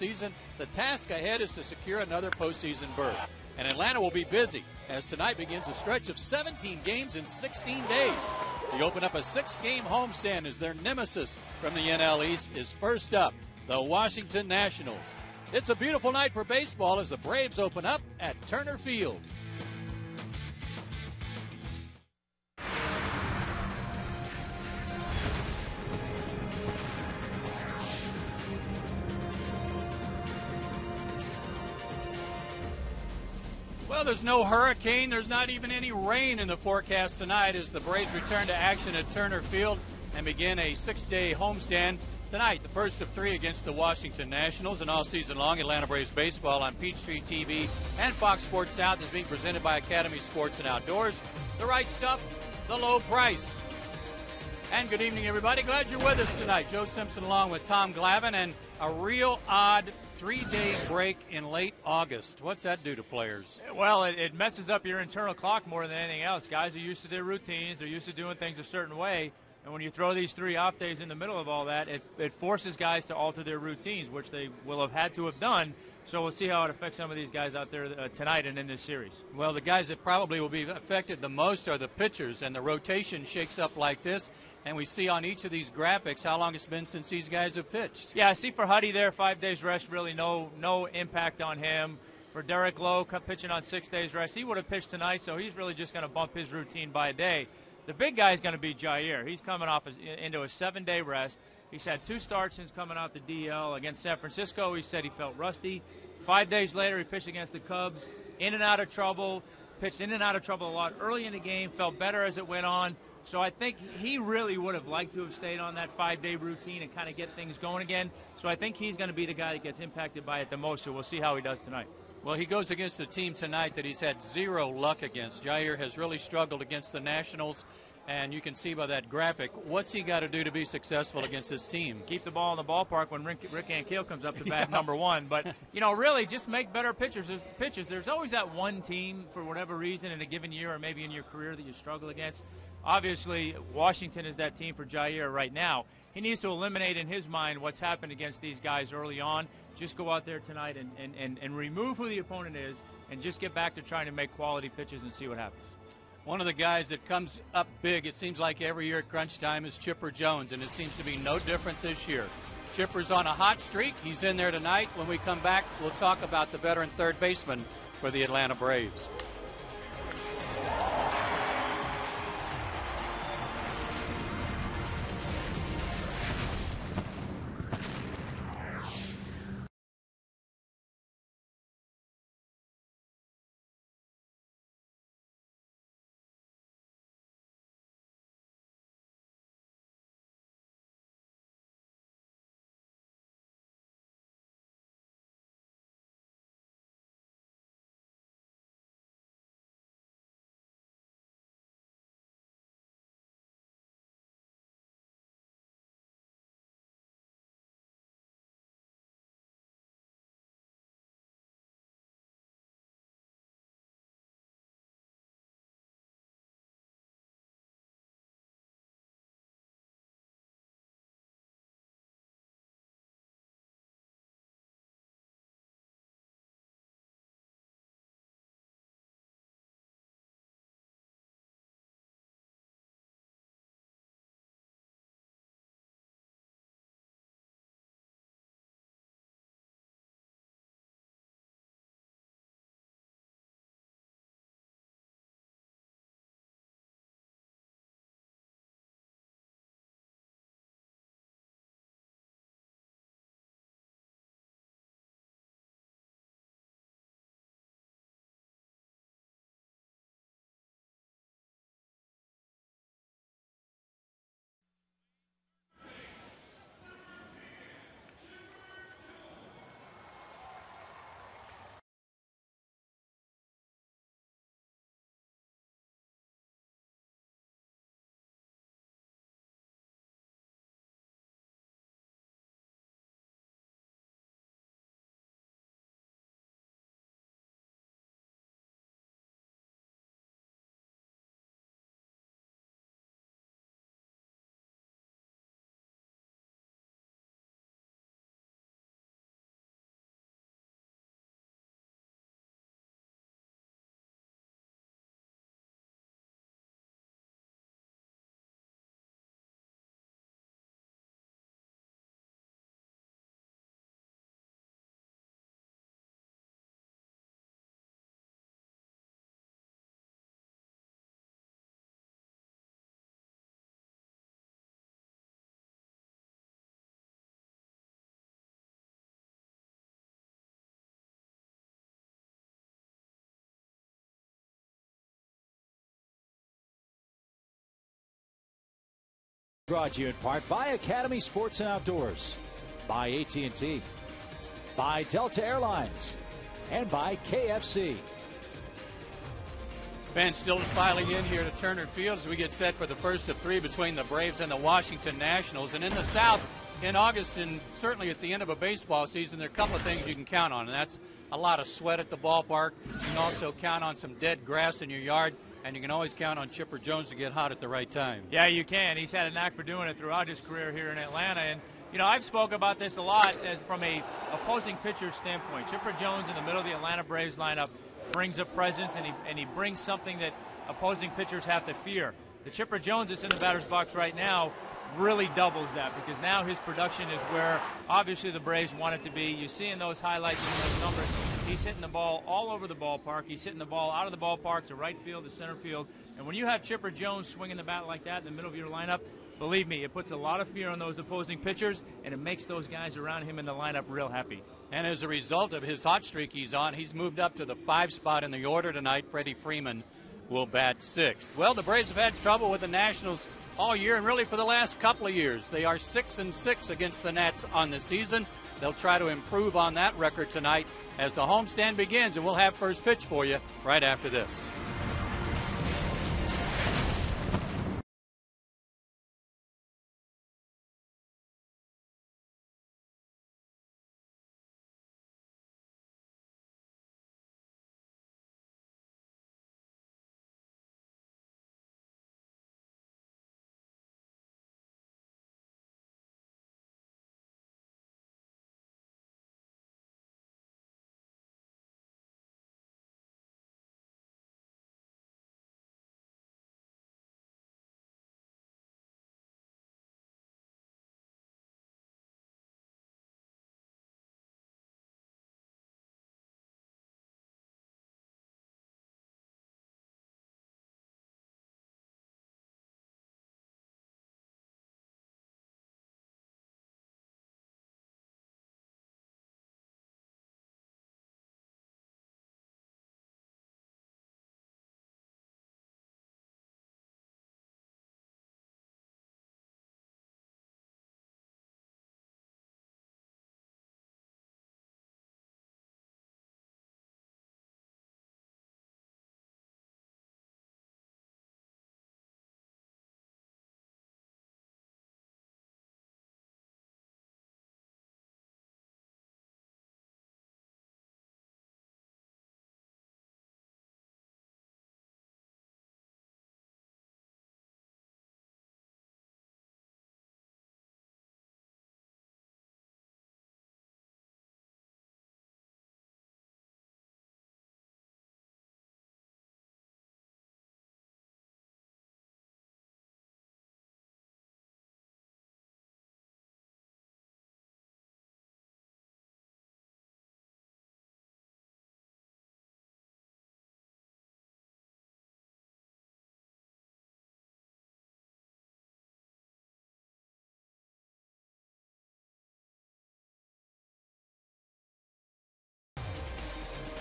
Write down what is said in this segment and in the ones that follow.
season, the task ahead is to secure another postseason berth. And Atlanta will be busy as tonight begins a stretch of 17 games in 16 days. They open up a 6-game homestand as their nemesis from the NL East is first up, the Washington Nationals. It's a beautiful night for baseball as the Braves open up at Turner Field. Well, there's no hurricane. There's not even any rain in the forecast tonight as the Braves return to action at Turner Field and begin a 6-day homestand tonight, the first of 3 against the Washington Nationals. And all season long, Atlanta Braves baseball on Peachtree TV and Fox Sports South is being presented by Academy Sports and Outdoors. The right stuff, the low price. And good evening, everybody. Glad you're with us tonight. Joe Simpson along with Tom Glavine, and a real odd 3-day break in late August. What's that do to players? Well, it messes up your internal clock more than anything else. Guys are used to their routines. They're used to doing things a certain way. And when you throw these 3 off days in the middle of all that, it forces guys to alter their routines, which they will have had to have done. So we'll see how it affects some of these guys out there tonight and in this series. Well, the guys that probably will be affected the most are the pitchers, and the rotation shakes up like this. And we see on each of these graphics how long it's been since these guys have pitched. Yeah, I see for Huddy there, 5 days rest, really no impact on him. For Derek Lowe, pitching on 6 days rest, he would have pitched tonight, so he's really just going to bump his routine by a day. The big guy is going to be Jair. He's coming off into a 7-day rest. He's had 2 starts since coming out the DL against San Francisco. He said he felt rusty. 5 days later, he pitched against the Cubs, in and out of trouble, pitched in and out of trouble a lot early in the game, felt better as it went on. So I think he really would have liked to have stayed on that 5-day routine and kind of get things going again. So I think he's going to be the guy that gets impacted by it the most, so we'll see how he does tonight. Well, he goes against a team tonight that he's had 0 luck against. Jair has really struggled against the Nationals, and you can see by that graphic, what's he got to do to be successful against this team? Keep the ball in the ballpark when Rick Ankiel comes up to bat number 1. But, really just make better pitches. There's always that one team, for whatever reason, in a given year or maybe in your career that you struggle against. Obviously, Washington is that team for Jair right now. He needs to eliminate in his mind what's happened against these guys early on. Just go out there tonight and remove who the opponent is and just get back to trying to make quality pitches and see what happens. One of the guys that comes up big, it seems like every year at crunch time, is Chipper Jones, and it seems to be no different this year. Chipper's on a hot streak. He's in there tonight. When we come back, we'll talk about the veteran third baseman for the Atlanta Braves. brought to you in part by Academy Sports and Outdoors, by AT by Delta Airlines, and by KFC. Fans still filing in here to Turner Field as we get set for the first of three between the Braves and the Washington Nationals. And in the South, in August, and certainly at the end of a baseball season, there are a couple of things you can count on, and that's a lot of sweat at the ballpark. You can also count on some dead grass in your yard, and you can always count on Chipper Jones to get hot at the right time. Yeah, you can. He's had a knack for doing it throughout his career here in Atlanta. And, you know, I've spoken about this a lot from a opposing pitcher standpoint. Chipper Jones in the middle of the Atlanta Braves lineup brings a presence, and he brings something that opposing pitchers have to fear. The Chipper Jones that's in the batter's box right now really doubles that, because now his production is where obviously the Braves want it to be. You see in those highlights and those numbers, he's hitting the ball all over the ballpark. He's hitting the ball out of the ballpark to right field, to center field. And when you have Chipper Jones swinging the bat like that in the middle of your lineup, believe me, it puts a lot of fear on those opposing pitchers, and it makes those guys around him in the lineup real happy. And as a result of his hot streak he's on, he's moved up to the 5 spot in the order tonight. Freddie Freeman will bat 6th. Well, the Braves have had trouble with the Nationals all year, and really for the last couple of years. They are 6-6 against the Nats on the season. They'll try to improve on that record tonight as the homestand begins, and we'll have first pitch for you right after this.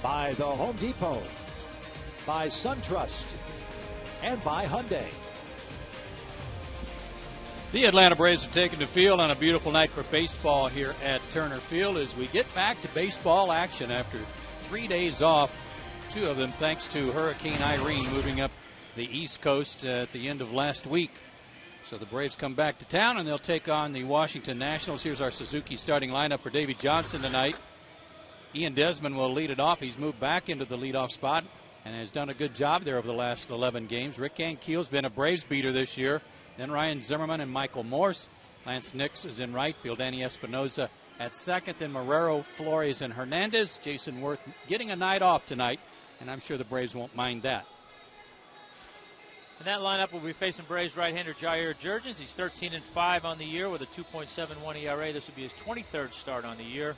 By the Home Depot, by SunTrust, and by Hyundai. The Atlanta Braves are taking the field on a beautiful night for baseball here at Turner Field as we get back to baseball action after 3 days off, 2 of them thanks to Hurricane Irene moving up the East Coast at the end of last week. So the Braves come back to town, and they'll take on the Washington Nationals. Here's our Suzuki starting lineup for Davey Johnson tonight. Ian Desmond will lead it off. He's moved back into the leadoff spot and has done a good job there over the last 11 games. Rick Ankiel's been a Braves beater this year. Then Ryan Zimmerman and Michael Morse. Lance Nix is in right field. Danny Espinosa at second. Then Marrero, Flores, and Hernandez. Jason Worth getting a night off tonight, and I'm sure the Braves won't mind that. In that lineup, will be facing Braves right-hander Jair Jurgens. He's 13-5 on the year with a 2.71 ERA. This will be his 23rd start on the year.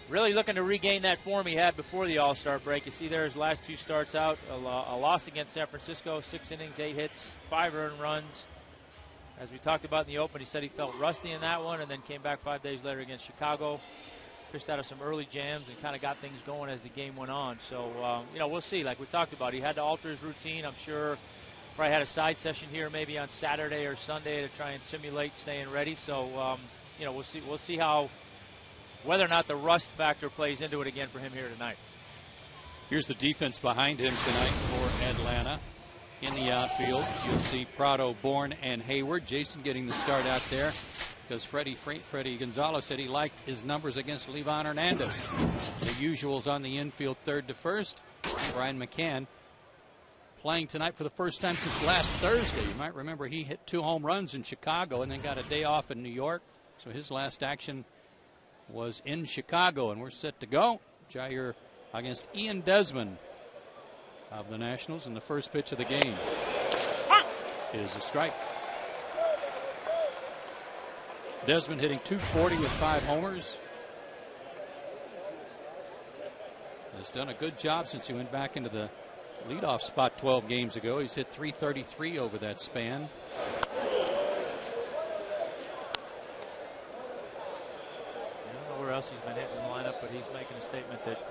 Really looking to regain that form he had before the All-Star break. You see there his last 2 starts out. A loss against San Francisco, 6 innings, 8 hits, 5 earned runs. As we talked about in the open, he said he felt rusty in that one and then came back 5 days later against Chicago. Pitched out of some early jams and kind of got things going as the game went on. So, we'll see. Like we talked about, he had to alter his routine. I'm sure Probably had a side session here maybe on Saturday or Sunday to try and simulate staying ready. So, you know, we'll see how, whether or not the rust factor plays into it again for him here tonight. Here's the defense behind him tonight for Atlanta. In the outfield, you'll see Prado, Bourne, and Hayward. Jason getting the start out there because Freddie Gonzalez said he liked his numbers against Levon Hernandez. The usuals on the infield, third to first. Brian McCann playing tonight for the first time since last Thursday. You might remember he hit 2 home runs in Chicago and then got a day off in New York. So his last action was in Chicago, and we're set to go. Jair against Ian Desmond of the Nationals, and the first pitch of the game is a strike. Desmond hitting .240 with 5 homers. Has done a good job since he went back into the leadoff spot 12 games ago. He's hit .333 over that span. I don't know where else he's been hitting the lineup, but he's making a statement that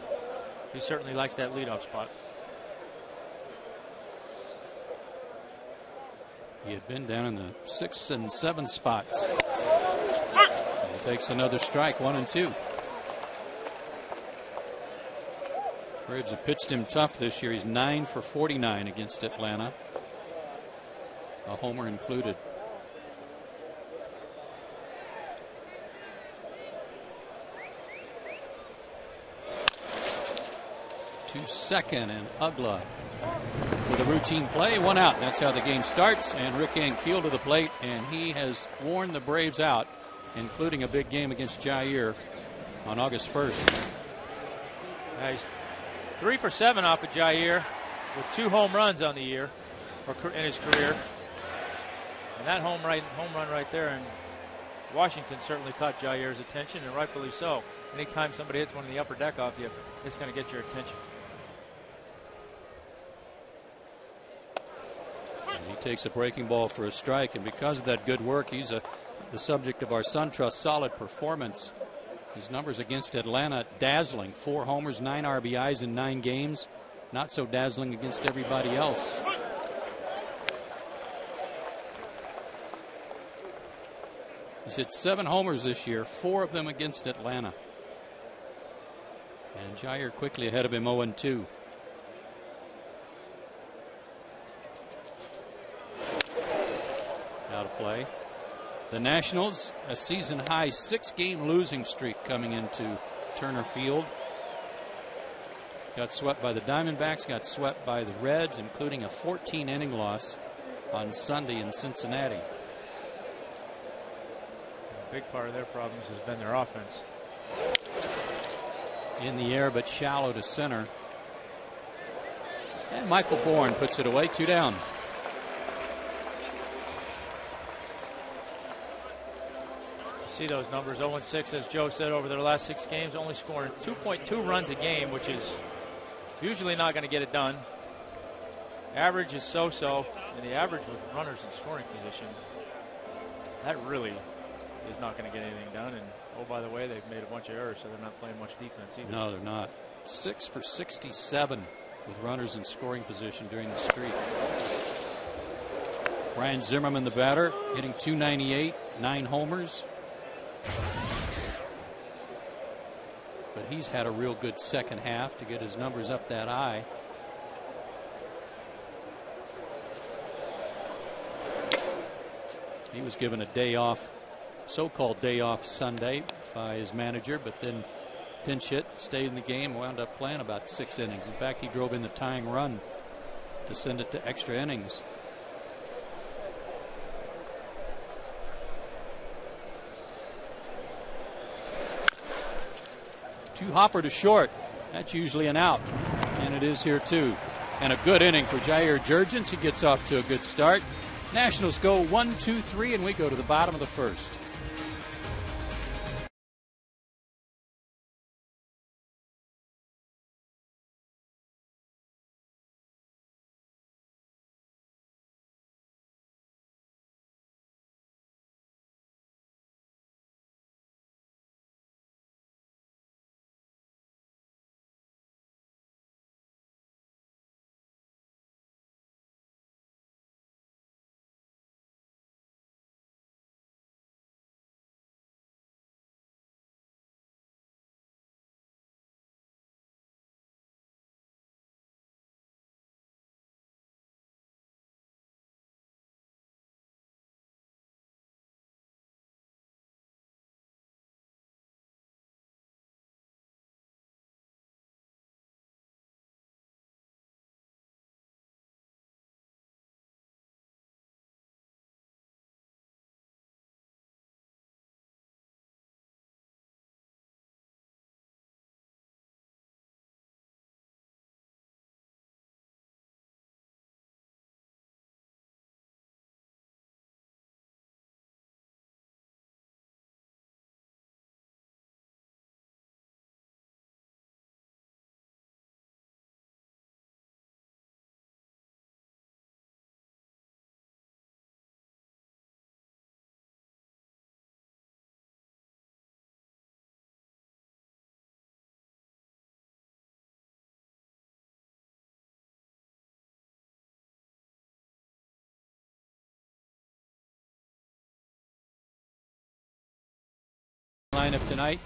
he certainly likes that leadoff spot. He had been down in the 6th and 7th spots. And he takes another strike, 1-2. Braves have pitched him tough this year. He's 9 for 49 against Atlanta, a homer included. To second, and Ugla with a routine play, 1 out. That's how the game starts. And Rick Ankiel to the plate, and he has worn the Braves out, including a big game against Jair on August 1st. He's 3 for 7 off of Jair with 2 home runs on the year, or in his career. And that home run right there in Washington certainly caught Jair's attention, and rightfully so. Anytime somebody hits one in the upper deck off you, it's going to get your attention. He takes a breaking ball for a strike, and because of that good work, he's the subject of our SunTrust solid performance. His numbers against Atlanta dazzling: 4 homers, 9 RBIs in 9 games. Not so dazzling against everybody else. He's hit 7 homers this year, 4 of them against Atlanta. And Jair quickly ahead of him, 0-2. Out of play. The Nationals, a season high 6-game losing streak coming into Turner Field. Got swept by the Diamondbacks, got swept by the Reds, including a 14-inning loss on Sunday in Cincinnati. A big part of their problems has been their offense. In the air, but shallow to center. And Michael Bourne puts it away, 2 down. See those numbers, 0-6, as Joe said, over their last 6 games, only scoring 2.2 runs a game, which is usually not going to get it done. Average is so-so, and the average with runners in scoring position, that really is not going to get anything done. And oh, by the way, they've made a bunch of errors, so they're not playing much defense either. No, they're not. 6 for 67 with runners in scoring position during the streak. Ryan Zimmerman, the batter, hitting .298, 9 homers. But he's had a real good second half to get his numbers up that high. He was given a day off, so-called day off Sunday by his manager, but then pinch hit, stayed in the game, wound up playing about 6 innings. In fact, he drove in the tying run to send it to extra innings. Two hopper to short. That's usually an out, and it is here too. And a good inning for Jair Jurgens. He gets off to a good start. Nationals go 1-2-3, and we go to the bottom of the first. lineup tonight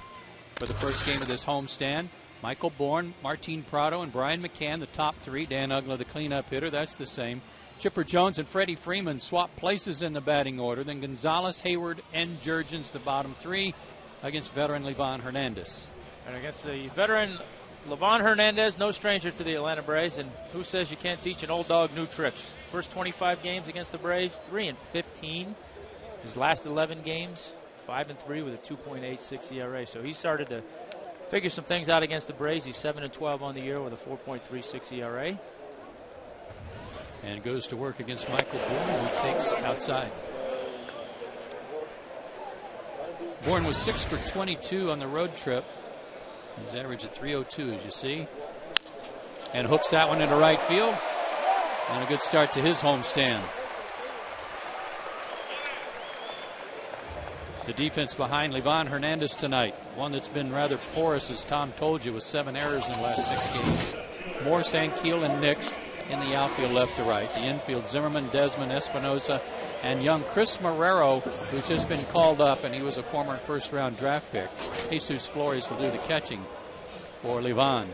for the first game of this homestand. Michael Bourne, Martin Prado, and Brian McCann, the top three. Dan Ugla, the cleanup hitter, that's the same. Chipper Jones and Freddie Freeman swap places in the batting order. Then Gonzalez, Hayward, and Jurgens, the bottom three, against veteran Livan Hernandez. And against the veteran Livan Hernandez, no stranger to the Atlanta Braves. And who says you can't teach an old dog new tricks? First 25 games against the Braves, 3-15. His last 11 games, 5-3 with a 2.86 ERA. So he started to figure some things out against the Braves. He's 7-12 on the year with a 4.36 ERA. And goes to work against Michael Bourne, who takes outside. Bourne was 6 for 22 on the road trip. His average at 302, as you see. And hooks that one into right field. And a good start to his homestand. The defense behind Livan Hernandez tonight. One that's been rather porous, as Tom told you, with 7 errors in the last 6 games. Morse, Ankiel, and Nix in the outfield left to right. The infield, Zimmerman, Desmond, Espinosa, and young Chris Marrero, who's just been called up, and he was a former first-round draft pick. Jesus Flores will do the catching for Livan.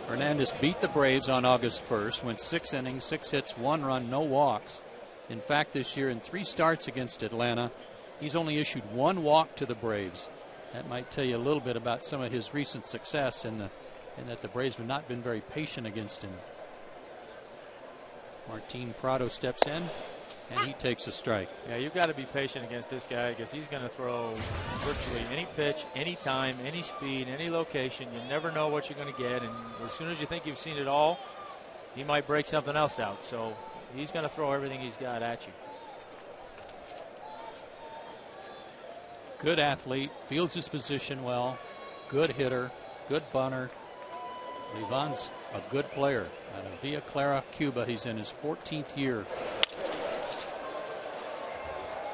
Hernandez beat the Braves on August 1st, went 6 innings, 6 hits, 1 run, no walks. In fact, this year in 3 starts against Atlanta, he's only issued 1 walk to the Braves. That might tell you a little bit about some of his recent success in that the Braves have not been very patient against him. Martin Prado steps in, and he takes a strike. Yeah, you've got to be patient against this guy because he's going to throw virtually any pitch, any time, any speed, any location. You never know what you're going to get, and as soon as you think you've seen it all, he might break something else out. So he's going to throw everything he's got at you. Good athlete, feels his position well, good hitter, good bunter. Livan's a good player. Out of Villa Clara, Cuba, he's in his 14th year.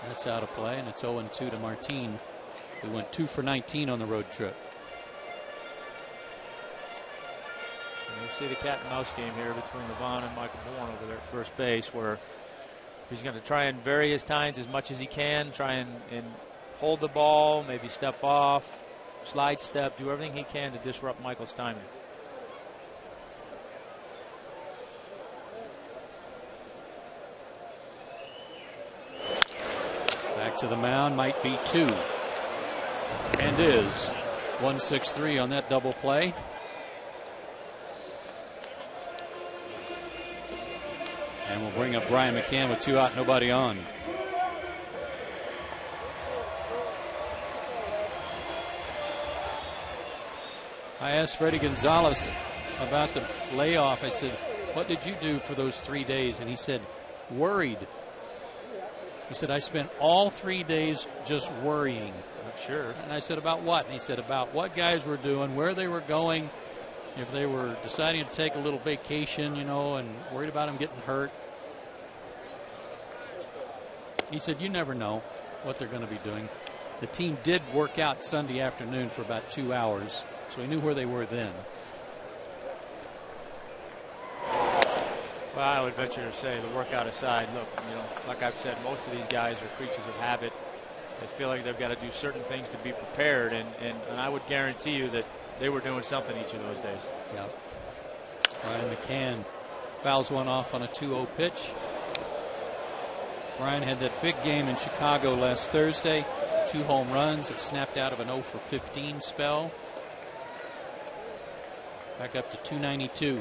That's out of play, and it's 0-2 to Martin, who went 2 for 19 on the road trip. And you see the cat and mouse game here between Livan and Michael Bourne over there at first base, where he's going to try and vary his times as much as he can, try and hold the ball, maybe step off, slide step, do everything he can to disrupt Michael's timing. Back to the mound, might be 2. And is. 1-6-3 on that double play. And we'll bring up Brian McCann with 2 out, nobody on. I asked Freddie Gonzalez about the layoff. I said, what did you do for those 3 days? And he said, worried. He said, I spent all 3 days just worrying. I'm sure. And I said, about what? And he said, about what guys were doing, where they were going, if they were deciding to take a little vacation, you know, and worried about them getting hurt. He said, you never know what they're going to be doing. The team did work out Sunday afternoon for about 2 hours, so he knew where they were then. Well, I would venture to say, the workout aside, look, you know, like I've said, most of these guys are creatures of habit. They feel like they've got to do certain things to be prepared, and I would guarantee you that they were doing something each of those days. Yeah. Brian McCann fouls one off on a 2-0 pitch. Brian had that big game in Chicago last Thursday. 2 home runs. It snapped out of an 0 for 15 spell. Back up to 292.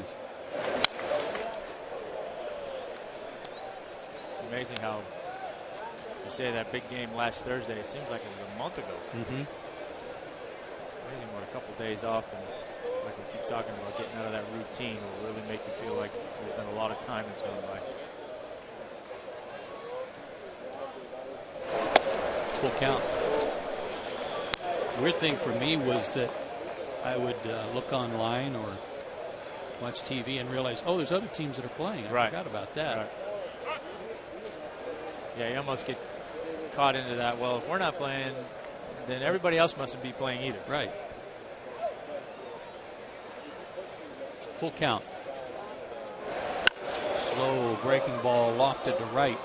It's amazing how you say that big game last Thursday. It seems like it was a month ago. Mm-hmm. Amazing what a couple days off, and like we keep talking about, getting out of that routine will really make you feel like there's been a lot of time that's gone by. Full count. Weird thing for me was that I would look online or watch TV and realize, oh, there's other teams that are playing. I forgot about that. Right. Yeah, you almost get caught into that. Well, if we're not playing, then everybody else mustn't be playing either. Right. Full count. Slow breaking ball lofted to right.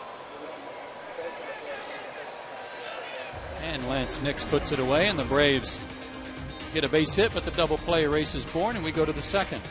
And Lance Nix puts it away, and the Braves get a base hit, but the double play race is born, and we go to the second.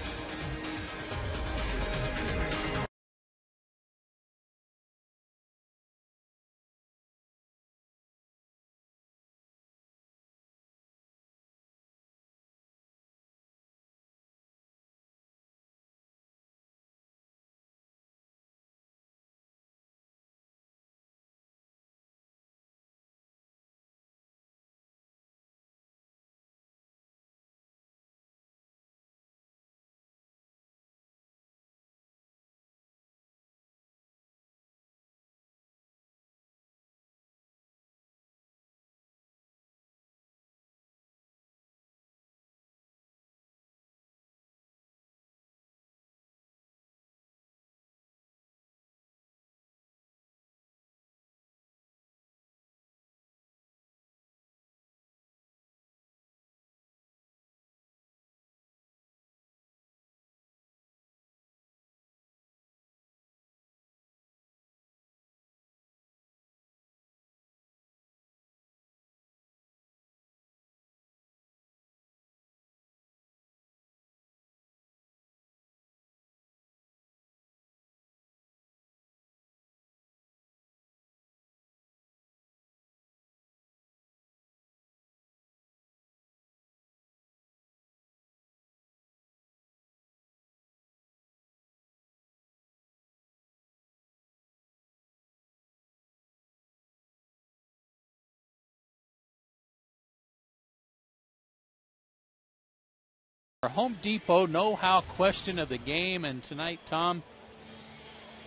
Our Home Depot know-how question of the game, and tonight, Tom,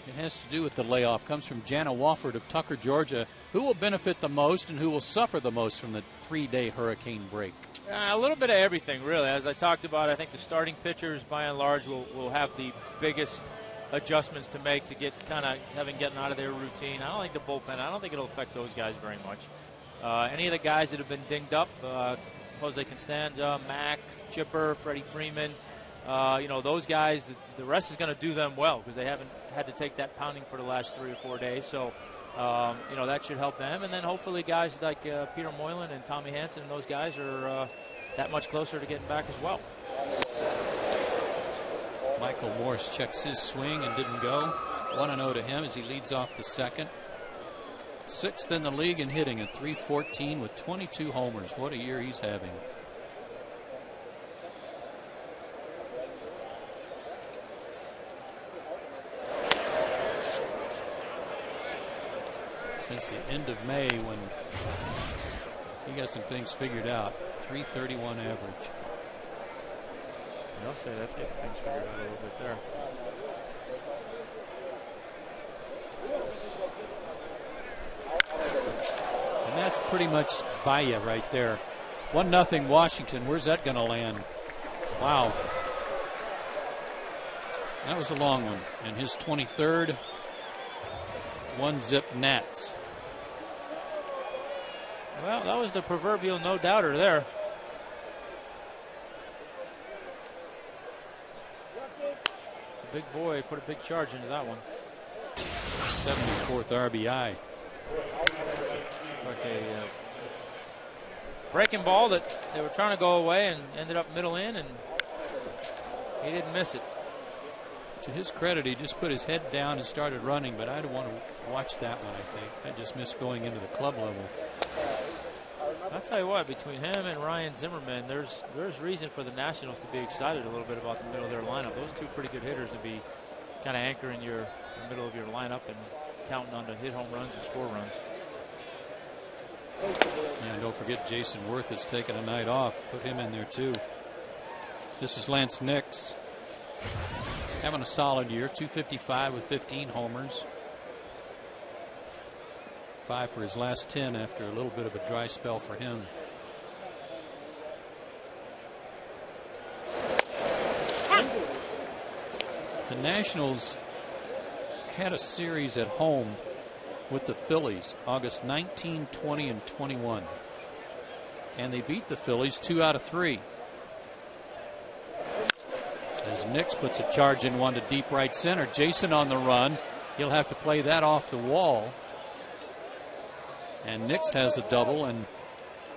it has to do with the layoff. Comes from Jana Wofford of Tucker, Georgia. Who will benefit the most and who will suffer the most from the 3-day hurricane break? A little bit of everything, really. As I talked about, I think the starting pitchers, by and large, will have the biggest adjustments to make to get getting out of their routine. I don't think the bullpen, I don't think it'll affect those guys very much. Any of the guys that have been dinged up, Jose Constanza, Mack, Chipper, Freddie Freeman, those guys, the rest is going to do them well because they haven't had to take that pounding for the last 3 or 4 days. So, that should help them. And then hopefully guys like Peter Moylan and Tommy Hansen, those guys are that much closer to getting back as well. Michael Morse checks his swing and didn't go. 1-0 to him as he leads off the second. 6th in the league in hitting at .314 with 22 homers. What a year he's having. Since the end of May, when he got some things figured out. .331 average. I'll say that's getting things figured out a little bit there. And that's pretty much by you right there. 1-0 Washington. Where's that going to land? Wow. That was a long one. And his 23rd. 1-zip Nats. Well, that was the proverbial no-doubter there. It's a big boy. Put a big charge into that one. 74th RBI. Like a breaking ball that they were trying to go away and ended up middle in, and he didn't miss it. To his credit, he just put his head down and started running, but I don't want to watch that one, I think. I just missed going into the club level. I'll tell you what, between him and Ryan Zimmerman, there's reason for the Nationals to be excited a little bit about the middle of their lineup. Those two pretty good hitters to be kind of anchoring the middle of your lineup and counting on to hit home runs and score runs. And don't forget Jason Worth has taken a night off. Put him in there too. This is Lance Nix. Having a solid year. .255 with 15 homers. 5 for his last 10 after a little bit of a dry spell for him. The Nationals had a series at home with the Phillies August 19, 20, and 21. And they beat the Phillies 2 out of 3. As Nix puts a charge in one to deep right center. Jason on the run. He'll have to play that off the wall. And Nix has a double, and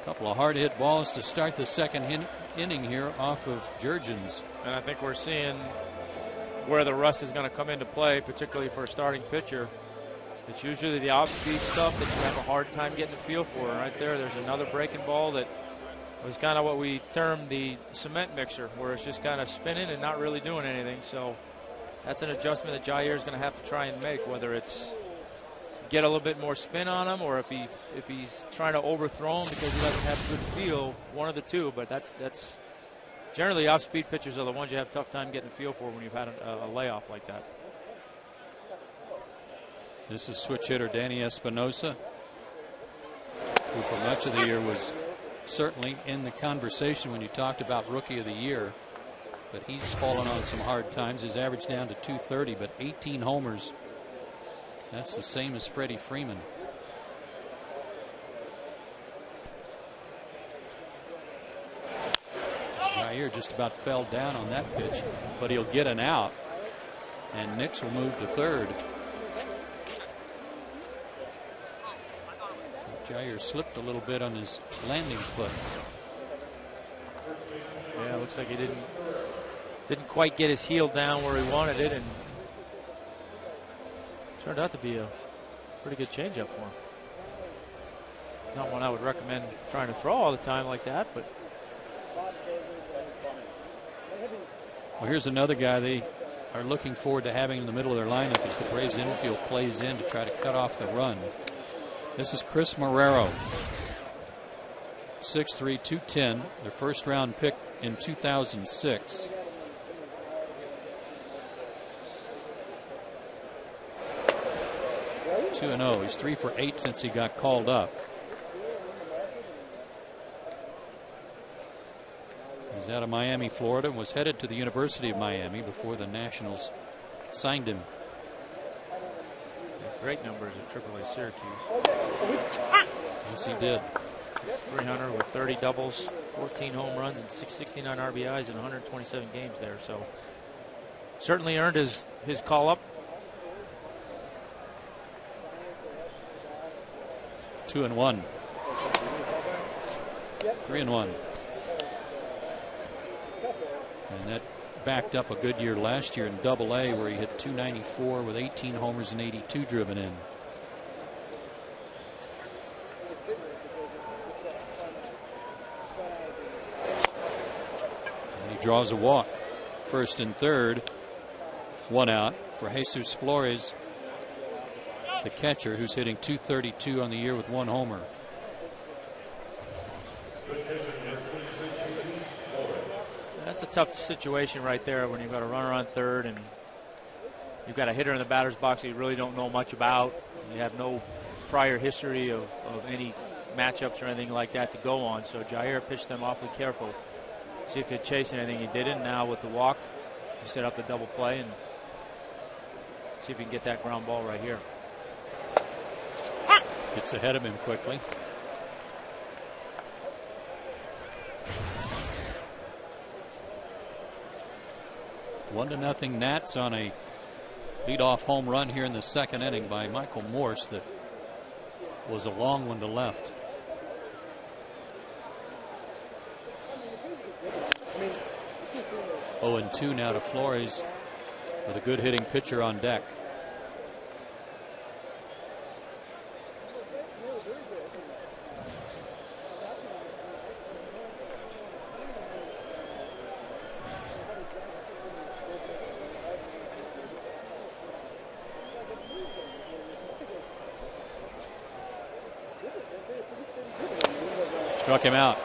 A couple of hard hit balls to start the second inning here off of Jurgens. And I think we're seeing where the rust is going to come into play, particularly for a starting pitcher. It's usually the off-speed stuff that you have a hard time getting a feel for. And right there's another breaking ball that was kind of what we termed the cement mixer, where it's just kind of spinning and not really doing anything. So that's an adjustment that Jair is going to have to try and make, whether it's get a little bit more spin on him, or if he's trying to overthrow him because he doesn't have a good feel. One of the two, but that's generally off-speed pitchers are the ones you have a tough time getting a feel for when you've had a layoff like that. This is switch hitter Danny Espinosa, who for much of the year was certainly in the conversation when you talked about Rookie of the Year, but he's fallen on some hard times. His average down to 230, but 18 homers. That's the same as Freddie Freeman. Jair just about fell down on that pitch, but he'll get an out, and Nix will move to third. Jair slipped a little bit on his landing foot. Yeah, it looks like he didn't quite get his heel down where he wanted it, and turned out to be a pretty good changeup for him. Not one I would recommend trying to throw all the time like that, but. Well, here's another guy they are looking forward to having in the middle of their lineup as the Braves infield plays in to try to cut off the run. This is Chris Marrero, 6'3", 210, their first round pick in 2006. Two and 0. He's 3 for 8 since he got called up. He's out of Miami, Florida, and was headed to the University of Miami before the Nationals signed him. Great numbers at AAA Syracuse. Yes, he did. 300 with 30 doubles, 14 home runs, and 669 RBIs in 127 games there. So certainly earned his call up. 2-1. 3-1. And that backed up a good year last year in Double-A, where he hit 294 with 18 homers and 82 driven in. And he draws a walk. First and third. One out for Jesus Flores, the catcher, who's hitting 232 on the year with 1 homer. That's a tough situation right there when you've got a runner on third and you've got a hitter in the batter's box that you really don't know much about. You have no prior history of any matchups or anything like that to go on. So Jair pitched them awfully careful. See if he'd chase anything. He didn't. Now with the walk, he set up the double play and see if he can get that ground ball right here. Gets ahead of him quickly. One to nothing Nats on a leadoff home run here in the second inning by Michael Morse that was a long one to left. Oh, and 2 now to Flores with a good hitting pitcher on deck. Struck him out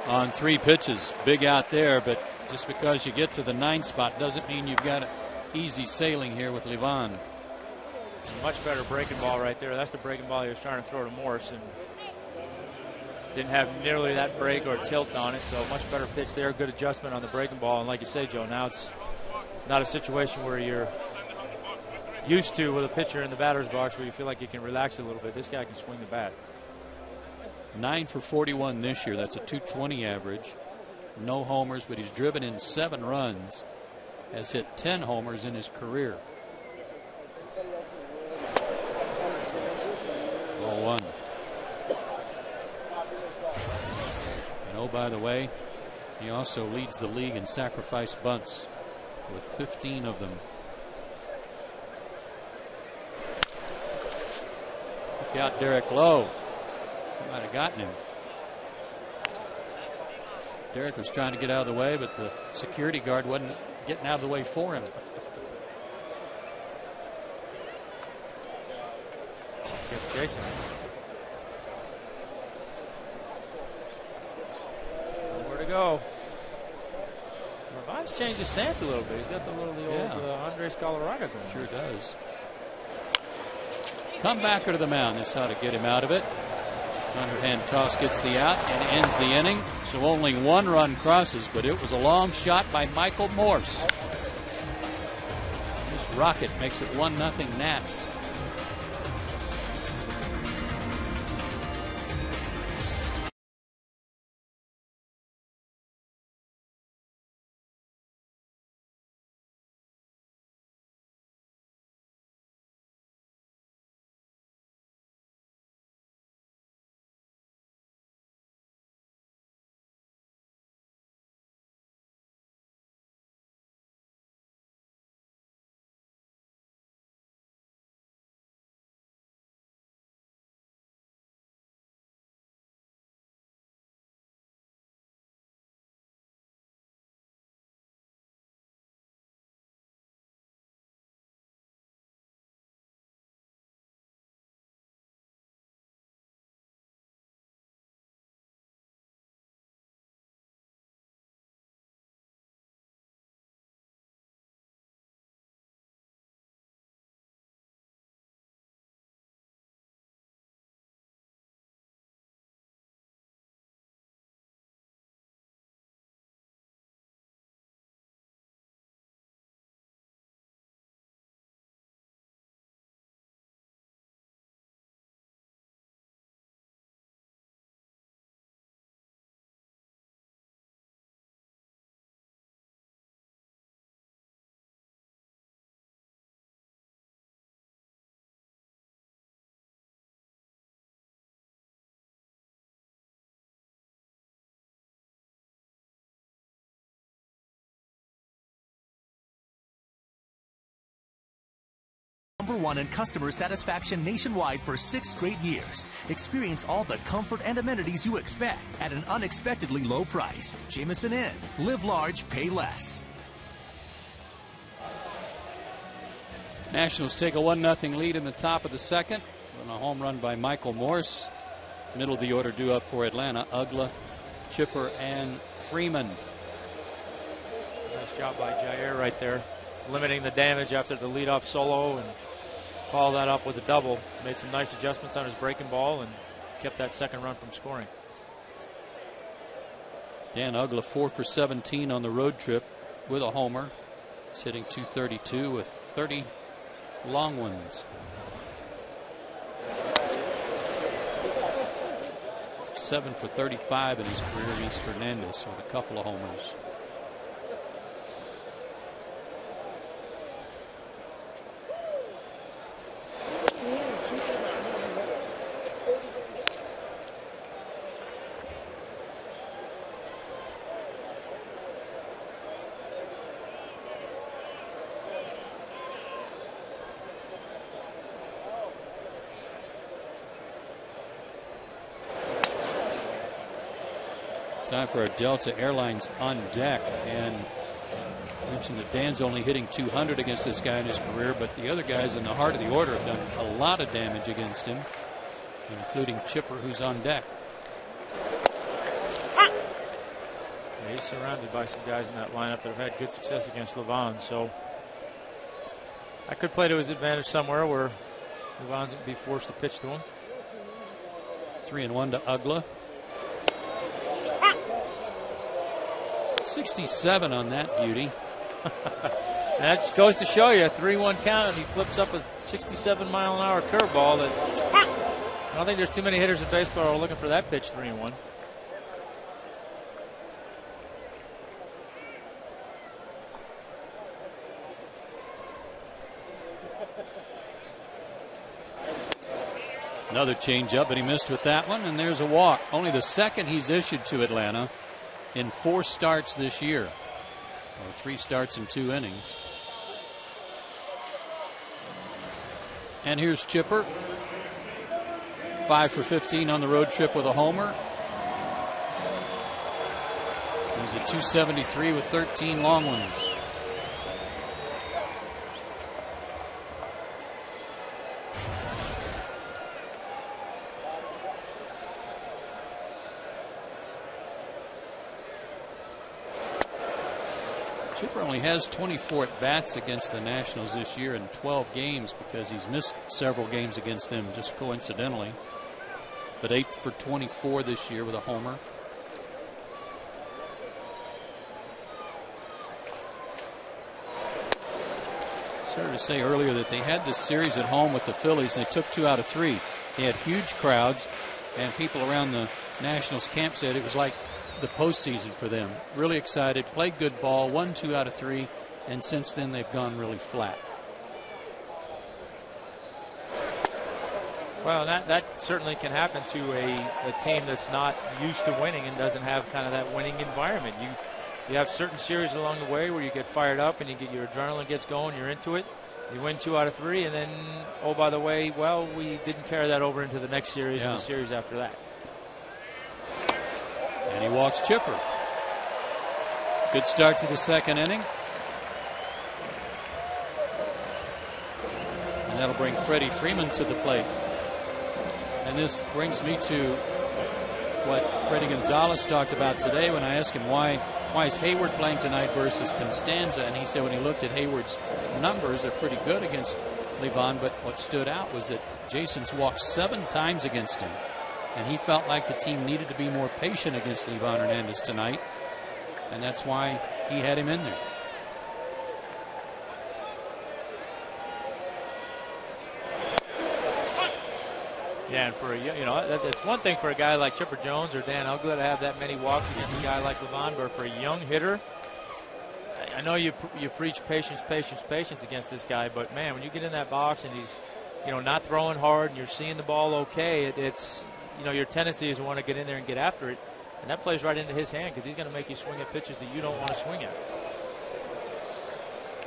on 3 pitches. Big out there, but just because you get to the 9th spot doesn't mean you've got easy sailing here with Livan. Much better breaking ball right there. That's the breaking ball he was trying to throw to Morse, and didn't have nearly that break or tilt on it. So much better pitch there. Good adjustment on the breaking ball. And like you say, Joe, now it's not a situation where you're used to with a pitcher in the batter's box where you feel like you can relax a little bit. This guy can swing the bat. 9 for 41 this year. That's a 220 average. No homers, but he's driven in 7 runs. Has hit 10 homers in his career. 0-1. Oh, by the way, he also leads the league in sacrifice bunts with 15 of them. Look out, Derek Lowe. Might have gotten him. Derek was trying to get out of the way, but the security guard wasn't getting out of the way for him. Kept chasing him. Nowhere to go. Levine's changed his stance a little bit. He's got the old Andres Colorado going. Sure does. Come back to the mound. That's how to get him out of it. Underhand toss gets the out and ends the inning. So only one run crosses, but it was a long shot by Michael Morse. This rocket makes it 1-0 Nats. #1 in customer satisfaction nationwide for 6 straight years. Experience all the comfort and amenities you expect at an unexpectedly low price. Jameson Inn. Live large, pay less. Nationals take a 1-0 lead in the top of the second on a home run by Michael Morse. Middle of the order due up for Atlanta: Ugla, Chipper, and Freeman. Nice job by Jair right there, limiting the damage after the leadoff solo and followed that up with a double. Made some nice adjustments on his breaking ball and kept that second run from scoring. Dan Ugla 4 for 17 on the road trip with a homer. He's hitting .232 with 30 long ones. 7 for 35 in his career against Hernandez with a couple of homers. Time for a Delta Airlines on deck, and I mentioned that Dan's only hitting .200 against this guy in his career, but the other guys in the heart of the order have done a lot of damage against him, including Chipper, who's on deck. Yeah, he's surrounded by some guys in that lineup that have had good success against Levon, so I could play to his advantage somewhere where Levon would be forced to pitch to him. 3-1 to Ugla. 67 on that beauty. That just goes to show you a 3-1 count, and he flips up a 67-mile-an-hour curveball. That I don't think there's too many hitters in baseball who are looking for that pitch 3-1. Another changeup, but he missed with that one, and there's a walk. Only the second he's issued to Atlanta in 4 starts this year, or 3 starts in 2 innings. And here's Chipper, 5 for 15 on the road trip with a homer. He's at 273 with 13 long ones. Chipper only has 24 at-bats against the Nationals this year in 12 games because he's missed several games against them just coincidentally. But 8 for 24 this year with a homer. Started to say earlier that they had this series at home with the Phillies and they took 2 out of 3. They had huge crowds and people around the Nationals camp said it was like the postseason for them. Really excited, played good ball, won 2 out of 3, and since then they've gone really flat. Well, that certainly can happen to a team that's not used to winning and doesn't have kind of that winning environment. You have certain series along the way where you get fired up and you get your adrenaline gets going, you're into it. You win 2 out of 3, and then, oh, by the way, well, we didn't carry that over into the next series and the series after that. And he walks Chipper. Good start to the second inning. And that'll bring Freddie Freeman to the plate. And this brings me to what Freddie Gonzalez talked about today when I asked him why is Hayward playing tonight versus Constanza, and he said when he looked at Hayward's numbers, they're pretty good against Livan, but what stood out was that Jason's walked 7 times against him. And he felt like the team needed to be more patient against Livan Hernandez tonight. And that's why he had him in there. Yeah, and for it's one thing for a guy like Chipper Jones or Dan Uggla to have that many walks against a guy like Livan, but for a young hitter, I know you preach patience against this guy, but man, when you get in that box and he's not throwing hard and you're seeing the ball okay, it's your tendency is to want to get in there and get after it. And that plays right into his hand because he's going to make you swing at pitches that you don't want to swing at.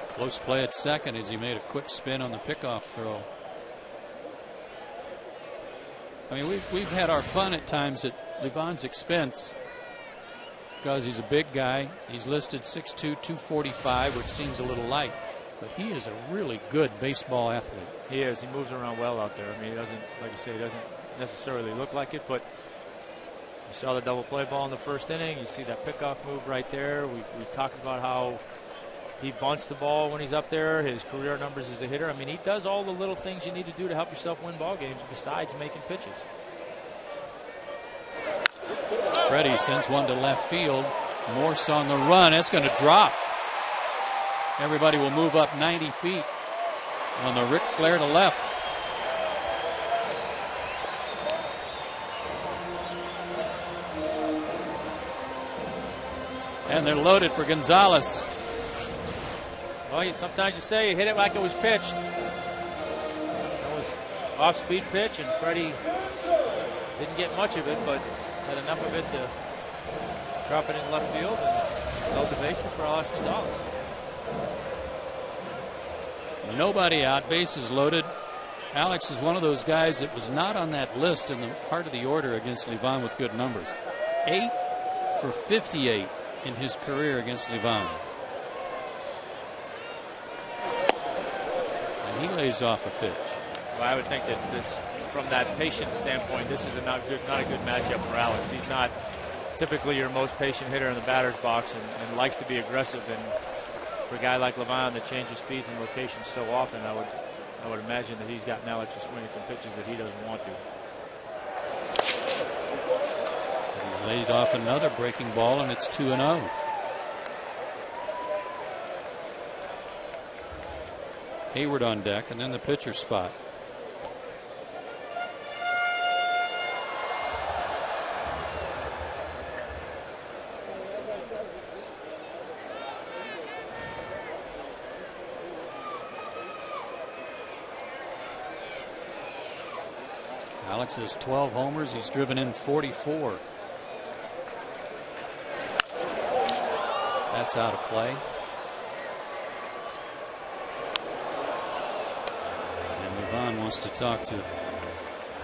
Close play at second as he made a quick spin on the pickoff throw. I mean, we've had our fun at times at Livan's expense because he's a big guy. He's listed 6'2", 245, which seems a little light. But he is a really good baseball athlete. He is. He moves around well out there. I mean, he doesn't, like you say, he doesn't necessarily look like it, but you saw the double play ball in the first inning. You see that pickoff move right there. We talked about how he bunts the ball when he's up there. His career numbers as a hitter. I mean, he does all the little things you need to do to help yourself win ball games besides making pitches. Freddie sends one to left field. Morse on the run. That's going to drop. Everybody will move up 90 feet on the Ric Flair to left. And they're loaded for Gonzalez. Well, sometimes you say you hit it like it was pitched. That was off-speed pitch, and Freddie didn't get much of it, but had enough of it to drop it in left field and load the bases for Alex Gonzalez. Nobody out, bases loaded. Alex is one of those guys that was not on that list in the part of the order against Livan with good numbers. 8 for 58 in his career against Livan. And he lays off a pitch. Well, I would think that from that patient standpoint, this is not a good matchup for Alex. He's not typically your most patient hitter in the batter's box and likes to be aggressive. And for a guy like Livan that changes speeds and locations so often, I would imagine that he's gotten Alex to swing at some pitches that he doesn't want to. He's laid off another breaking ball, and it's 2-0. Hayward on deck, and then the pitcher spot. Alex has 12 homers. He's driven in 44. That's out of play. And Levon wants to talk to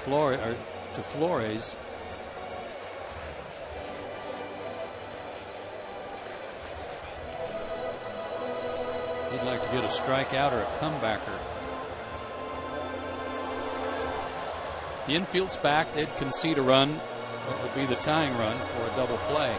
Flores. He'd like to get a strikeout or a comebacker. The infield's back. They'd concede a run. What would be the tying run for a double play.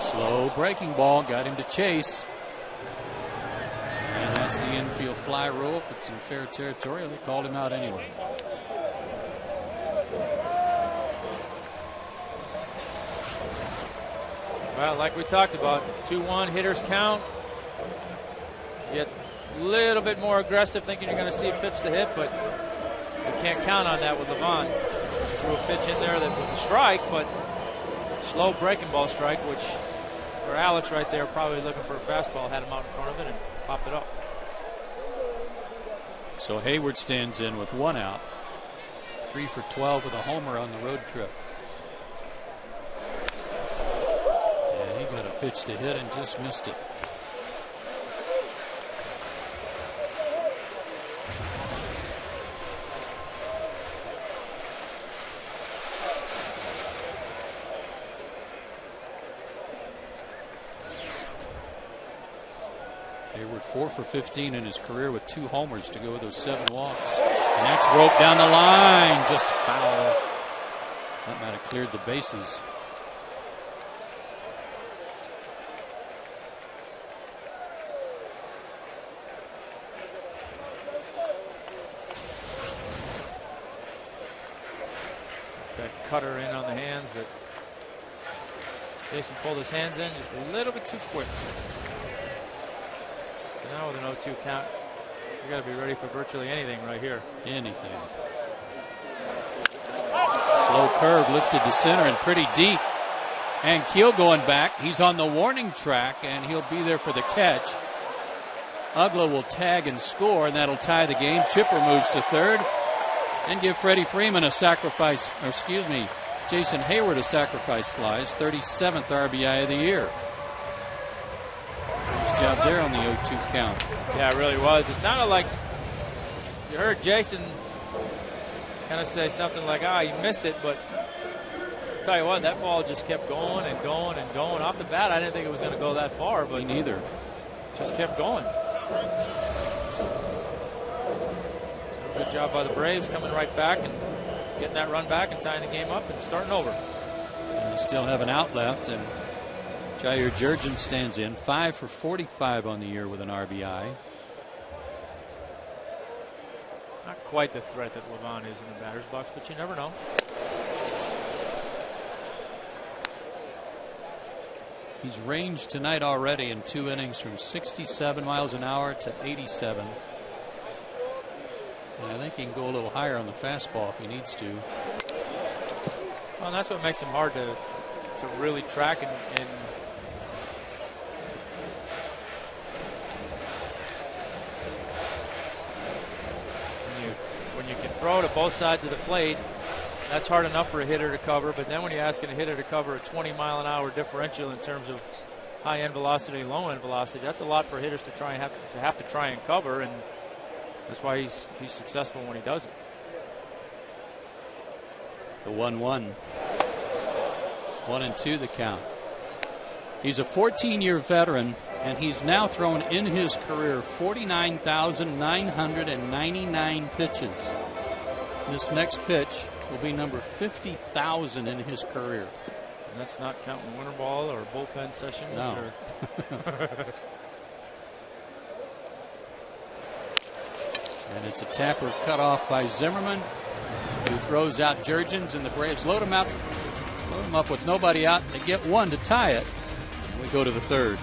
Slow breaking ball got him to chase. And that's the infield fly rule. If it's in fair territory, they called him out anyway. Well, like we talked about, 2-1 hitters count. Get a little bit more aggressive thinking you're going to see a pitch to hit, but you can't count on that with Levon. Threw a pitch in there that was a strike, but slow breaking ball strike, which for Alex right there, probably looking for a fastball, had him out in front of it and popped it up. So Hayward stands in with 1 out. 3 for 12 with a homer on the road trip. And he got a pitch to hit and just missed it. Hayward 4 for 15 in his career with 2 homers to go with those 7 walks. And that's roped down the line. Just foul. That might have cleared the bases. That cutter in on the hands that Jason pulled his hands in just a little bit too quick. Now with an 0-2 count, you got to be ready for virtually anything right here. Anything. Slow curve lifted to center and pretty deep. And Keel going back. He's on the warning track and he'll be there for the catch. Ugla will tag and score, and that'll tie the game. Chipper moves to third and give Freddie Freeman a sacrifice, or excuse me, Jason Hayward a sacrifice fly, his 37th RBI of the year. Nice job there on the 0-2 count. Yeah, it really was. It sounded like you heard Jason kind of say something like, you missed it, but I'll tell you what, that ball just kept going and going and going. Off the bat, I didn't think it was going to go that far, but me neither. Just kept going. So good job by the Braves coming right back and getting that run back and tying the game up and starting over. And they still have an out left, and Jair Jurgen stands in 5 for 45 on the year with an RBI. Not quite the threat that Levon is in the batter's box, but you never know. He's ranged tonight already in 2 innings from 67 miles an hour to 87. And I think he can go a little higher on the fastball if he needs to. Well, and that's what makes him hard to really track and when you can throw it at both sides of the plate, that's hard enough for a hitter to cover, but then when you're asking a hitter to cover a 20-mile-an-hour differential in terms of high-end velocity and low-end velocity, that's a lot for hitters to have to try and cover, and that's why he's successful when he does it. The 1-1. 1-2 the count. He's a 14-year veteran, and he's now thrown in his career 49,999 pitches. This next pitch will be number 50,000 in his career. And that's not counting winter ball or bullpen sessions. No. And it's a tapper cut off by Zimmerman, who throws out Jurgens, and the Braves load him up with nobody out. They get 1 to tie it. And we go to the third.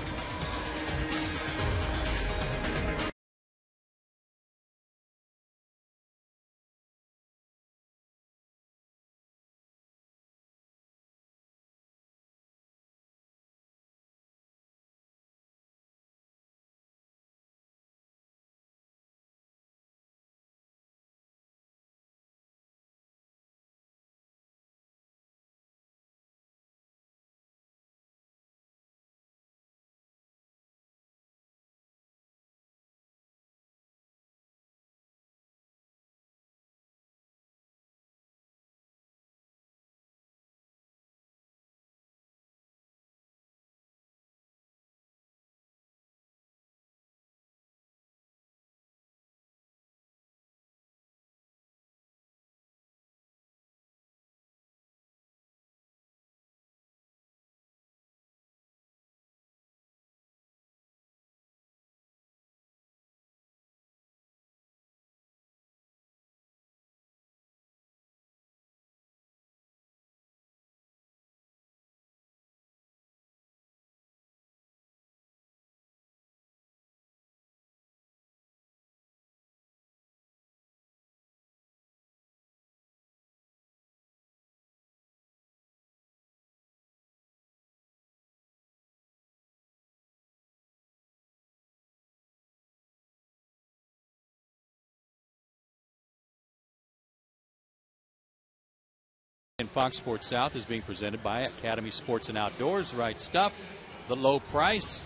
In Fox Sports South is being presented by Academy Sports and Outdoors. Right stuff, the low price.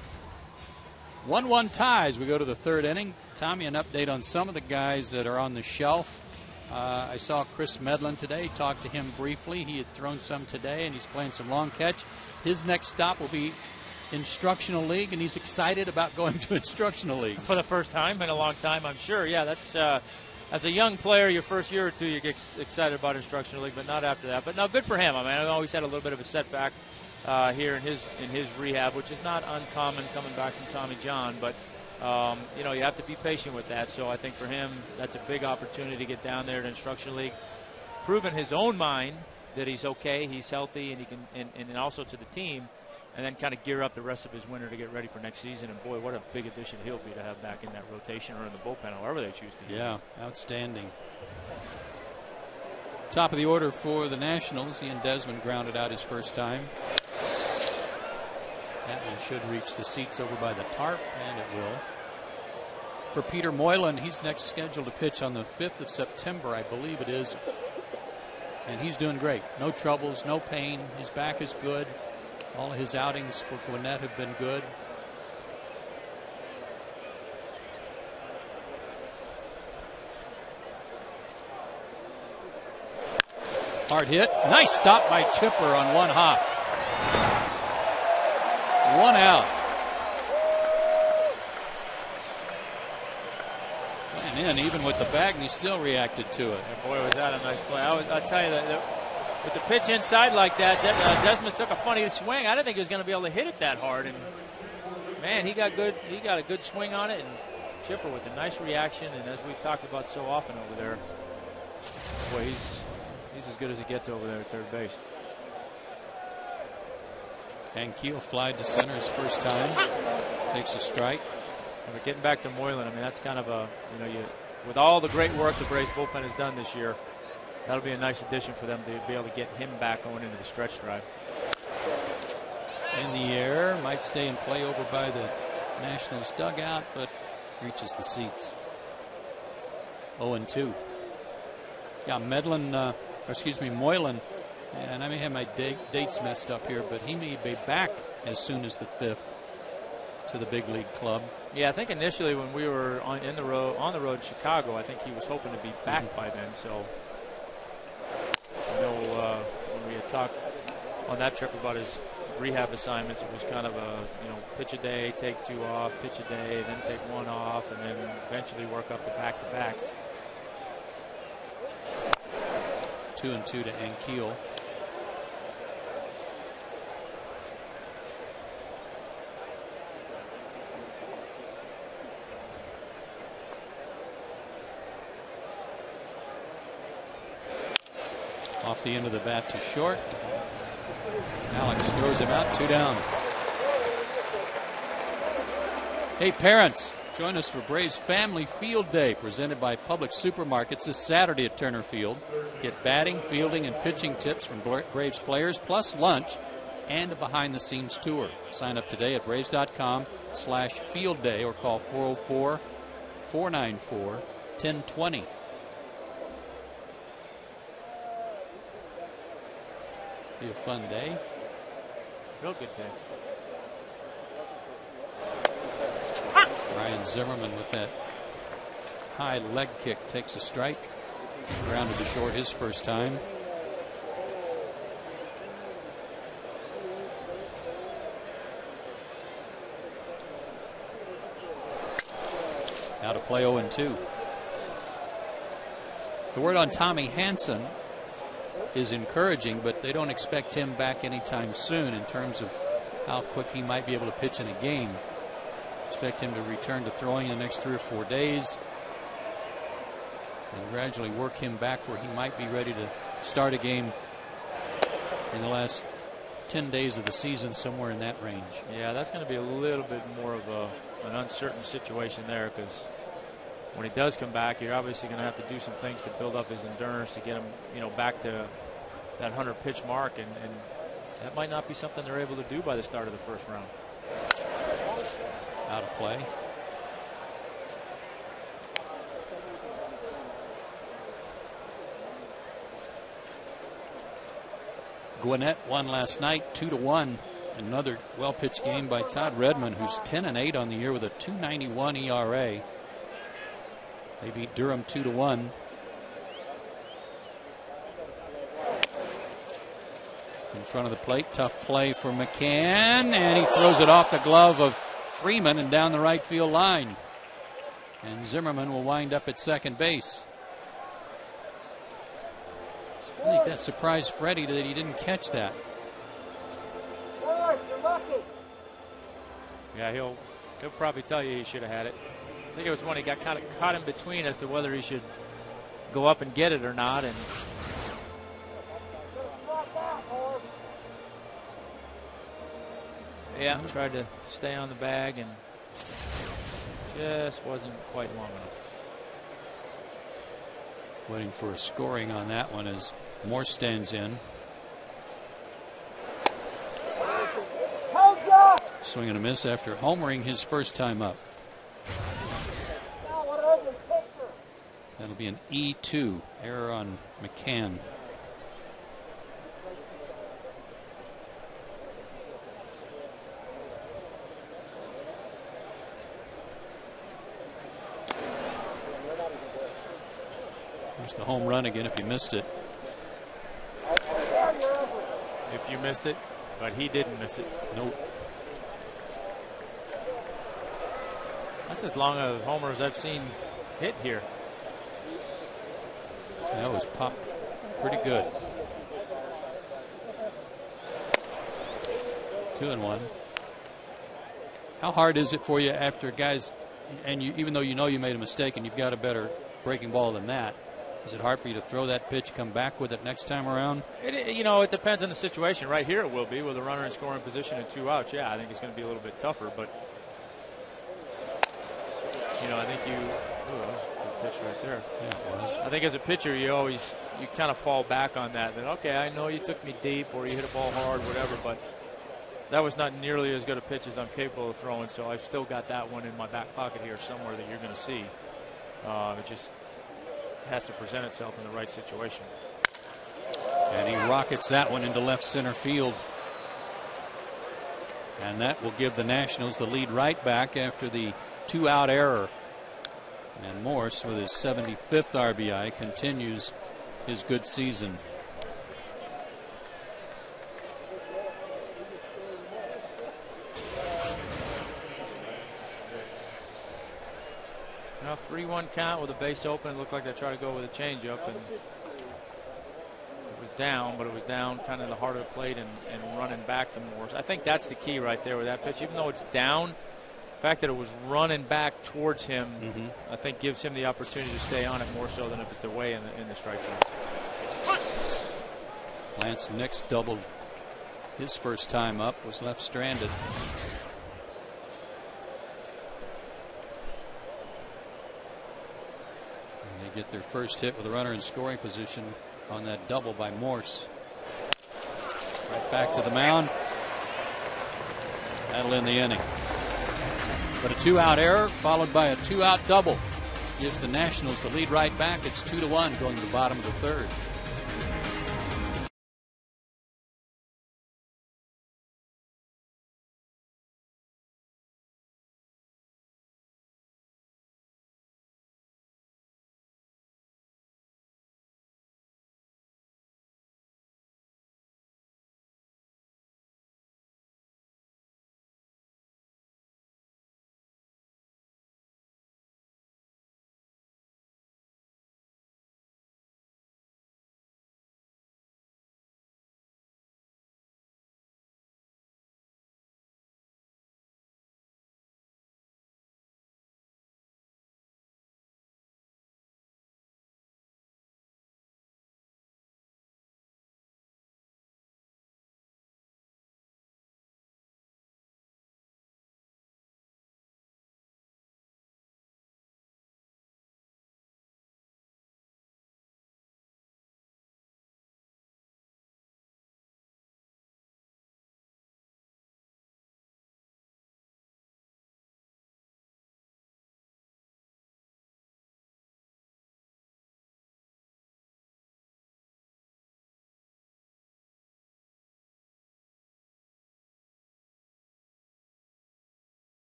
1-1 ties. We go to the third inning. Tommy, an update on some of the guys that are on the shelf. I saw Chris Medlin today. Talked to him briefly. He had thrown some today, and he's playing some long catch. His next stop will be Instructional League, and he's excited about going to Instructional League. For the first time in a long time, I'm sure. Yeah, that's as a young player, your first year or two, you get excited about Instructional League, but not after that. But no, good for him. I mean, I've always had a little bit of a setback here in his rehab, which is not uncommon coming back from Tommy John. But you know, you have to be patient with that. So I think for him, that's a big opportunity to get down there to Instructional League, prove in his own mind that he's okay, he's healthy, and he can, and also to the team. And then kind of gear up the rest of his winter to get ready for next season. And, boy, what a big addition he'll be to have back in that rotation or in the bullpen, however they choose to do it. Yeah, outstanding. Top of the order for the Nationals. Ian Desmond grounded out his first time. That one should reach the seats over by the tarp, and it will. For Peter Moylan, he's next scheduled to pitch on the 5th of September, I believe it is. And he's doing great. No troubles, no pain. His back is good. All of his outings for Gwinnett have been good. Hard hit. Nice stop by Chipper on one hop. One out. And in, even with the bag, and he still reacted to it. And boy, was that a nice play. I'll tell you that. With the pitch inside like that, Desmond took a funny swing. I didn't think he was going to be able to hit it that hard. And man, he got good. He got a good swing on it. And Chipper with a nice reaction. And as we've talked about so often over there, boy, he's as good as he gets over there at third base. And Keel flied to center his first time. Takes a strike. And we're getting back to Moylan. I mean, that's kind of a with all the great work the Braves bullpen has done this year. That'll be a nice addition for them to be able to get him back going into the stretch drive. In the air, might stay in play over by the Nationals dugout, but reaches the seats. 0-2. Yeah, Moylan, and I may have my dates messed up here, but he may be back as soon as the 5th to the big league club. Yeah, I think initially when we were on the road in Chicago, I think he was hoping to be back by then. So. I know when we had talked on that trip about his rehab assignments, it was kind of a pitch a day, take 2 off, pitch a day, then take 1 off, and then eventually work up the back-to-backs. 2-2 to Ankiel. Off the end of the bat to short. Alex throws him out, 2 down. Hey, parents, join us for Braves Family Field Day, presented by Public Supermarkets this Saturday at Turner Field. Get batting, fielding, and pitching tips from Braves players, plus lunch and a behind-the-scenes tour. Sign up today at Braves.com/Field Day or call 404-494-1020. Be a fun day. Real good day. Ryan Zimmerman with that high leg kick takes a strike. Grounded to short his first time. Out of play 0-2. The word on Tommy Hanson is encouraging, but they don't expect him back anytime soon in terms of how quick he might be able to pitch in a game. Expect him to return to throwing in the next 3 or 4 days and gradually work him back where he might be ready to start a game in the last 10 days of the season, somewhere in that range. Yeah, that's going to be a little bit more of an uncertain situation there, because when he does come back, you're obviously going to have to do some things to build up his endurance to get him, back to that 100 pitch mark, and that might not be something they're able to do by the start of the first round. Out of play. Gwinnett won last night 2-1. Another well-pitched game by Todd Redmond, who's 10-8 on the year with a 2.91 ERA. They beat Durham 2-1. In front of the plate, tough play for McCann, and he throws it off the glove of Freeman and down the right field line. And Zimmerman will wind up at second base. I think that surprised Freddie that he didn't catch that. Yeah, he'll probably tell you he should have had it. I think it was when he got kind of caught in between as to whether he should go up and get it or not. And yeah, tried to stay on the bag and just wasn't quite long enough. Waiting for a scoring on that one as Morse stands in. Swing and a miss after homering his first time up. That'll be an E2, error on McCann. There's the home run again if you missed it. If you missed it, but he didn't miss it. Nope. That's as long a homer as I've seen hit here. That was popped pretty good. 2-1. How hard is it for you after guys, and you, even though you know you made a mistake and you've got a better breaking ball than that, is it hard for you to throw that pitch, come back with it next time around? It depends on the situation. Right here it will be with a runner in scoring position and 2 outs. Yeah, I think it's going to be a little bit tougher, but I think that was a good pitch right there. Yeah, it was. I think as a pitcher, you kind of fall back on that. That, okay, I know you took me deep or you hit a ball hard, whatever, but that was not nearly as good a pitch as I'm capable of throwing, so I've still got that one in my back pocket here somewhere that you're going to see. It just has to present itself in the right situation. And he rockets that one into left center field. And that will give the Nationals the lead right back after the 2-out error. And Morse, with his 75th RBI, continues his good season. Now 3-1 count with a base open. It looked like they tried to go with a changeup, and it was down, but it was down kind of the heart of the plate and running back to Morse. I think that's the key right there with that pitch. Even though it's down, the fact that it was running back towards him, I think gives him the opportunity to stay on it more so than if it's away in the strike zone. Lance Nix doubled his first time up, was left stranded. And they get their first hit with a runner in scoring position on that double by Morse. Right back to the mound. That'll end the inning. But a 2-out error followed by a 2-out double gives the Nationals the lead right back. It's 2-1 going to the bottom of the third.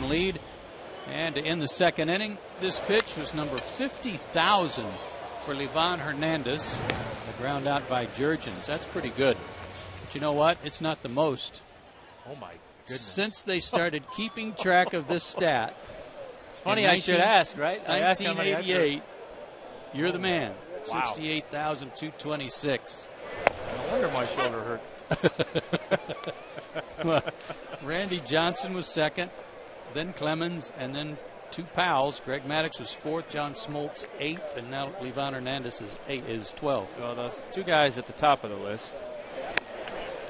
2-1 lead. And to end the second inning, this pitch was number 50,000 for Livan Hernandez. A ground out by Jurgens. That's pretty good. But you know what? It's not the most. Oh, my goodness. Since they started keeping track of this stat. It's funny I should ask, right? 1988, you're the man. Wow. 68,226. No wonder my shoulder hurt. Well, Randy Johnson was second, then Clemens, and then two pals. Greg Maddux was fourth, John Smoltz eighth, and now Livan Hernandez is 12th. Well, those two guys at the top of the list,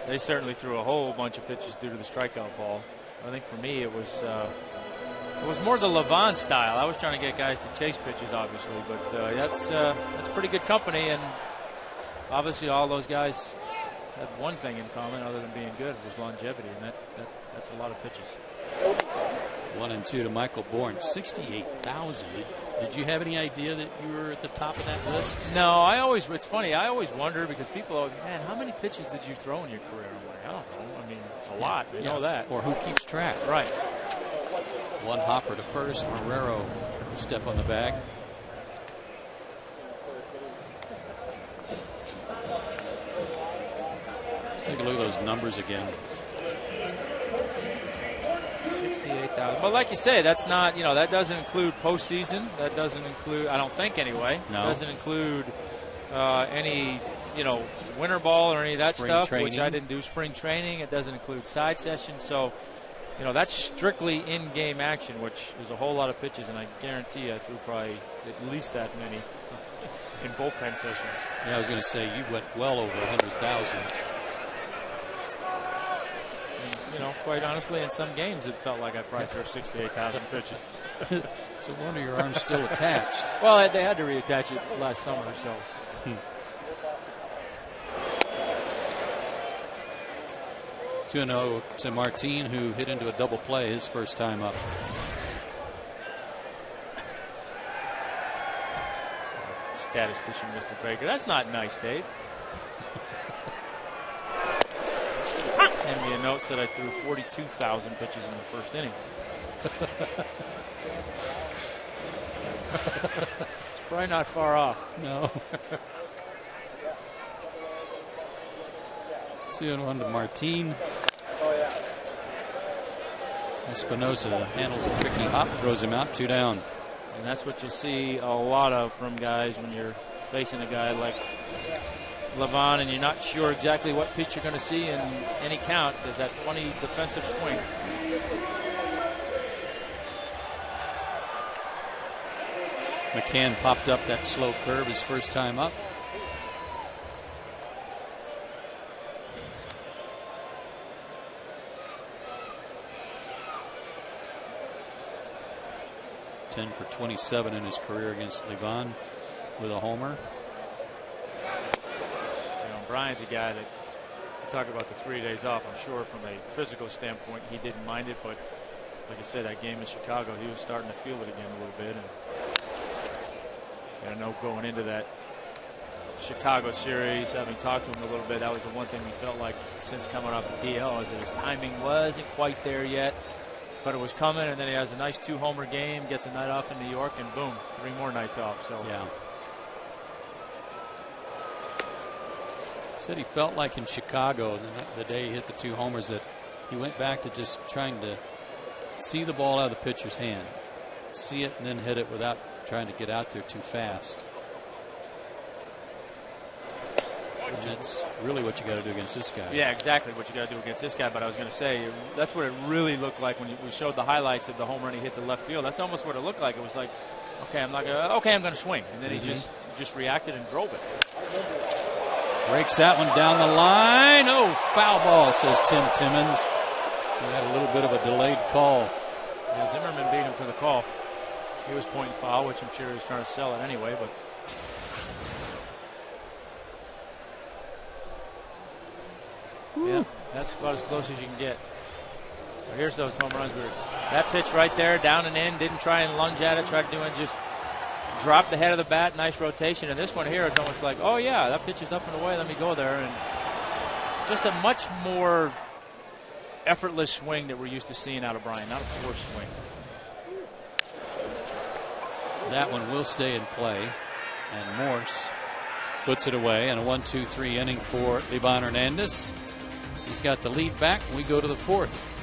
they certainly threw a whole bunch of pitches due to the strikeout ball. I think for me it was more the Livan style. I was trying to get guys to chase pitches, obviously, but that's pretty good company, and obviously all those guys had one thing in common other than being good, was longevity, and that's a lot of pitches. 1-2 to Michael Bourne. 68,000. Did you have any idea that you were at the top of that list? No, it's funny. I always wonder because people are, man, how many pitches did you throw in your career? I'm like, I don't know. I mean, a lot. We know that. Or who keeps track? Right. One hopper to first. Marrero step on the bag. Let's take a look at those numbers again. 68,000. But like you say, that's not, that doesn't include postseason. That doesn't include, I don't think anyway. No. It doesn't include any, winter ball or any of that spring stuff, training. which I didn't do. Spring training. It doesn't include side sessions. So, that's strictly in-game action, which is a whole lot of pitches, and I guarantee I threw probably at least that many in bullpen sessions. Yeah, I was going to say, you went well over 100,000. Quite honestly, in some games it felt like I probably threw 68,000 pitches. It's a wonder your arm's still attached. Well, they had to reattach it last summer, so. 2-0 to Martin, who hit into a double play his first time up. Statistician, Mr. Baker. That's not nice, Dave. Send me a note said I threw 42,000 pitches in the first inning. Probably not far off. No. 2-1 to Martin. Espinosa handles a tricky hop, throws him out, 2 down. And that's what you see a lot of from guys when you're facing a guy like Livan, and you're not sure exactly what pitch you're going to see in any count. There's that funny defensive swing. McCann popped up that slow curve his first time up. Ten for 27 in his career against Livan with a homer. Brian's a guy that, you talk about the 3 days off, I'm sure from a physical standpoint he didn't mind it, but like I said, that game in Chicago, he was starting to feel it again a little bit. And I know going into that Chicago series, having talked to him a little bit, that was the one thing he felt like since coming off the DL, is that his timing wasn't quite there yet, but it was coming, and then he has a nice 2-homer game, gets a night off in New York, and boom, 3 more nights off. So yeah. Said he felt like in Chicago, the day he hit the 2 homers, that he went back to just trying to see the ball out of the pitcher's hand, see it, and then hit it without trying to get out there too fast. And that's really what you got to do against this guy. Yeah, exactly what you got to do against this guy. But I was going to say, that's what it really looked like when we showed the highlights of the home run he hit to left field. That's almost what it looked like. It was like, okay, I'm going to swing, and then he just reacted and drove it. Breaks that one down the line. Oh, foul ball, says Tim Timmons. He had a little bit of a delayed call. Yeah, Zimmerman beat him to the call. He was pointing foul, which I'm sure he was trying to sell it anyway, but. Yeah, that's about as close as you can get. But here's those home runs. That pitch right there, down and in, didn't try and lunge at it, tried to do it, just dropped the head of the bat, nice rotation. And this one here is almost like, oh yeah, that pitch is up and away, let me go there. And just a much more effortless swing that we're used to seeing out of Brian, not a forced swing. That one will stay in play, and Morse puts it away, and a 1-2-3 inning for Livan Hernandez. He's got the lead back. We go to the fourth.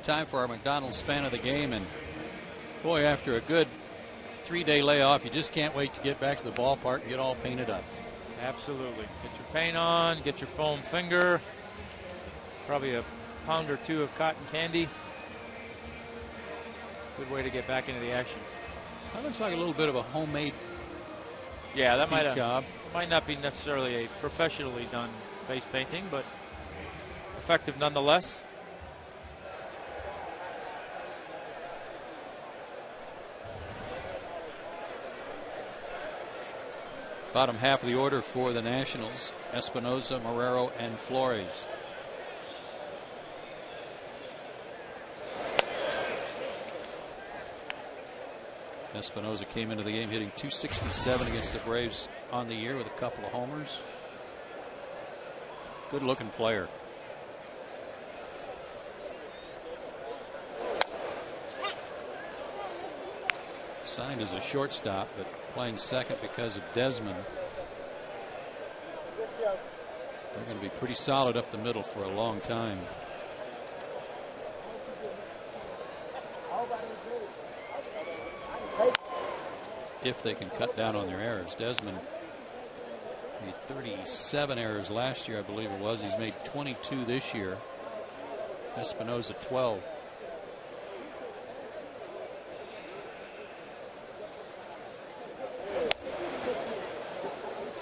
Time for our McDonald's fan of the game, and boy, after a good 3-day layoff, you just can't wait to get back to the ballpark and get all painted up. Absolutely. Get your paint on, get your foam finger, probably a pound or two of cotton candy. Good way to get back into the action. That looks like a little bit of a homemade that job. Might not be necessarily a professionally done face painting, but effective nonetheless. Bottom half of the order for the Nationals: Espinosa, Marrero, and Flores. Espinosa came into the game hitting .267 against the Braves on the year with a couple of homers. Good looking player. Signed as a shortstop, but playing second because of Desmond. They're going to be pretty solid up the middle for a long time. If they can cut down on their errors. Desmond made 37 errors last year, I believe it was. He's made 22 this year. Espinosa 12.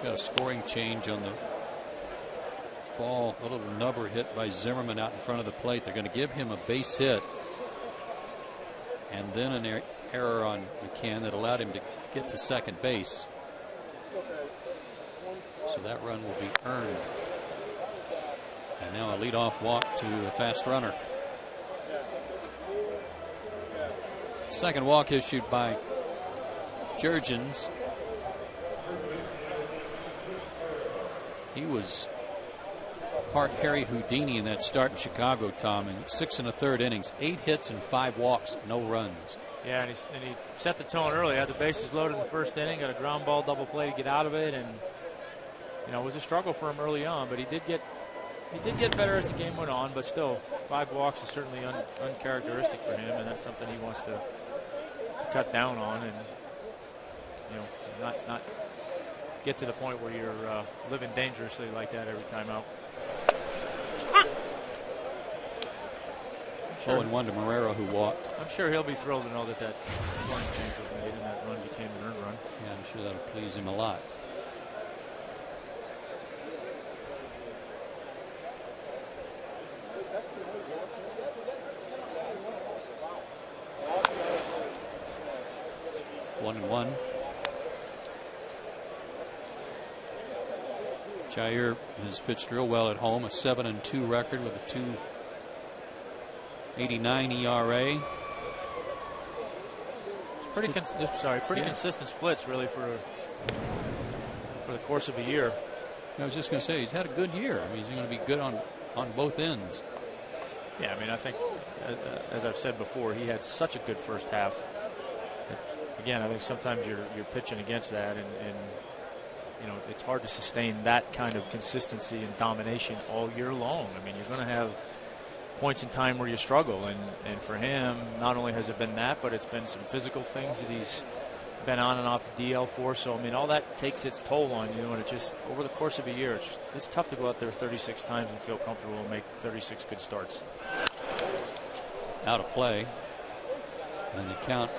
Got a scoring change on the ball. A little nubber hit by Zimmerman out in front of the plate. They're going to give him a base hit, and then an error on McCann that allowed him to get to second base. So that run will be earned. And now a leadoff walk to a fast runner. Second walk issued by Jurgens. He was part Harry Houdini in that start in Chicago, Tom, in 6 1/3 innings, 8 hits and 5 walks, no runs. Yeah, and he set the tone early. Had the bases loaded in the first inning, got a ground ball double play to get out of it, and it was a struggle for him early on. But he did get better as the game went on. But still, 5 walks is certainly uncharacteristic for him, and that's something he wants to cut down on, and not get to the point where you're living dangerously like that every time out. 0-1 to Marrero, who walked. I'm sure he'll be thrilled to know that run change was made and that run became an earned run. Yeah, I'm sure that'll please him a lot. 1-1. Jair has pitched real well at home, a 7-2 record with a 2.89 ERA. Pretty consistent splits, really, for the course of a year. I was just going to say, he's had a good year. I mean, he's going to be good on both ends. Yeah, I mean, I think, as I've said before, he had such a good first half. Again, I think sometimes you're pitching against that, and you know, it's hard to sustain that kind of consistency and domination all year long. I mean, you're going to have points in time where you struggle, and for him, not only has it been that, but it's been some physical things that he's been on and off the DL for. So I mean, all that takes its toll on you, and it just, over the course of a year, it's tough to go out there 36 times and feel comfortable and make 36 good starts. Out of play, and the count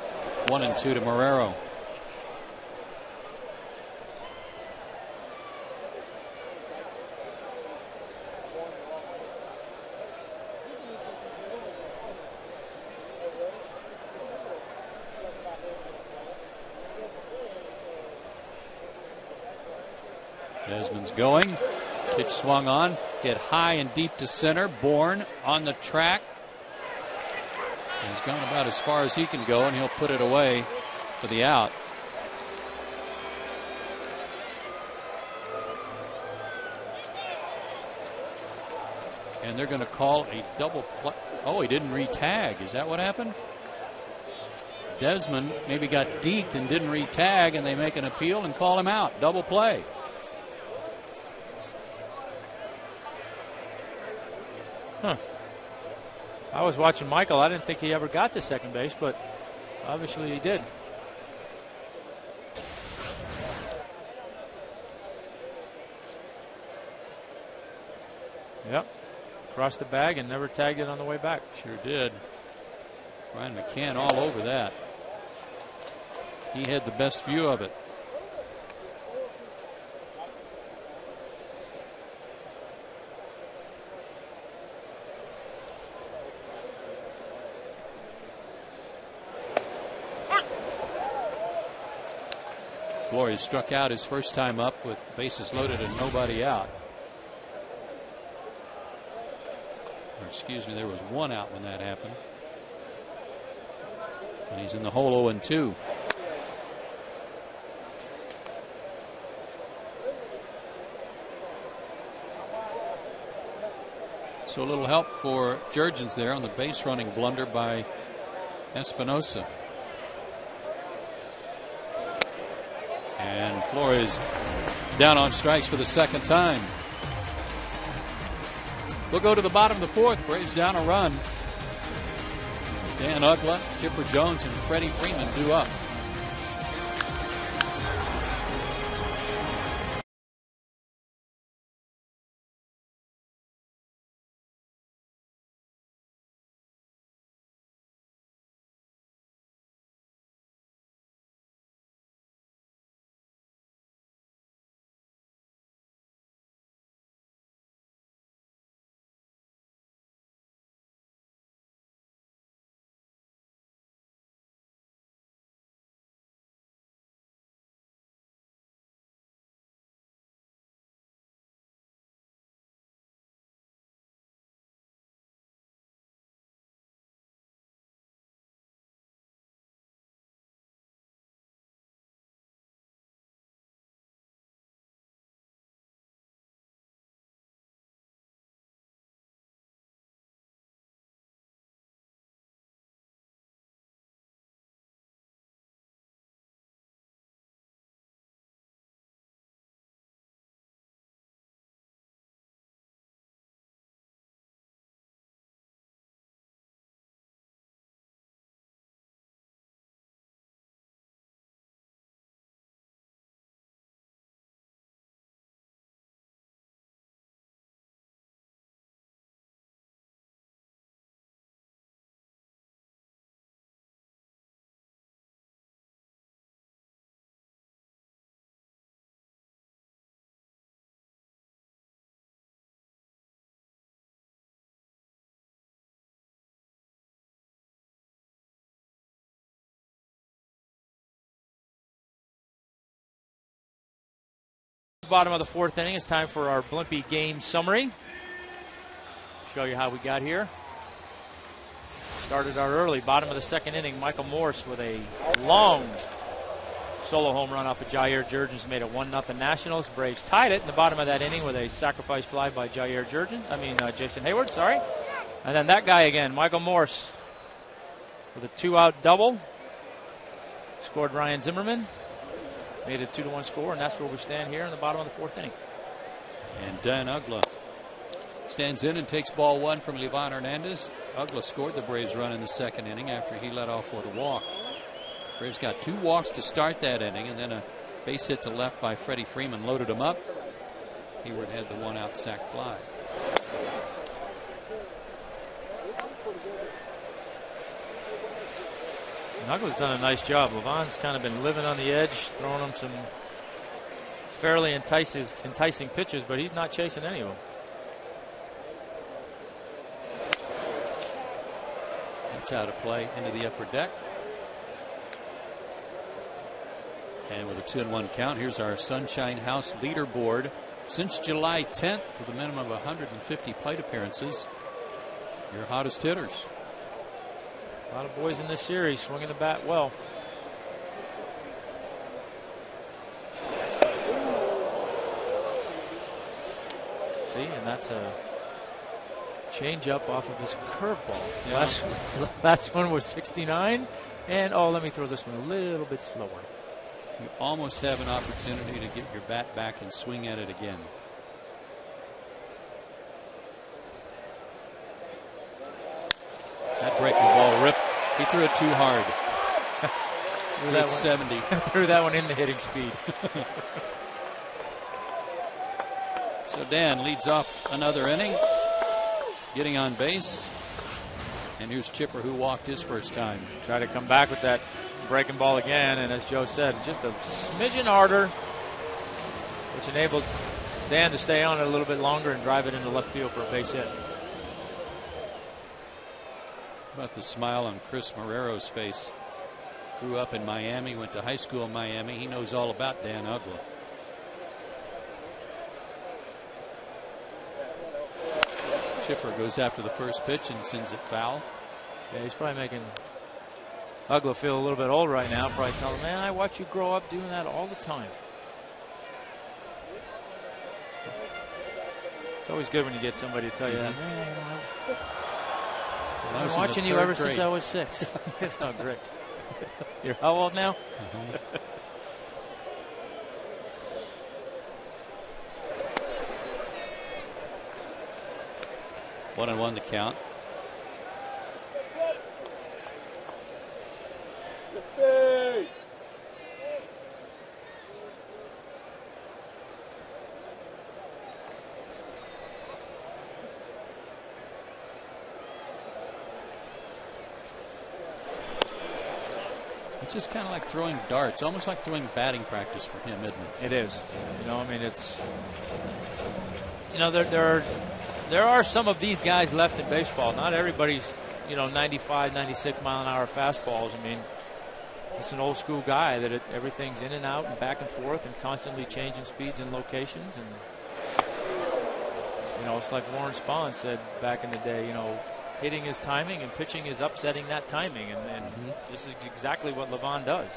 1-2 to Marrero. Desmond's going. Pitch swung on. Hit high and deep to center. Bourne on the track. He's gone about as far as he can go, and he'll put it away for the out. And they're going to call a double play. Oh, he didn't re-tag. Is that what happened? Desmond maybe got deked and didn't re-tag, and they make an appeal and call him out. Double play. Huh. I was watching Michael. I didn't think he ever got to second base, but obviously he did. Yep. Crossed the bag and never tagged it on the way back. Sure did. Ryan McCann all over that. He had the best view of it. Flores struck out his first time up with bases loaded and nobody out. Or excuse me, there was one out when that happened. And he's in the hole 0-2. So a little help for Jurgens there on the base running blunder by Espinosa. And Flores down on strikes for the second time. We'll go to the bottom of the fourth. Braves down a run. Dan Uggla, Chipper Jones, and Freddie Freeman due up. Bottom of the 4th inning. It's time for our Blimpie game summary. Show you how we got here. Started out early. Bottom of the 2nd inning, Michael Morse with a long solo home run off of Jair Jurgens made it 1-0 Nationals. Braves tied it in the bottom of that inning with a sacrifice fly by Jason Hayward, sorry. And then that guy again, Michael Morse, with a 2-out double. Scored Ryan Zimmerman. Made it 2-1 score, and that's where we stand here in the bottom of the 4th inning. And Dan Uggla stands in and takes ball 1 from Livan Hernandez. Uggla scored the Braves run in the 2nd inning after he led off with a walk. Braves got 2 walks to start that inning, and then a base hit to left by Freddie Freeman loaded him up. Hayward had the 1-out sac fly. Uggla's done a nice job. Livan's kind of been living on the edge, throwing him some fairly enticing pitches, but he's not chasing any of them. That's out of play into the upper deck. And with a 2-1 count, here's our Sunshine House leaderboard. Since July 10th, with a minimum of 150 plate appearances, your hottest hitters. A lot of boys in this series swinging the bat well. See, and that's a change-up off of his curveball. Yeah. Last one was 69. And, let me throw this one a little bit slower. You almost have an opportunity to get your bat back and swing at it again. That breaking ball ripped. He threw it too hard. Threw that 70. Threw that one in the hitting speed. So Dan leads off another inning, getting on base. And here's Chipper, who walked his first time. Try to come back with that breaking ball again, and as Joe said, just a smidgen harder, which enabled Dan to stay on it a little bit longer and drive it into left field for a base hit. About the smile on Chris Marrero's face. Grew up in Miami, went to high school in Miami. He knows all about Dan Uggla. Chipper goes after the first pitch and sends it foul. Yeah, he's probably making Uggla feel a little bit old right now. Probably telling him, man, I watch you grow up doing that all the time. It's always good when you get somebody to tell you that. Man, I've been watching you ever since I was 6. It's not great. You're how old now? 1-1 the count. It's just kind of like throwing darts, almost like throwing batting practice for him, isn't it? It is. I mean, it's, there are some of these guys left in baseball. Not everybody's, 95, 96 mile an hour fastballs. I mean, it's an old school guy that everything's in and out and back and forth and constantly changing speeds and locations. And, it's like Warren Spahn said back in the day, hitting is timing and pitching is upsetting that timing. And this is exactly what Livan does.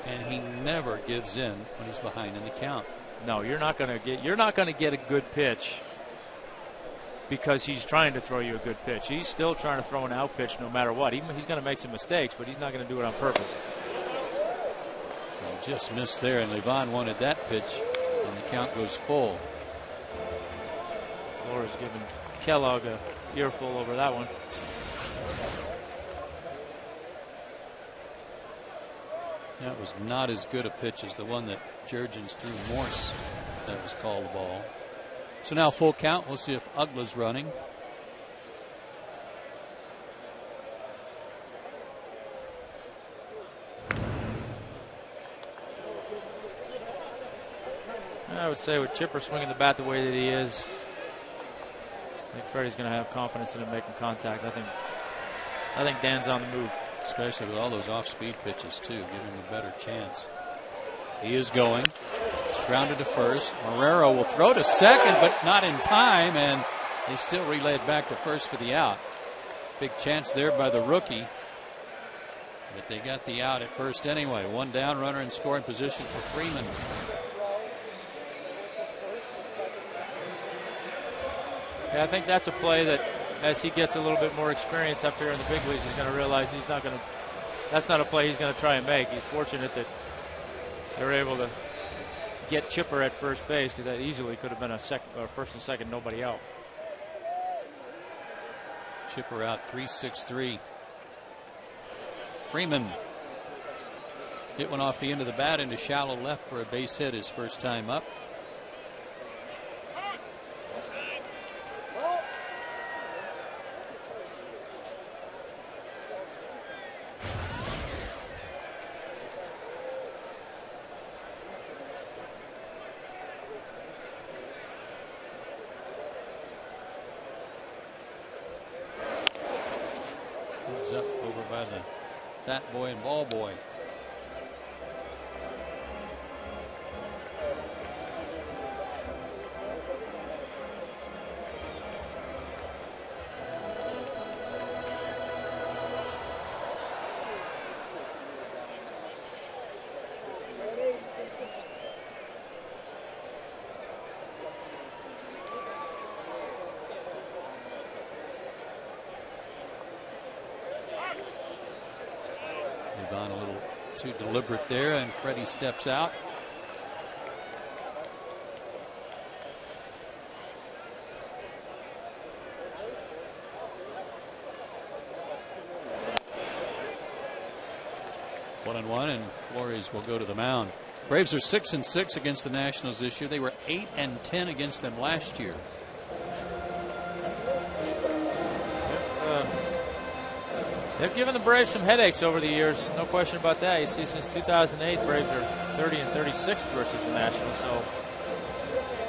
And he never gives in when he's behind in the count. No, you're not going to get a good pitch because he's trying to throw you a good pitch. He's still trying to throw an out pitch no matter what. He's going to make some mistakes, but he's not going to do it on purpose. Well, just missed there, and Livan wanted that pitch, and the count goes full. Flores giving Kellogg a earful over that one. That was not as good a pitch as the one that Jurgens threw Morse. That was called the ball. So now full count. We'll see if Uggla's running. I would say with Chipper swinging the bat the way that he is, I think Freddie's going to have confidence in him making contact. I think Dan's on the move. Especially with all those off-speed pitches, too. Give him a better chance. He is going. Grounded to first. Marrero will throw to second, but not in time, and they still relay it back to first for the out. Big chance there by the rookie, but they got the out at first anyway. One down, runner in scoring position for Freeman. Yeah, I think that's a play that, as he gets a little bit more experience up here in the big leagues, he's going to realize he's not going to. That's not a play he's going to try and make. He's fortunate that they're able to get Chipper at first base, because that easily could have been a first and second, nobody out. Chipper out 3-6-3. Freeman hit one off the end of the bat into shallow left for a base hit his first time up. Up over by the bat boy and ball boy. A little too deliberate there, and Freddie steps out. One and one, and Flores will go to the mound. Braves are 6-6 against the Nationals this year. They were 8-10 against them last year. They've given the Braves some headaches over the years, no question about that. You see, since 2008, Braves are 30-36 versus the Nationals. So,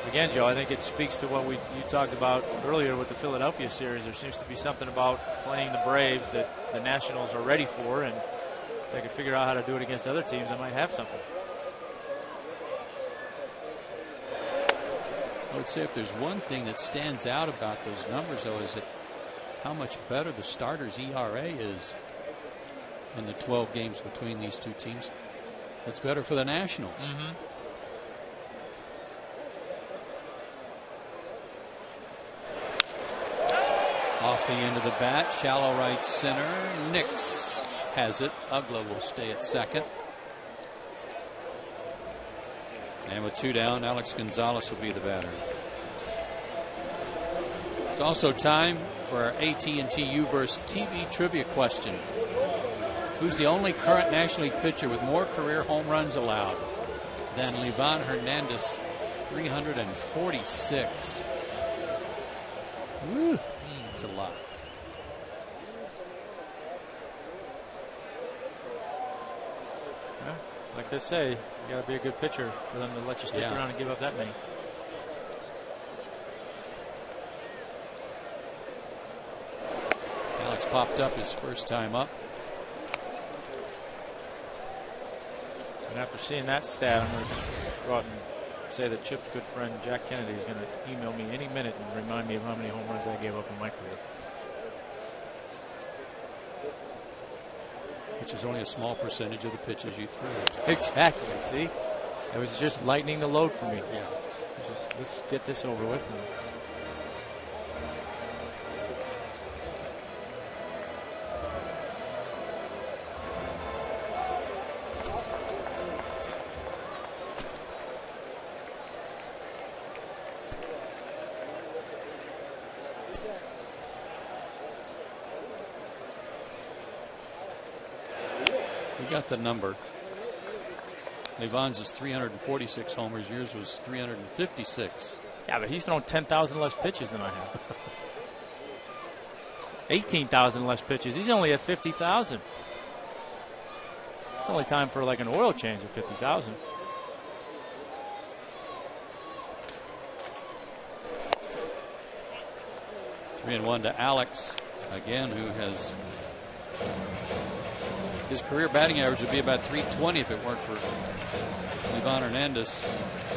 again, Joe, I think it speaks to what you talked about earlier with the Philadelphia series. There seems to be something about playing the Braves that the Nationals are ready for, and if they can figure out how to do it against other teams, they might have something. I would say if there's one thing that stands out about those numbers, though, is that how much better the starter's ERA is in the 12 games between these two teams. It's better for the Nationals. Mm-hmm. Off the end of the bat, shallow right center. Nix has it. Ugla will stay at second. And with two down, Alex Gonzalez will be the batter. It's also time for our AT&T U-verse TV trivia question. Who's the only current National League pitcher with more career home runs allowed than Livan Hernandez? 346. Woo, that's a lot. Yeah, like they say, you got to be a good pitcher for them to let you stick around and give up that many. Alex popped up his first time up. And after seeing that stat, I'm going to go out and say that Chip's good friend Jack Kennedy is going to email me any minute and remind me of how many home runs I gave up in my career. Which is only a small percentage of the pitches you threw. Exactly. See, it was just lightening the load for me. Yeah. Let's get this over with. Got the number. Livan's is 346 homers. Yours was 356. Yeah, but he's thrown 10,000 less pitches than I have. 18,000 less pitches. He's only at 50,000. It's only time for like an oil change at 50,000. Three and one to Alex again, who has his career batting average would be about 320 if it weren't for Livan Hernandez.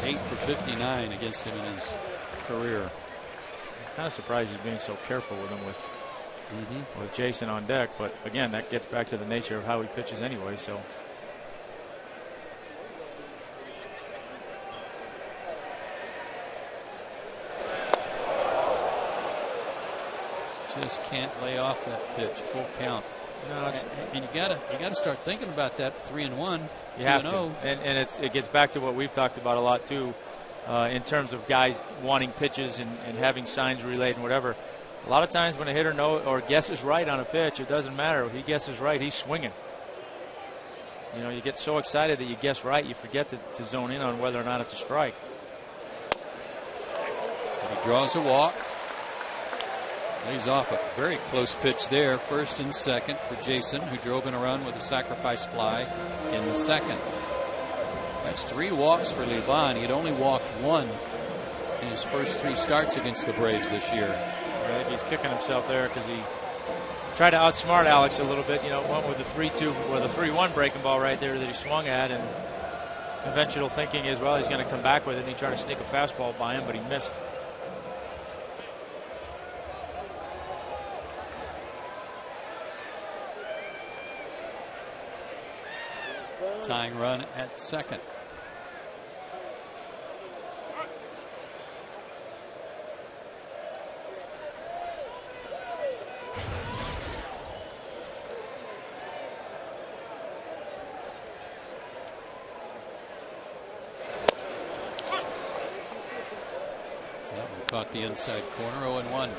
8 for 59 against him in his career. I'm kind of surprised he's being so careful with him with Jason on deck. But again, that gets back to the nature of how he pitches anyway. So. Just can't lay off that pitch. Full count. No, and you gotta start thinking about that. 3-1. You have to, and it gets back to what we've talked about a lot too, in terms of guys wanting pitches and having signs relayed and whatever. A lot of times when a hitter or guesses right on a pitch, it doesn't matter. If he guesses right, he's swinging. You know, you get so excited that you guess right, you forget to zone in on whether or not it's a strike. And he draws a walk. Lays off a very close pitch there. First and second for Jason, who drove in a run with a sacrifice fly in the second. That's 3 walks for Livan. He had only walked 1 in his first 3 starts against the Braves this year. I think he's kicking himself there because he tried to outsmart Alex a little bit. You know, went with the 3-2 or the 3-1 breaking ball right there that he swung at, and conventional thinking is, well, he's going to come back with it. And he tried to sneak a fastball by him, but he missed. Tying run at second. That one caught the inside corner. 0-1.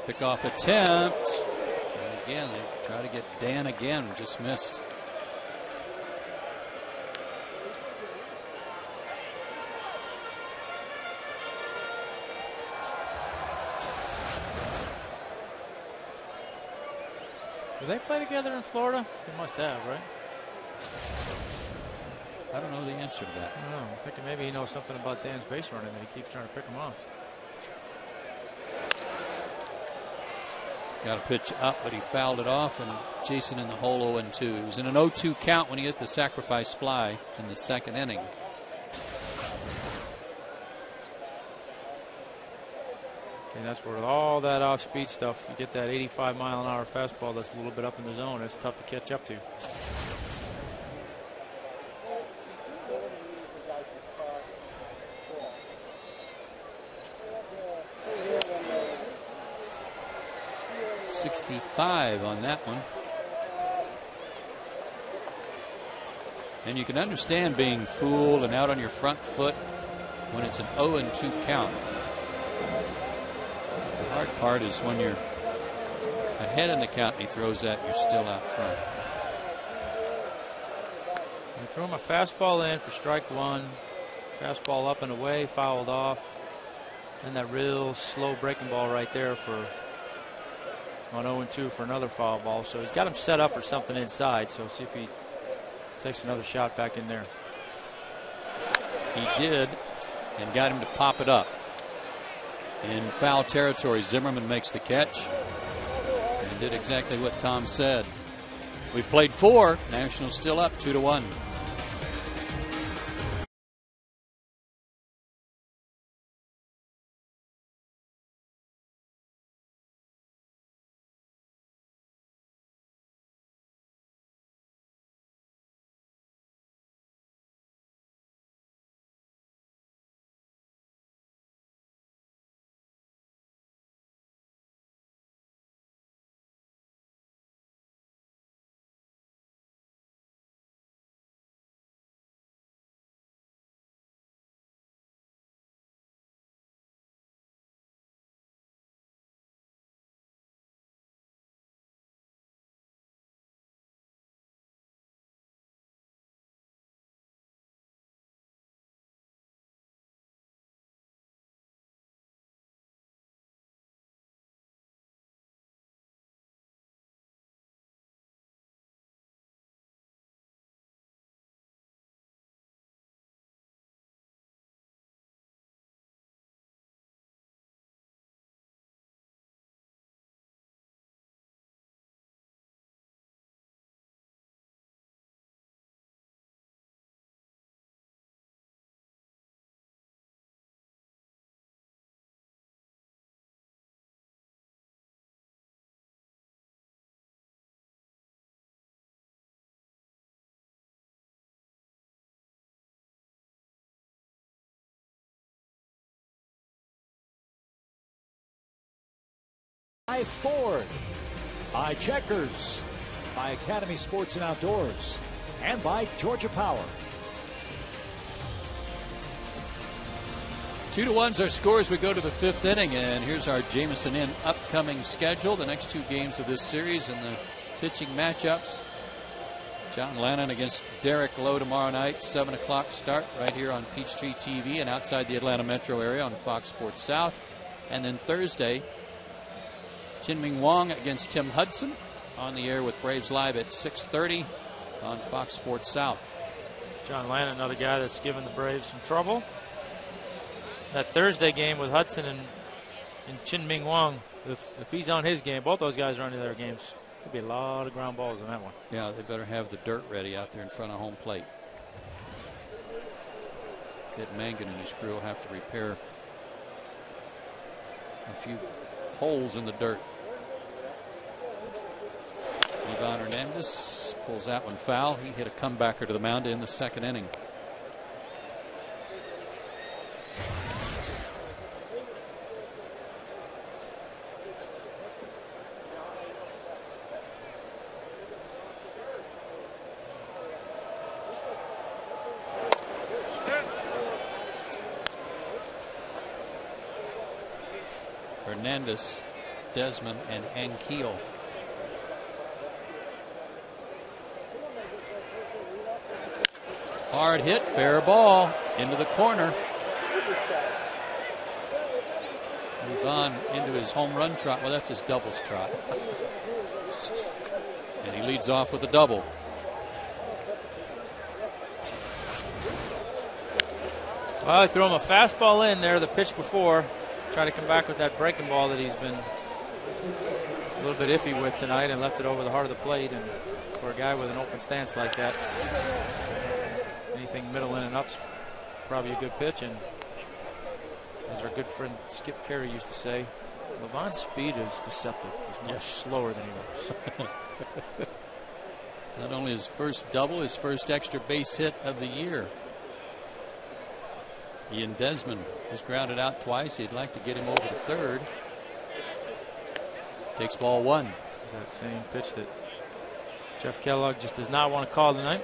Pickoff attempt. And again, they try to get Dan again. Just missed. Do they play together in Florida? They must have, right? I don't know the answer to that. I don't know. I'm thinking maybe he knows something about Dan's base running and he keeps trying to pick him off. Got a pitch up, but he fouled it off, and Jason in the hole 0-2. He was in an 0-2 count when he hit the sacrifice fly in the second inning. And that's where all that off-speed stuff, you get that 85-mile-an-hour fastball that's a little bit up in the zone. It's tough to catch up to. .65 on that one. And you can understand being fooled and out on your front foot when it's an 0-2 count. The hard part is when you're ahead in the count and he throws that, you're still out front. I threw him a fastball in for strike 1. Fastball up and away, fouled off. And that real slow breaking ball right there for on 0-2 for another foul ball. So he's got him set up for something inside. So see if he takes another shot back in there. He did, and got him to pop it up. In foul territory, Zimmerman makes the catch and did exactly what Tom said. We played 4. Nationals still up 2-1. By Ford, by Checkers, by Academy Sports and Outdoors, and by Georgia Power. 2-1's our score as we go to the 5th inning, and here's our Jamison Inn upcoming schedule. The next 2 games of this series and the pitching matchups. John Lannon against Derek Lowe tomorrow night, 7 o'clock start right here on Peachtree TV and outside the Atlanta metro area on Fox Sports South. And then Thursday, Jin-Ming Wong against Tim Hudson on the air with Braves Live at 6:30 on Fox Sports South. John Lannon, another guy that's given the Braves some trouble. That Thursday game with Hudson and Jin-Ming Wong, if he's on his game, both those guys are on their games. Could be a lot of ground balls in that one. Yeah, they better have the dirt ready out there in front of home plate. That Mangan and his crew will have to repair a few holes in the dirt. Ivan Hernandez pulls that one foul. He hit a comebacker to the mound in the 2nd inning. Hernandez, Desmond, and Ankiel. Hard hit, fair ball, into the corner. Ivan into his home run trot. Well, that's his doubles trot. And he leads off with a double. Well, I threw him a fastball in there the pitch before. Try to come back with that breaking ball that he's been a little bit iffy with tonight and left it over the heart of the plate. And for a guy with an open stance like that, anything middle in and up's probably a good pitch. And as our good friend Skip Carey used to say, Levon's speed is deceptive. He's much slower than he looks. Not only his first double, his first extra base hit of the year. Ian Desmond has grounded out twice. He'd like to get him over to third. Takes ball 1. That same pitch that Jeff Kellogg just does not want to call tonight.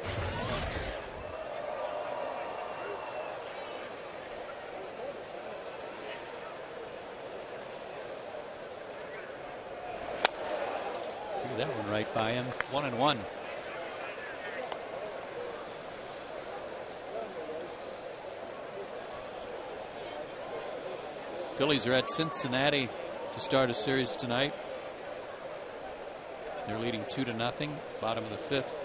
Threw that one right by him. 1-1. Phillies are at Cincinnati to start a series tonight. They're leading 2-0, bottom of the 5th.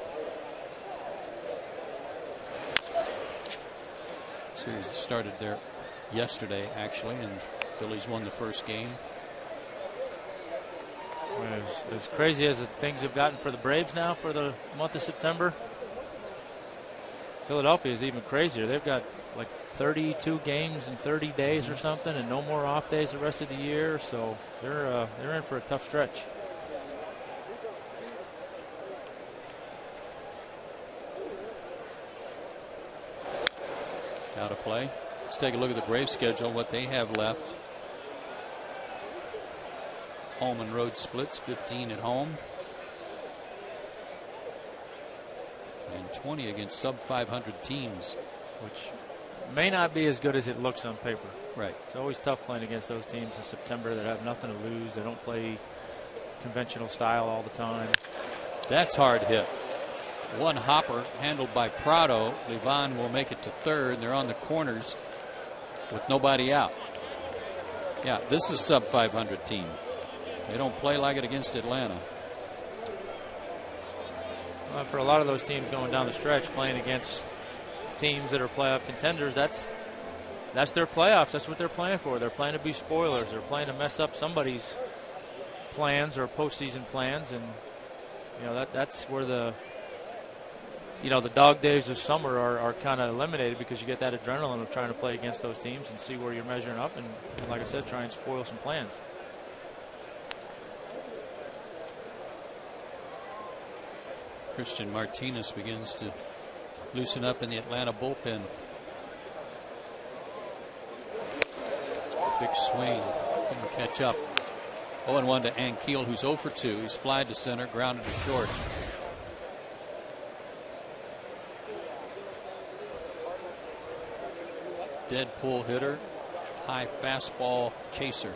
Series started there yesterday, actually, and Phillies won the first game. As crazy as things have gotten for the Braves now for the month of September, Philadelphia is even crazier. They've got like 32 games in 30 days or something, and no more off days the rest of the year. So they're in for a tough stretch. Out of play. Let's take a look at the Braves schedule, what they have left. Home and road splits, 15 at home. And 20 against sub-500 teams. Which may not be as good as it looks on paper. Right. It's always tough playing against those teams in September that have nothing to lose. They don't play conventional style all the time. That's hard hit. One hopper handled by Prado. Levan will make it to third. They're on the corners with nobody out. Yeah, this is sub-500 team. They don't play like it against Atlanta. Well, for a lot of those teams going down the stretch, playing against teams that are playoff contenders, that's their playoffs. That's what they're playing for. They're playing to be spoilers. They're playing to mess up somebody's plans or postseason plans, and that's where the dog days of summer are kind of eliminated, because you get that adrenaline of trying to play against those teams and see where you're measuring up, and like I said, try and spoil some plans. Christian Martinez begins to loosen up in the Atlanta bullpen. Big swing, didn't catch up. 0-1 to Ankiel, who's 0 for 2. He's flied to center, grounded to short. Dead pull hitter, high fastball chaser.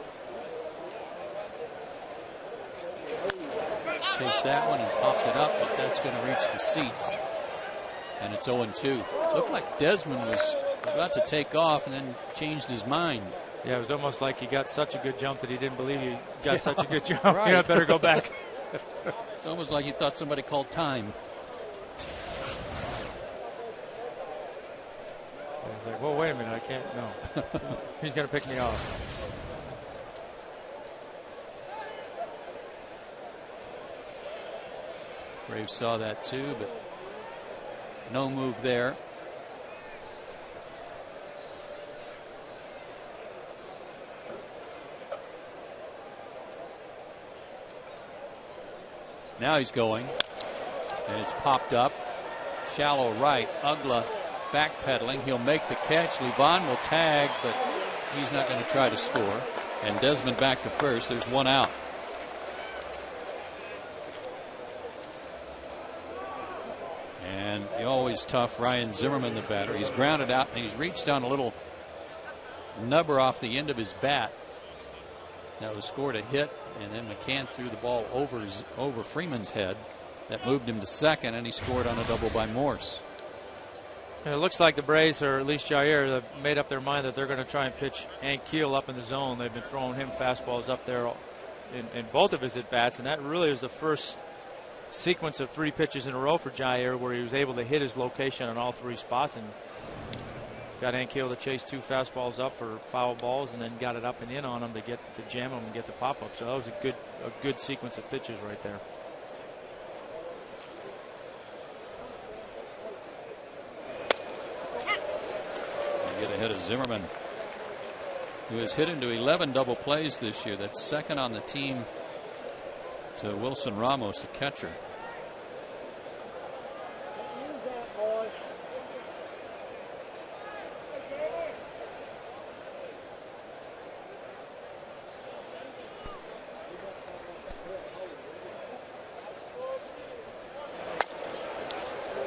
Chased that one and popped it up, but that's going to reach the seats. And it's 0-2. Looked like Desmond was about to take off and then changed his mind. Yeah, it was almost like he got such a good jump that he didn't believe he got such a good jump. Right. Yeah, better go back. It's almost like he thought somebody called time. He's like, well, wait a minute, I can't, no. He's going to pick me off. Braves saw that too, but no move there. Now he's going, and it's popped up. Shallow right. Ugla backpedaling. He'll make the catch. Levon will tag, but he's not going to try to score. And Desmond back to first. There's one out. And always tough Ryan Zimmerman, the batter. He's grounded out, and he's reached down a little nubber off the end of his bat. That was scored a hit, and then McCann threw the ball over Freeman's head. That moved him to second, and he scored on a double by Morse. And it looks like the Braves, or at least Jair, have made up their mind that they're going to try and pitch Ankiel up in the zone. They've been throwing him fastballs up there in both of his at-bats, and that really was the first sequence of 3 pitches in a row for Jair where he was able to hit his location on all 3 spots and got Ankiel to chase 2 fastballs up for foul balls and then got it up and in on him to jam him and get the pop-up. So that was a good sequence of pitches right there. Get ahead of Zimmerman, who has hit into 11 double plays this year. That's second on the team to Wilson Ramos, the catcher.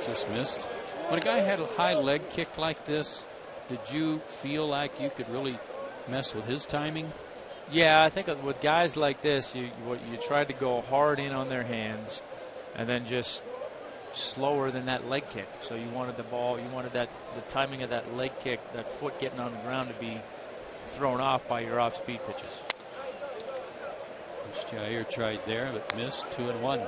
Just missed. When a guy had a high leg kick like this, did you feel like you could really mess with his timing? Yeah, I think with guys like this, you tried to go hard in on their hands and then just slower than that leg kick. So you wanted the ball, you wanted the timing of that leg kick, that foot getting on the ground to be thrown off by your off-speed pitches. Which Jair tried there but missed. 2-1.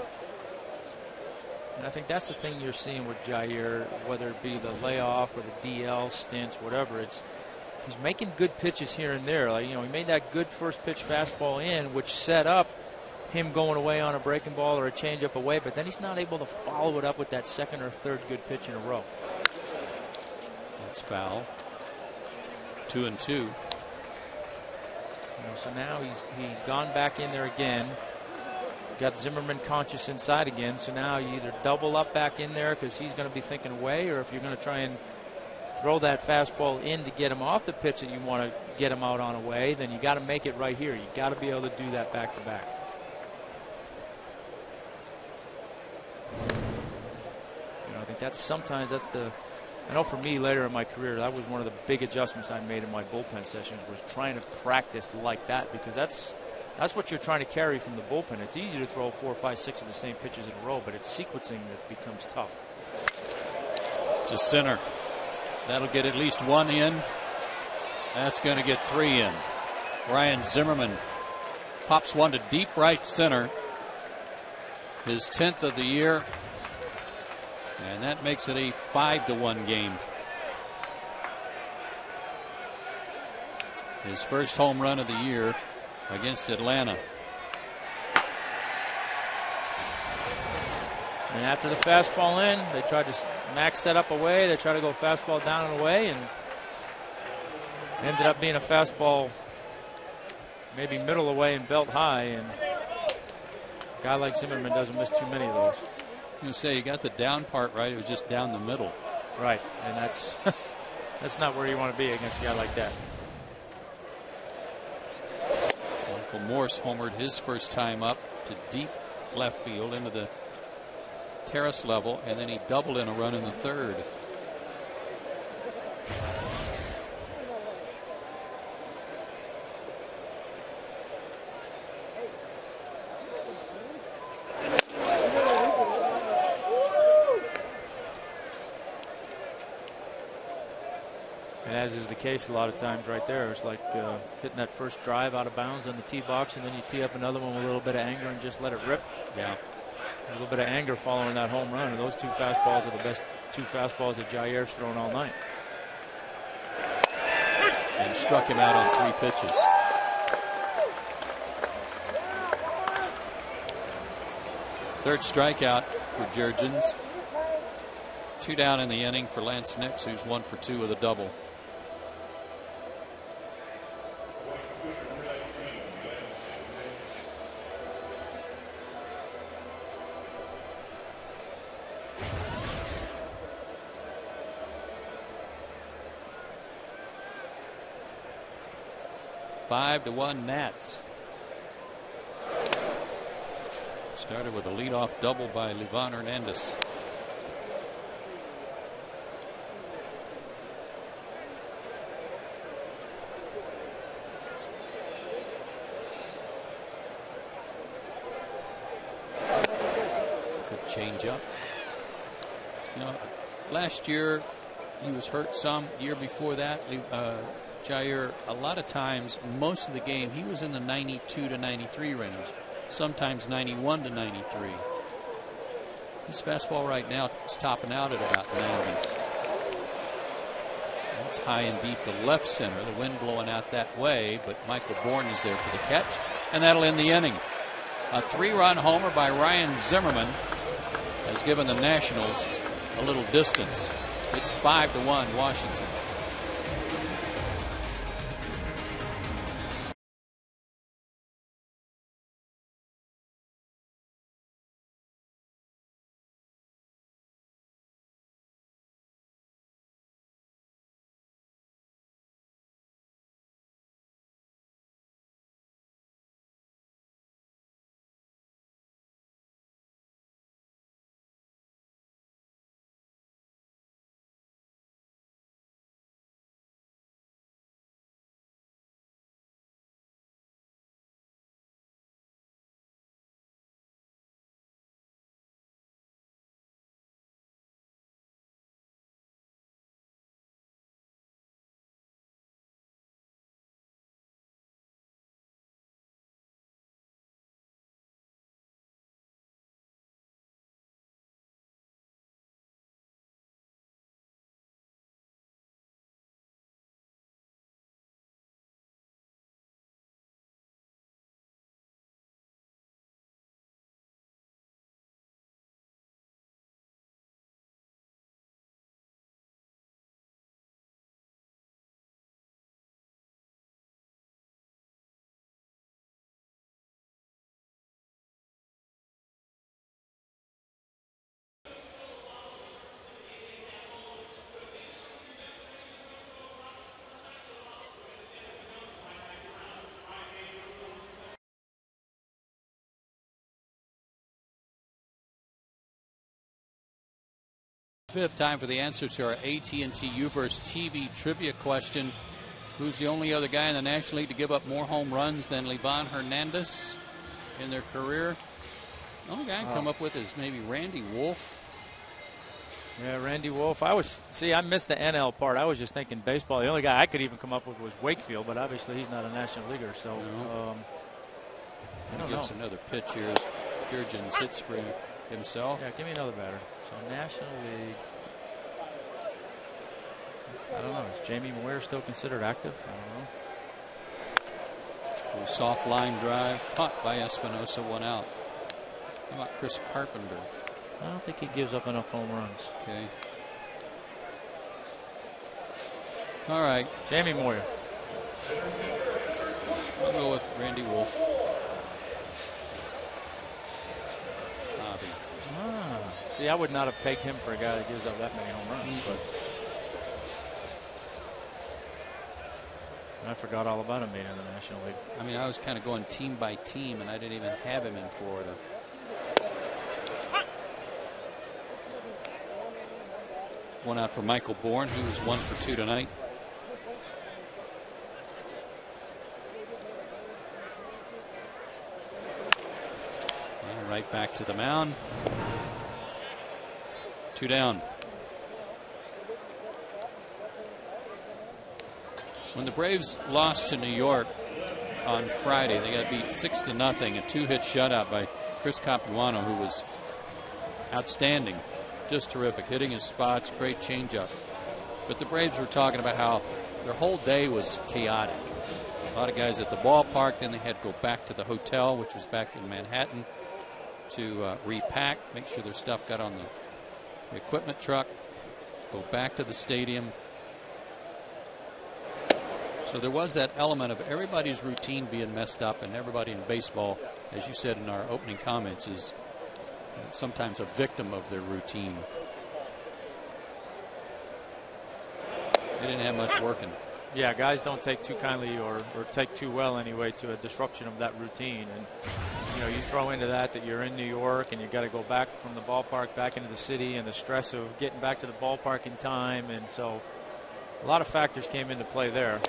And I think that's the thing you're seeing with Jair, whether it be the layoff or the DL stints, whatever. He's making good pitches here and there. Like, he made that good first pitch fastball in, which set up him going away on a breaking ball or a changeup away. But then he's not able to follow it up with that second or third good pitch in a row. That's foul. 2-2. So now he's gone back in there again. Got Zimmerman conscious inside again, so now you either double up back in there because he's going to be thinking away, or if you're going to try and throw that fastball in to get him off the pitch that you want to get him out on away, then you got to make it right here. You got to be able to do that back to back. I think sometimes that's the. I know for me later in my career, that was one of the big adjustments I made in my bullpen sessions, was trying to practice like that, because that's what you're trying to carry from the bullpen. It's easy to throw 4, 5, 6 of the same pitches in a row, but it's sequencing that becomes tough. To center. That'll get at least 1 in. That's going to get 3 in. Ryan Zimmerman pops one to deep right center. His 10th of the year. And that makes it a 5-1 game. His first home run of the year against Atlanta. And after the fastball in, they tried to max set up away. They tried to go fastball down and away, and ended up being a fastball maybe middle away and belt high. And a guy like Zimmerman doesn't miss too many of those. You say you got the down part right. It was just down the middle. Right, and that's not where you want to be against a guy like that. Michael Morse homered his first time up to deep left field into the terrace level, and then he doubled in a run in the third. And as is the case a lot of times right there, it's like hitting that first drive out of bounds on the tee box, and then you tee up another one with a little bit of anger and just let it rip. Yeah. A little bit of anger following that home run. And those two fastballs are the best two fastballs that Jair's thrown all night. And struck him out on 3 pitches. Third strikeout for Jurgens. 2 down in the inning for Lance Nix, who's 1 for 2 with a double. Five to 1 Nats. Started with a leadoff double by Livan Hernandez. Good change up. You know, last year he was hurt some. Year before that, Jair, a lot of times, most of the game, he was in the 92 to 93 range, sometimes 91 to 93. His fastball right now is topping out at about 90. That's high and deep to left center. The wind blowing out that way, but Michael Bourne is there for the catch, and that'll end the inning. A 3-run homer by Ryan Zimmerman has given the Nationals a little distance. It's 5-1 Washington. Fifth time for the answer to our AT&T Uverse TV trivia question. Who's the only other guy in the National League to give up more home runs than Livan Hernandez in their career? The only guy I can come up with is maybe Randy Wolf. Yeah, Randy Wolf. I missed the NL part. I was just thinking baseball. The only guy I could even come up with was Wakefield, but obviously he's not a National Leaguer. So No. I don't Gives know. another pitch here as Jurgens hits for himself. Yeah, give me another batter. So National League. I don't know. Is Jamie Moyer still considered active? I don't know. Soft line drive caught by Espinosa, 1 out. How about Chris Carpenter? I don't think he gives up enough home runs. Okay. All right. Jamie Moyer. I'll go with Randy Wolf. See, I would not have pegged him for a guy that gives up that many home runs. But I forgot all about him being in the National League. I mean, I was kind of going team by team, and I didn't even have him in Florida. One out for Michael Bourne, who was 1 for 2 tonight. And right back to the mound. 2 down. When the Braves lost to New York on Friday, they got beat 6-0, a 2-hit shutout by Chris Capuano, who was outstanding. Just terrific, hitting his spots, great changeup. But the Braves were talking about how their whole day was chaotic. A lot of guys at the ballpark, then they had to go back to the hotel, which was back in Manhattan, to repack, make sure their stuff got on the equipment truck, go back to the stadium. So there was that element of everybody's routine being messed up, and everybody in baseball, as you said in our opening comments, is sometimes a victim of their routine. They didn't have much working. Yeah, guys don't take too kindly or take too well anyway to a disruption of that routine. And you know, you throw into that you're in New York and you got to go back from the ballpark back into the city, and the stress of getting back to the ballpark in time. And so a lot of factors came into play there,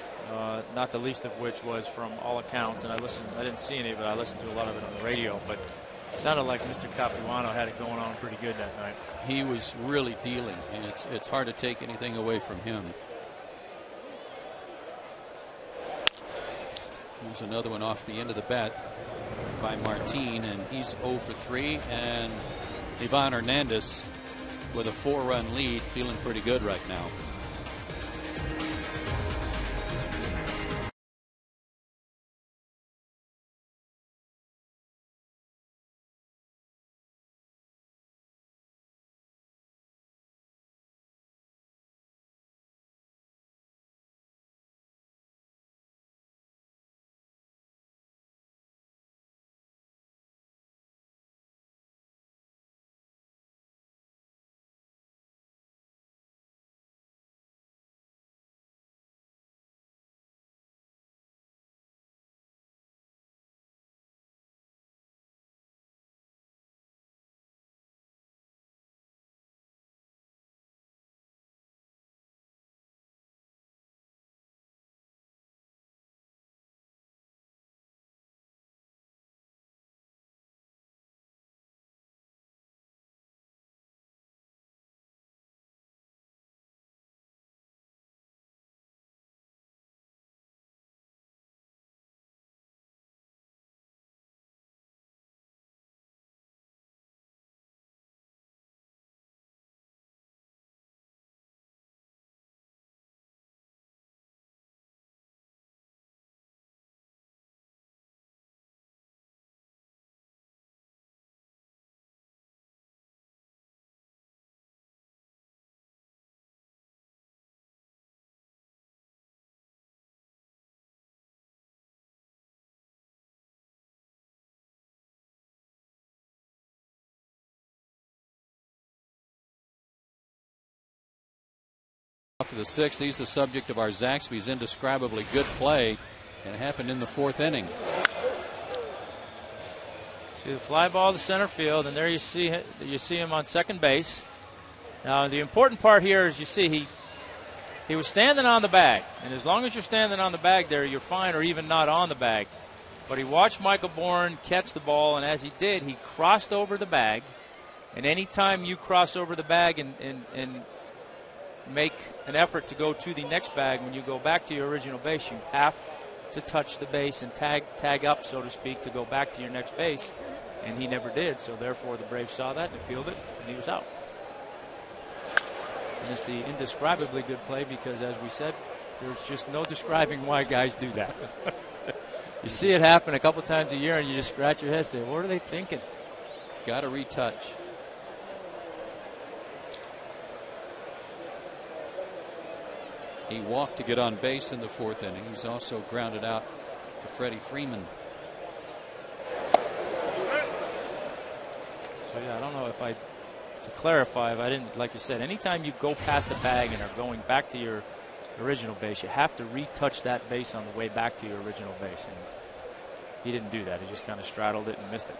not the least of which was, from all accounts, and I didn't see any, but I listened to a lot of it on the radio, but it sounded like Mr. Capuano had it going on pretty good that night. He was really dealing, and it's hard to take anything away from him. There's another one off the end of the bat by Martin, and he's 0 for 3, and Ivan Hernandez with a 4-run lead, feeling pretty good right now. To the 6th, he's the subject of our Zaxby's indescribably good play, and it happened in the 4th inning. See the fly ball to center field, and there you see him on second base. Now the important part here is, you see he was standing on the bag, and as long as you're standing on the bag there, you're fine, or even not on the bag. But he watched Michael Bourne catch the ball, and as he did, he crossed over the bag. And anytime you cross over the bag and make an effort to go to the next bag, when you go back to your original base, you have to touch the base and tag up, so to speak, to go back to your next base. And he never did, so therefore the Braves saw that and fielded it, and he was out. And it's the indescribably good play because, as we said, there's just no describing why guys do that. You see it happen a couple times a year, and you just scratch your head and say, what are they thinking? Got to retouch. He walked to get on base in the 4th inning. He's also grounded out to Freddie Freeman. So, yeah, I don't know if to clarify, if I didn't, like you said, anytime you go past the bag and are going back to your original base. You have to retouch that base on the way back to your original base. And he didn't do that. He just kind of straddled it and missed it.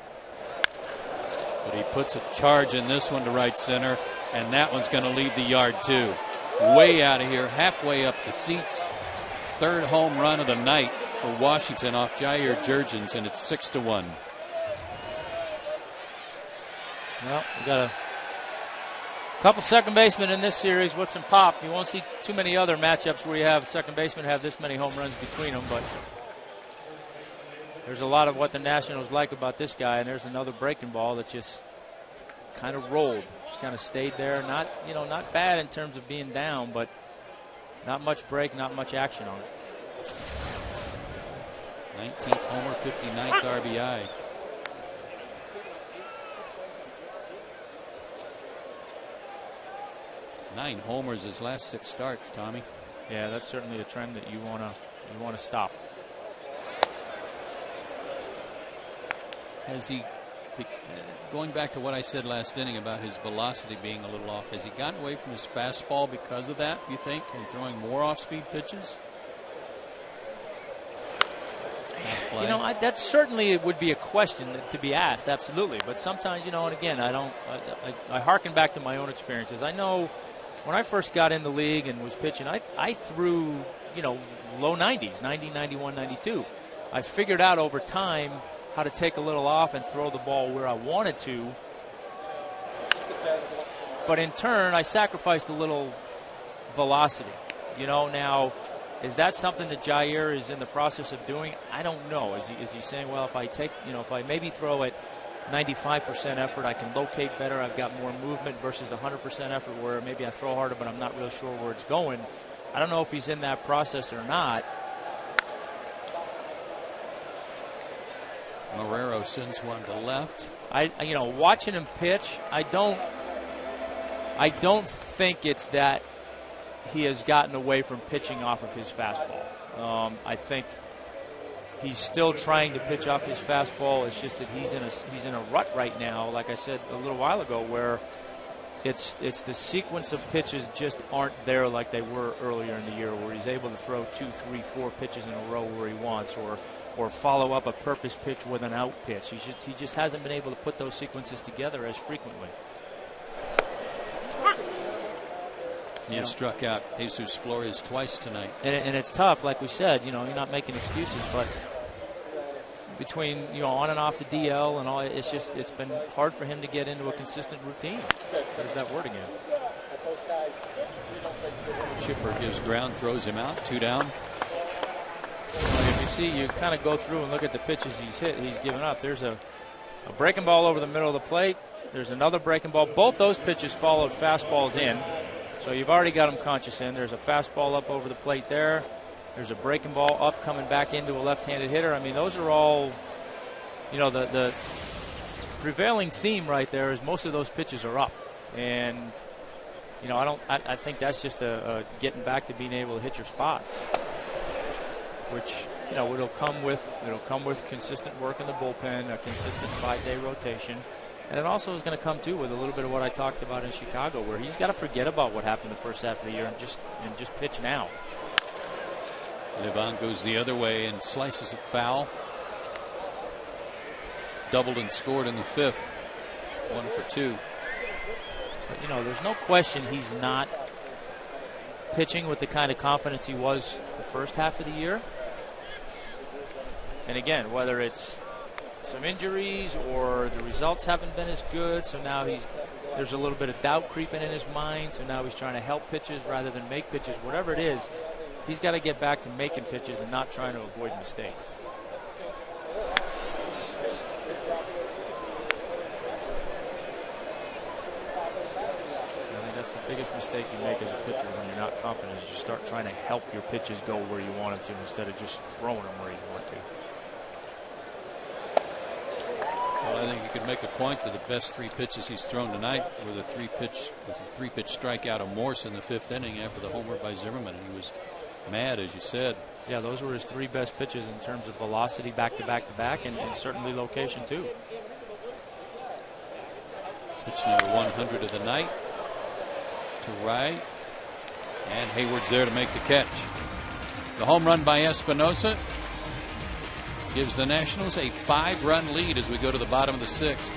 But he puts a charge in this one to right center, and that one's going to leave the yard too. Way out of here, halfway up the seats. Third home run of the night for Washington off Jair Jurgens, and it's 6-1. Well, we got a couple second basemen in this series with some pop. You won't see too many other matchups where you have second basemen have this many home runs between them, but there's a lot of what the Nationals like about this guy, and there's another breaking ball that just kind of rolled, just kind of stayed there. Not, you know, not bad in terms of being down, but not much break, not much action on it. 19th homer, 59th RBI. Nine homers his last 6 starts, Tommy. Yeah, that's certainly a trend that you want to stop. Has he, going back to what I said last inning about his velocity being a little off, has he gotten away from his fastball because of that, you think, and throwing more off-speed pitches? You know, that certainly would be a question to be asked, absolutely. But sometimes, you know, and again, I hearken back to my own experiences. I know when I first got in the league and was pitching, I threw, you know, low 90s, 90, 91, 92. I figured out over time how to take a little off and throw the ball where I wanted to. But in turn, I sacrificed a little velocity. You know, now, is that something that Jair is in the process of doing? I don't know. Is he saying, well, if I take, you know, if I maybe throw at 95% effort, I can locate better. I've got more movement versus 100% effort where maybe I throw harder, but I'm not real sure where it's going. I don't know if he's in that process or not. Marrero sends one to left. You know, watching him pitch, I don't think it's that he has gotten away from pitching off of his fastball. I think he's still trying to pitch off his fastball. It's just that he's in a rut right now, like I said a little while ago, where it's the sequence of pitches just aren't there like they were earlier in the year, where he's able to throw 2, 3, 4 pitches in a row where he wants, or follow up a purpose pitch with an out pitch. He just hasn't been able to put those sequences together as frequently. He struck out Jesus Flores twice tonight. And it's tough, like we said, you know, you're not making excuses, but between, you know, on and off the DL and all, it's been hard for him to get into a consistent routine. There's that word again. Chipper gives ground, throws him out, 2 down. If you see, you kind of go through and look at the pitches he's given up. There's a breaking ball over the middle of the plate. There's another breaking ball. Both those pitches followed fastballs in. So you've already got him conscious in. There's a fastball up over the plate there. There's a breaking ball up coming back into a left-handed hitter. I mean, those are all, you know, the prevailing theme right there is most of those pitches are up. And, you know, I think that's just a getting back to being able to hit your spots, which, you know, it'll come with consistent work in the bullpen, a consistent 5-day rotation. And it also is going to come, too, with a little bit of what I talked about in Chicago, where he's got to forget about what happened the first half of the year and just pitch now. Levan goes the other way and slices it foul. Doubled and scored in the 5th. 1 for 2. But, you know, there's no question he's not pitching with the kind of confidence he was the first half of the year. And, again, whether it's some injuries or the results haven't been as good, so now there's a little bit of doubt creeping in his mind, so now he's trying to help pitches rather than make pitches. Whatever it is, he's got to get back to making pitches and not trying to avoid mistakes. I think that's the biggest mistake you make as a pitcher when you're not confident, is you start trying to help your pitches go where you want them to instead of just throwing them where you want to. Well, I think you could make a point that the best 3 pitches he's thrown tonight were the 3-pitch strikeout of Morse in the 5th inning after the homer by Zimmerman. And he was mad, as you said. Yeah, those were his 3 best pitches in terms of velocity, back to back to back, and certainly location too. Pitch number 100 of the night to right. And Hayward's there to make the catch. The home run by Espinosa gives the Nationals a 5-run lead as we go to the bottom of the 6th.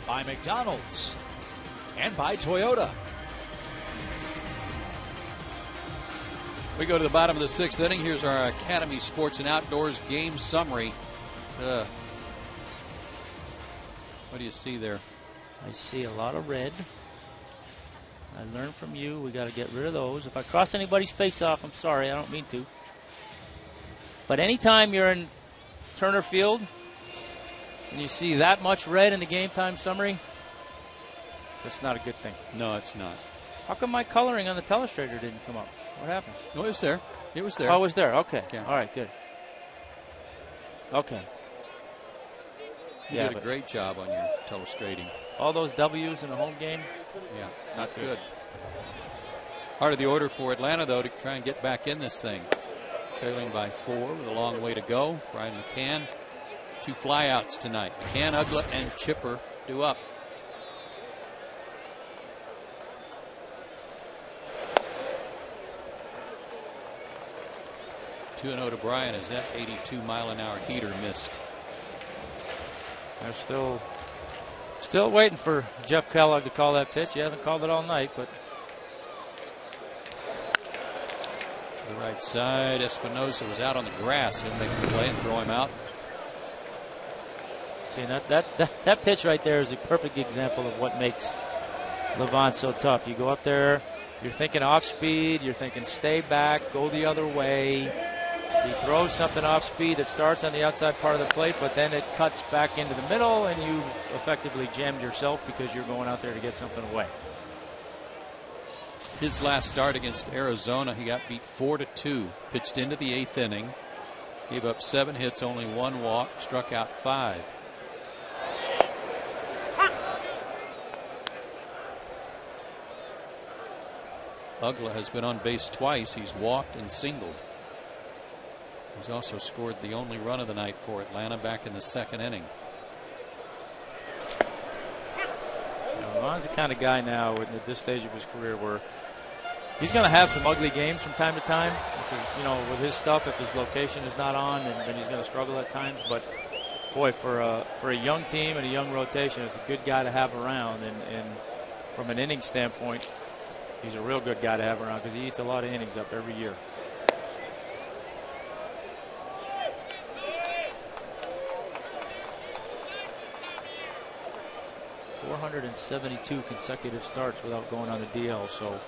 By McDonald's and by Toyota. We go to the bottom of the 6th inning. Here's our Academy Sports and Outdoors game summary. What do you see there? I see a lot of red. I learned from you. We got to get rid of those. If I cross anybody's face off, I'm sorry. I don't mean to. But anytime you're in Turner Field and you see that much red in the game time summary, that's not a good thing. No, it's not. How come my coloring on the telestrator didn't come up? What happened? No, it was there. It was there. Oh, it was there. Okay. Yeah. All right, good. Okay. You did a great job on your telestrating. All those W's in the home game? Yeah, not good. Heart of the order for Atlanta, though, to try and get back in this thing. Trailing by 4 with a long way to go. Brian McCann, 2 flyouts tonight. McCann, Ugla, and Chipper due up. Two and 0 to Brian as that 82-mile-an-hour heater missed. They're still waiting for Jeff Kellogg to call that pitch. He hasn't called it all night, but the right side, Espinosa was out on the grass. He'll make the play and throw him out. See, that pitch right there is a perfect example of what makes Levant so tough. You go up there, you're thinking off speed, you're thinking stay back, go the other way. He throws something off speed that starts on the outside part of the plate, but then it cuts back into the middle, and you effectively jammed yourself because you're going out there to get something away. His last start against Arizona, he got beat 4-2. Pitched into the 8th inning. Gave up 7 hits, only 1 walk, struck out 5. Ugla has been on base twice. He's walked and singled. He's also scored the only run of the night for Atlanta back in the 2nd inning. Ron's the kind of guy now at this stage of his career where he's going to have some ugly games from time to time because, with his stuff, if his location is not on, then he's going to struggle at times. But, boy, for a young team and a young rotation, it's a good guy to have around. And from an inning standpoint, he's a real good guy to have around because he eats a lot of innings up every year. .472 consecutive starts without going on the DL, so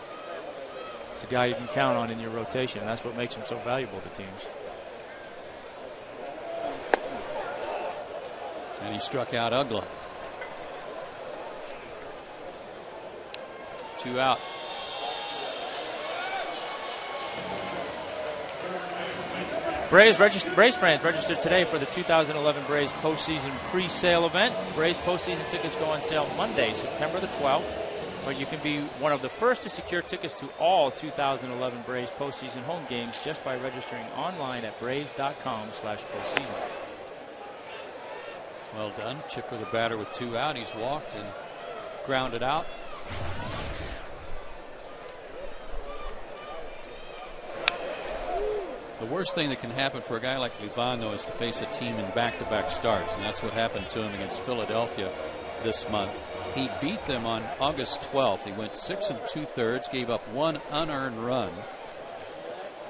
it's a guy you can count on in your rotation. That's what makes him so valuable to teams. And he struck out Ugla. 2 out. Braves fans registered today for the 2011 Braves postseason pre-sale event. Braves postseason tickets go on sale Monday, September the 12th. But you can be one of the first to secure tickets to all 2011 Braves postseason home games just by registering online at braves.com/postseason. Well done. Chipper, the batter, with 2 out. He's walked and grounded out. The worst thing that can happen for a guy like Livan, though, is to face a team in back-to-back starts, and that's what happened to him against Philadelphia this month. He beat them on August 12th. He went 6 2/3, gave up 1 unearned run,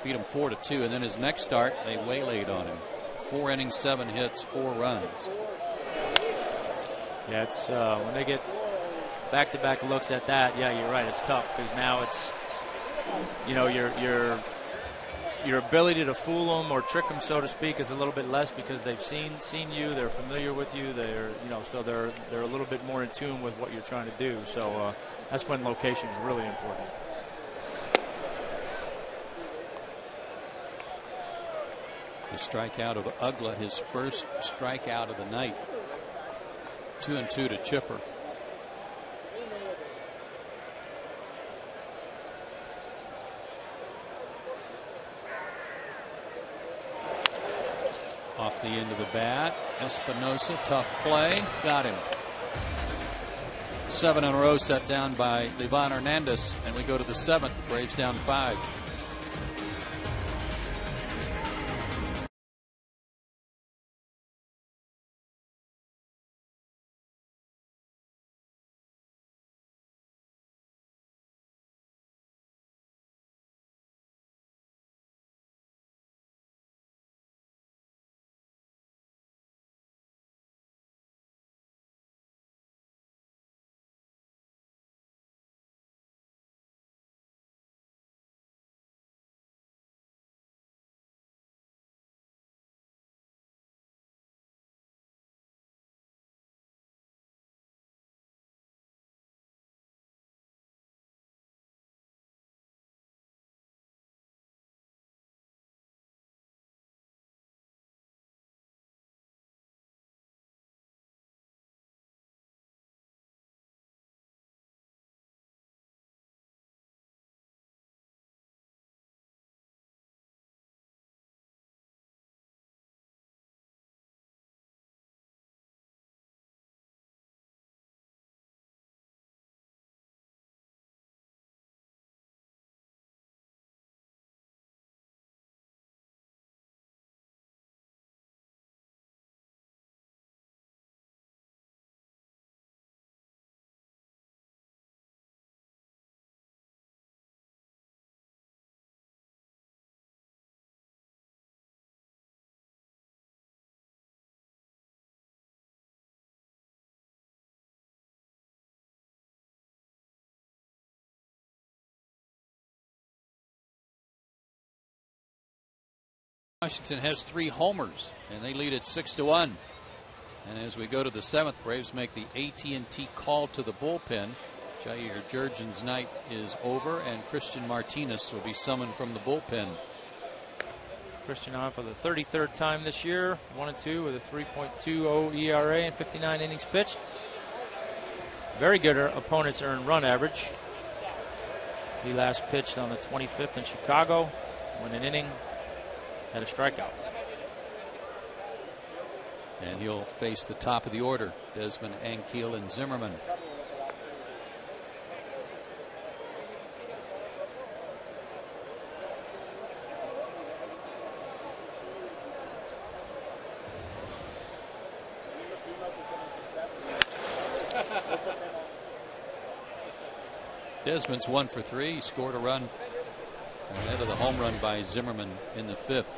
beat him 4-2, and then his next start they waylaid on him. 4 innings, 7 hits, 4 runs. Yeah, it's when they get back-to-back looks at that. Yeah, you're right. It's tough because now it's, you know, your ability to fool them or trick them, so to speak, is a little bit less because they've seen you, they're familiar with you, so they're a little bit more in tune with what you're trying to do. So that's when location is really important. The strikeout of Ugla, his first strikeout of the night. 2-2 to Chipper. Off the end of the bat, Espinosa, tough play, got him. 7 in a row set down by Livan Hernandez, and we go to the 7th. Braves down 5. Washington has 3 homers, and they lead at 6-1. And as we go to the 7th, Braves make the AT call to the bullpen. Jair Jurgen's night is over, and Christian Martinez will be summoned from the bullpen. Christian on for the 33rd time this year, 1-2 with a 3.20 ERA and 59 innings pitched. Very good opponent's earned run average. He last pitched on the 25th in Chicago, won an inning, had a strikeout. And he'll face the top of the order, Desmond, Ankiel, and Zimmerman. Desmond's 1 for 3. He scored a run ahead of the home run by Zimmerman in the 5th.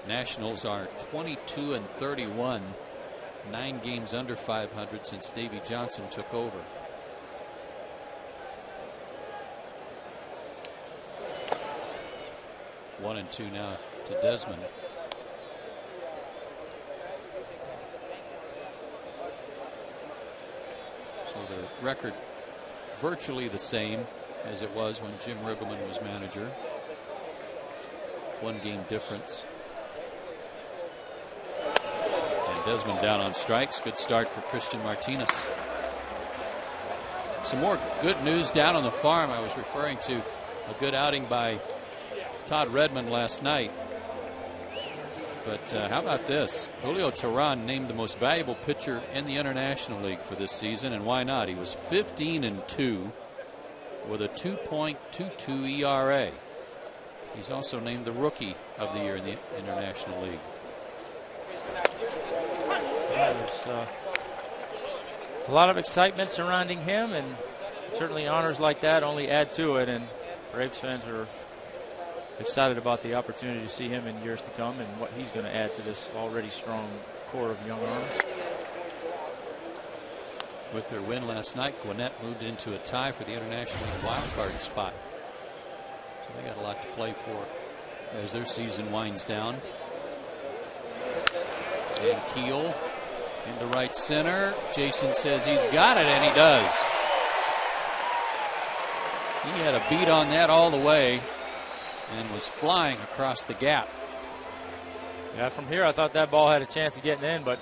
Nationals are 22-31, 9 games under 500 since Davey Johnson took over. One and two now to Desmond. So the record virtually the same as it was when Jim Riggleman was manager. 1 game difference. And Desmond down on strikes. Good start for Christian Martinez. Some more good news down on the farm. I was referring to a good outing by Todd Redmond last night. But how about this? Julio Teheran named the most valuable pitcher in the International League for this season, and why not? He was 15-2 with a 2.22 ERA. He's also named the Rookie of the Year in the International League. There's a lot of excitement surrounding him, and certainly honors like that only add to it. And Braves fans are excited about the opportunity to see him in years to come and what he's going to add to this already strong core of young arms. With their win last night, Gwinnett moved into a tie for the International League wildcard spot. So they got a lot to play for as their season winds down. And Keel into right center. Jason says he's got it, and he does. He had a beat on that all the way and was flying across the gap. Yeah, from here I thought that ball had a chance of getting in, but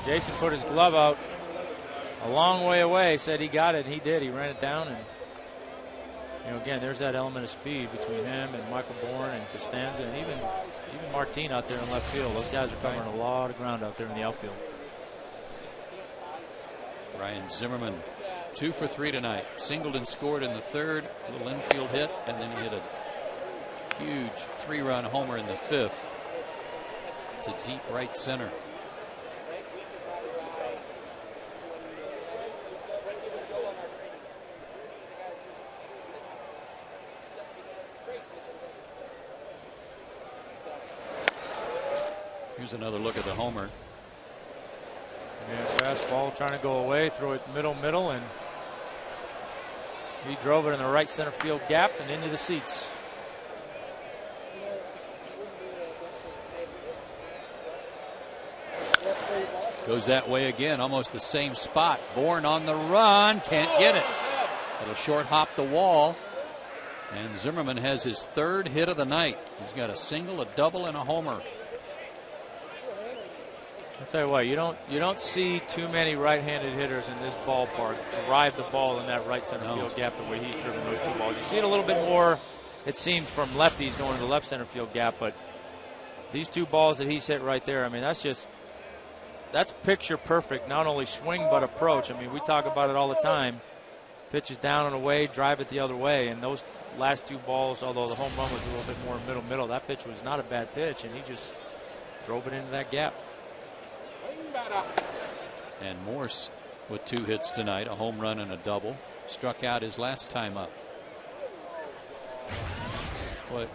Jason put his glove out a long way away, said he got it, and he did. He ran it down, and again, there's that element of speed between him and Michael Bourne and Costanza, and even Martin out there in left field. Those guys are covering a lot of ground out there in the outfield. Ryan Zimmerman 2 for 3 tonight. Singled and scored in the third, a little infield hit, and then he hit a huge 3-run homer in the fifth to deep right center. Here's another look at the homer. Yeah, fastball trying to go away, throw it middle, and he drove it in the right center field gap and into the seats. Goes that way again, almost the same spot. Bourne on the run, can't get it. It'll short hop the wall. And Zimmerman has his third hit of the night. He's got a single, a double, and a homer. I'll tell you what, you don't see too many right-handed hitters in this ballpark drive the ball in that right center field gap the way he's driven those two balls. You see it a little bit more, it seems, from lefties going to the left center field gap, but these two balls that he's hit right there, I mean, that's picture perfect, not only swing but approach. I mean, we talk about it all the time. Pitches down and away, drive it the other way, and those last two balls, although the home run was a little bit more middle, that pitch was not a bad pitch, and he just drove it into that gap. And Morse with 2 hits tonight, a home run and a double. Struck out his last time up. Well, it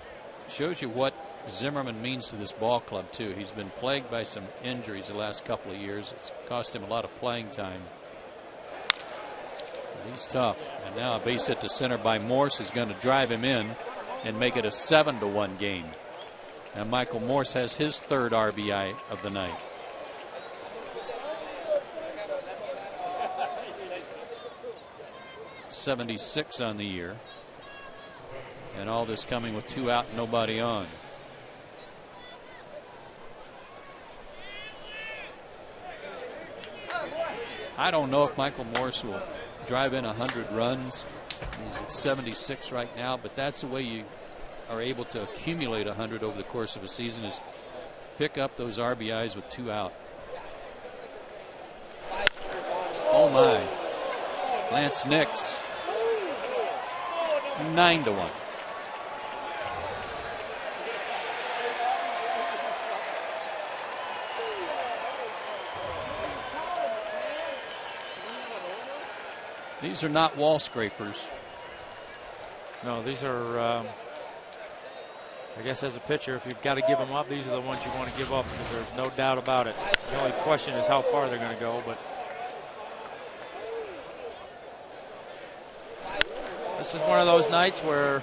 shows you what Zimmerman means to this ball club, too. He's been plagued by some injuries the last couple of years. It's cost him a lot of playing time. But he's tough. And now a base hit to center by Morse is going to drive him in and make it a 7-1 game. And Michael Morse has his third RBI of the night. .76 on the year, and all this coming with 2 out, nobody on. I don't know if Michael Morse will drive in 100 runs. He's at 76 right now, but that's the way you are able to accumulate 100 over the course of a season, is pick up those RBIs with 2 out. Oh my. Lance Nix, 9-1. These are not wall scrapers. No, these are I guess as a pitcher, if you've got to give them up, these are the ones you want to give up because there's no doubt about it. The only question is how far they're going to go. But this is one of those nights where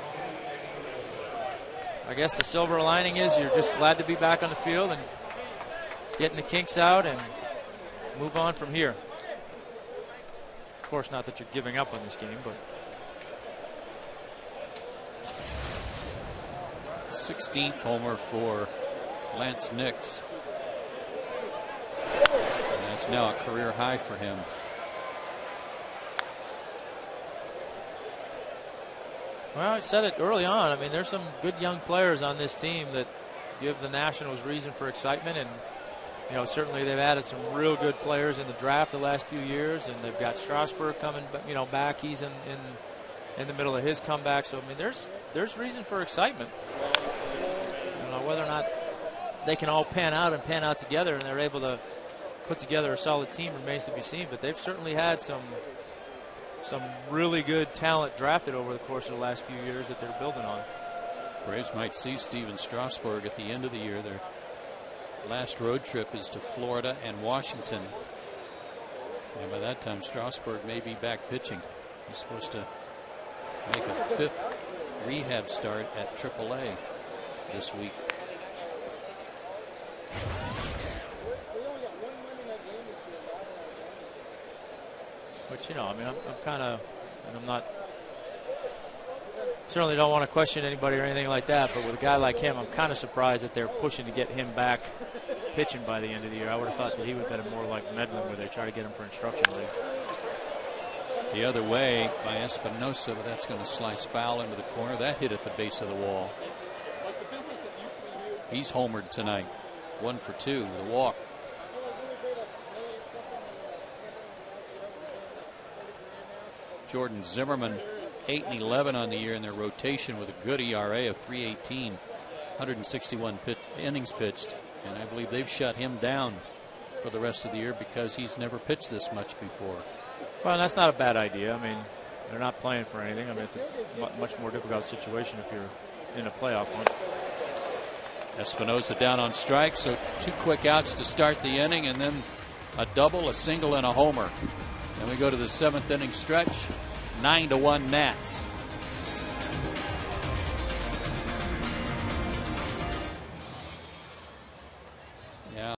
I guess the silver lining is you're just glad to be back on the field and getting the kinks out and move on from here. Of course, not that you're giving up on this game, but 16th homer for Lance Nix. And that's now a career high for him. Well, I said it early on. I mean, there's some good young players on this team that give the Nationals reason for excitement. And, you know, certainly they've added some real good players in the draft the last few years. And they've got Strasburg coming, back. He's in the middle of his comeback. So, I mean, there's reason for excitement. I don't know whether or not they can all pan out together and they're able to put together a solid team remains to be seen. But they've certainly had some really good talent drafted over the course of the last few years that they're building on. Braves might see Steven Strasburg at the end of the year. Their last road trip is to Florida and Washington. And by that time, Strasburg may be back pitching. He's supposed to make a 5th rehab start at AAA this week. Which, I mean, I'm kind of, and I'm not, certainly don't want to question anybody or anything like that, but with a guy like him, I'm kind of surprised that they're pushing to get him back pitching by the end of the year. I would have thought that he would have been more like Medlin, where they try to get him for instruction league. The other way by Espinosa, but that's going to slice foul into the corner. That hit at the base of the wall. He's homered tonight. 1 for 2 with a walk. Jordan Zimmerman, 8-11 on the year in their rotation with a good ERA of 3.18, 161 innings pitched, and I believe they've shut him down for the rest of the year because he's never pitched this much before. Well, that's not a bad idea. I mean, they're not playing for anything. I mean, it's a much more difficult situation if you're in a playoff one. Espinosa down on strike, so 2 quick outs to start the inning, and then a double, a single, and a homer. Then we go to the 7th inning stretch. 9-1 Nats. Yeah.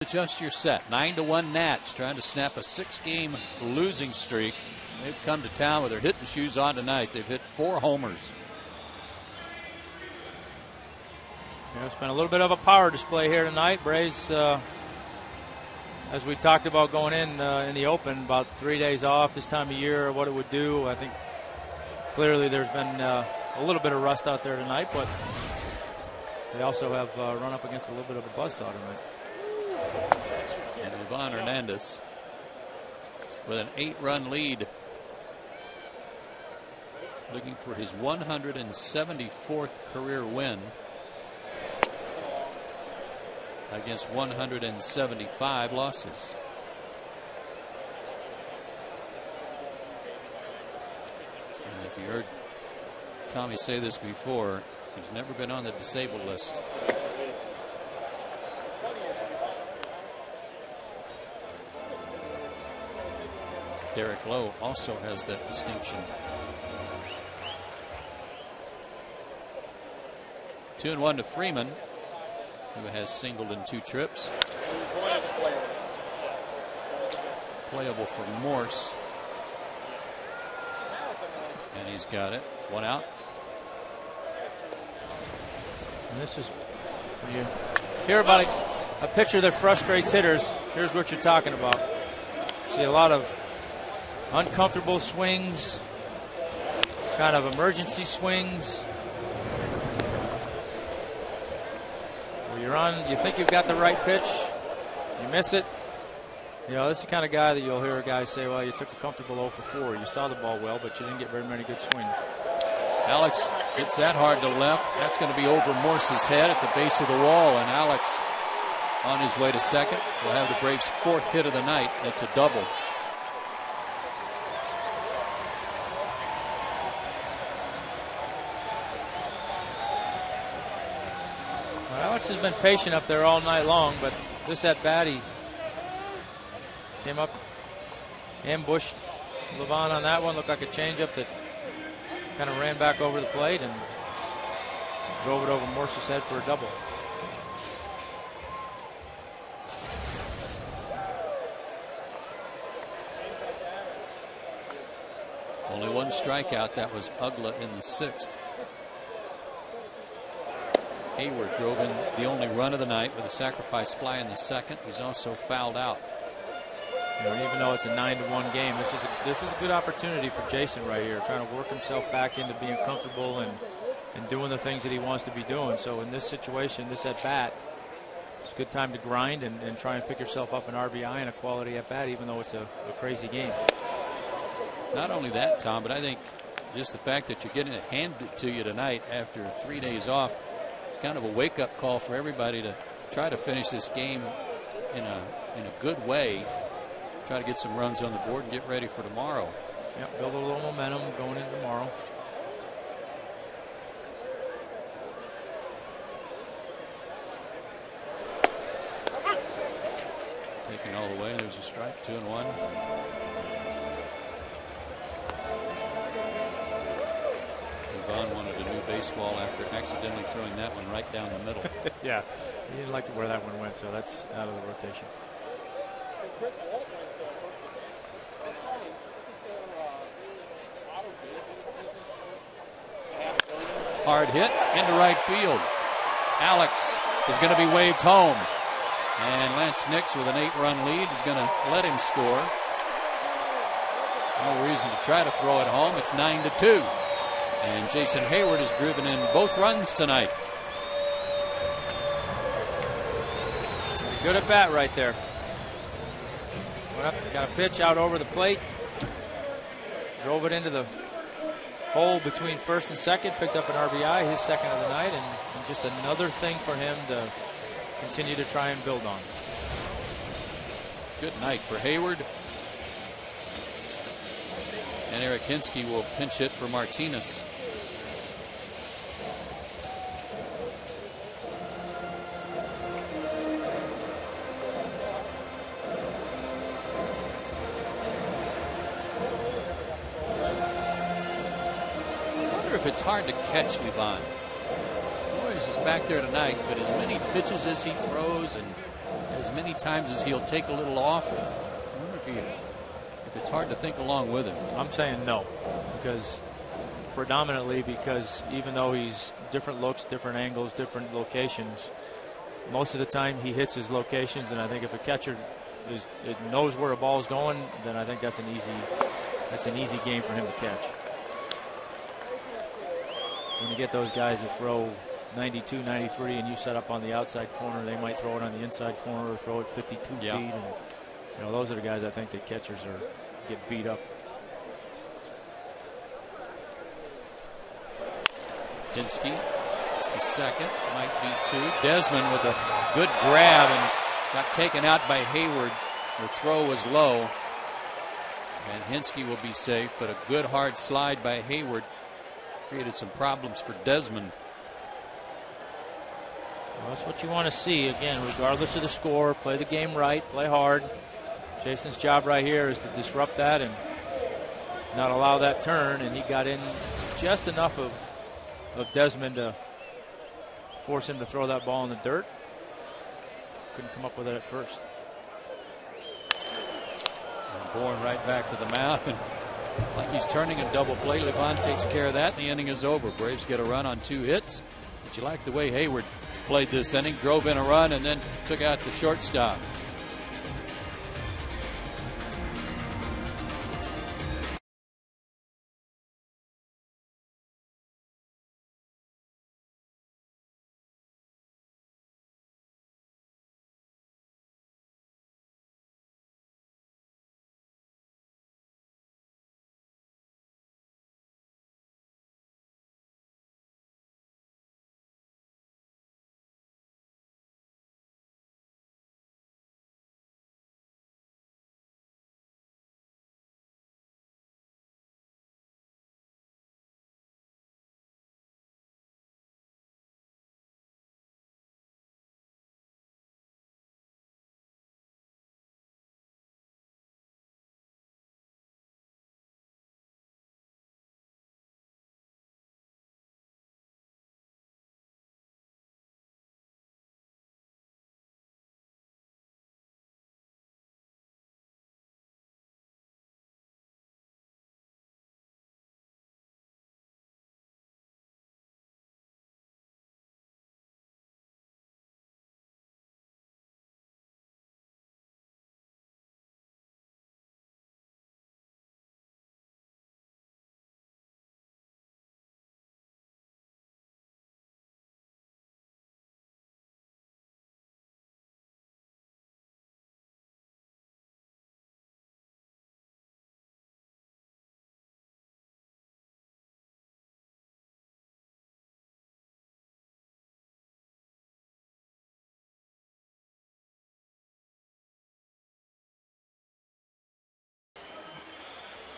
Adjust your set. 9-1 Nats trying to snap a 6-game losing streak. They've come to town with their hitting shoes on tonight. They've hit 4 homers. Yeah, it's been a little bit of a power display here tonight. Braves, as we talked about going in the open, about 3 days off this time of year, what it would do. I think clearly there's been a little bit of rust out there tonight, but they also have run up against a little bit of a buzzsaw tonight. And Ivan Hernandez with an 8-run lead, looking for his 174th career win. against 175 losses. And if you heard Tommy say this before, he's never been on the disabled list. Derek Lowe also has that distinction. 2-1 to Freeman, who has singled in 2 trips. Playable for Morse. And he's got it. 1 out. And this is, when you hear about a pitcher that frustrates hitters, here's what you're talking about. See a lot of uncomfortable swings, kind of emergency swings. Where you're on, you think you've got the right pitch, you miss it. You know, this is the kind of guy that you'll hear a guy say, well, you took a comfortable 0 for 4. You saw the ball well, but you didn't get very many good swings. Alex hits that hard to left. That's going to be over Morse's head at the base of the wall, and Alex on his way to second will have the Braves' 4th hit of the night. That's a double. Alex has been patient up there all night long, but this at bat, he came up, ambushed Levon on that one. Looked like a changeup that kind of ran back over the plate and drove it over Morse's head for a double. Only 1 strikeout. That was Ugla in the 6th. Hayward drove in the only run of the night with a sacrifice fly in the 2nd. He's also fouled out. You know, even though it's a 9-1 game, this is a good opportunity for Jason right here, trying to work himself back into being comfortable and doing the things that he wants to be doing. So in this situation, this at bat, it's a good time to grind and try and pick yourself up an RBI and a quality at bat, even though it's a crazy game. Not only that, Tom, but I think just the fact that you're getting it handed to you tonight after 3 days off, it's kind of a wake-up call for everybody to try to finish this game in a good way. Try to get some runs on the board and get ready for tomorrow. Yep, build a little momentum going into tomorrow. Taken all the way. There's a strike. 2-1. Vaughn wanted a new baseball after accidentally throwing that one right down the middle. Yeah, he didn't like where that one went, so that's out of the rotation. Hard hit into right field. Alex is going to be waved home. And Lance Nix with an 8-run lead is going to let him score. No reason to try to throw it home. It's 9-2. And Jason Hayward has driven in both runs tonight. Good at bat right there. Went up, got a pitch out over the plate. Drove it into the hole between first and second. Picked up an RBI, his 2nd of the night. And just another thing for him to continue to try and build on. Good night for Hayward. And Eric Hinsky will pinch hit for Martinez. If it's hard to catch Levon. Boys is back there tonight, but as many pitches as he throws and as many times as he'll take a little off, I wonder if it's hard to think along with him. I'm saying no, because predominantly because even though he's different looks, different angles, different locations, most of the time he hits his locations, and I think if a catcher knows where a ball's going, then I think that's an easy game for him to catch. When you get those guys that throw 92, 93, and you set up on the outside corner, they might throw it on the inside corner or throw it 52 feet. And, you know, those are the guys I think that catchers get beat up. Hinsky to second. Might be 2. Desmond with a good grab and got taken out by Hayward. The throw was low. And Hinske will be safe, but a good hard slide by Hayward created some problems for Desmond. Well, that's what you want to see. Again, regardless of the score, play the game right, play hard. Jason's job right here is to disrupt that and not allow that turn, and he got in just enough of Desmond to force him to throw that ball in the dirt. Couldn't come up with it at first. And Bourne right back to the mound. And like he's turning a double play. Levon takes care of that, and the inning is over. Braves get a run on 2 hits. But you like the way Hayward played this inning, drove in a run, and then took out the shortstop.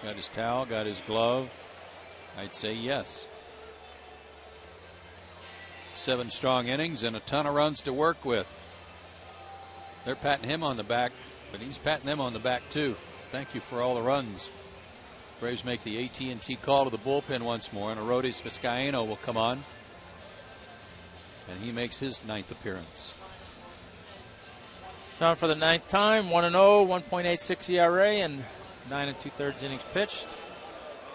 Got his towel, got his glove. I'd say yes. 7 strong innings and a ton of runs to work with. They're patting him on the back, but he's patting them on the back too. Thank you for all the runs. Braves make the AT call to the bullpen once more, and Arodys Vizcaíno will come on. And he makes his 9th appearance. Time for the 9th time, 1-0, 1.86 ERA, and 9 2/3 innings pitched.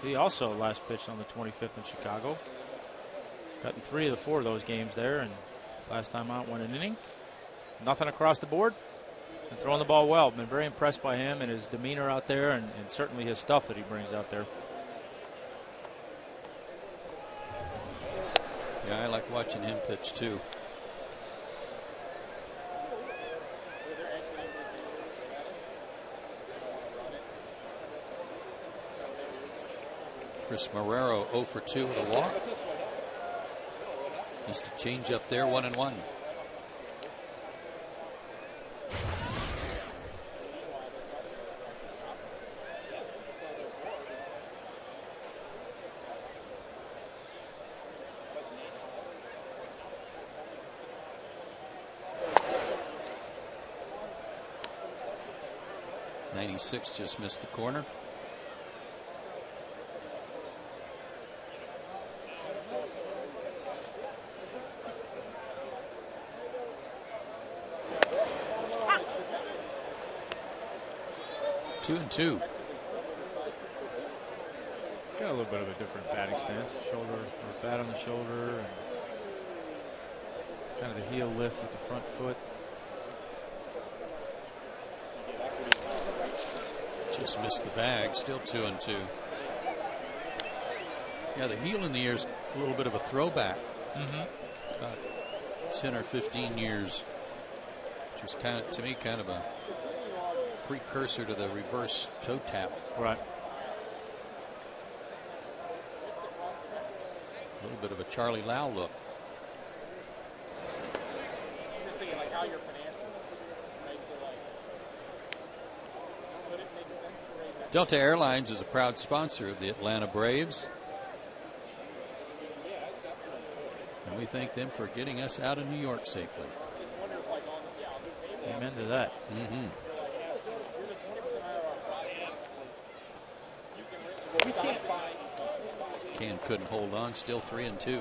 He also last pitched on the 25th in Chicago. Got in 3 of the 4 of those games there, and last time out, 1 inning. Nothing across the board, and throwing the ball well. Been very impressed by him and his demeanor out there, and certainly his stuff that he brings out there. Yeah, I like watching him pitch too. Chris Marrero 0 for 2 with a walk. Needs to change up there, 1-1. '96 just missed the corner. Two and two. Got a little bit of a different batting stance. Shoulder, or bat on the shoulder, and kind of the heel lift with the front foot. Just missed the bag. Still 2 and 2. Yeah, the heel in the ear's a little bit of a throwback. About 10 or 15 years. Which was kind of, to me, kind of a precursor to the reverse toe tap. Right. A little bit of a Charlie Lau look. Delta Airlines is a proud sponsor of the Atlanta Braves. And we thank them for getting us out of New York safely. Amen to that. Can couldn't hold on, still 3-2.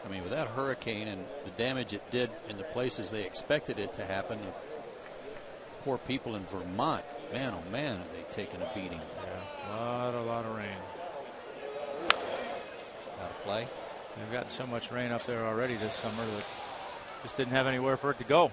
I mean, with that hurricane and the damage it did in the places they expected it to happen, the poor people in Vermont, man, oh man, have they taken a beating. Yeah, a lot of rain. Out of play. They've gotten so much rain up there already this summer that just didn't have anywhere for it to go.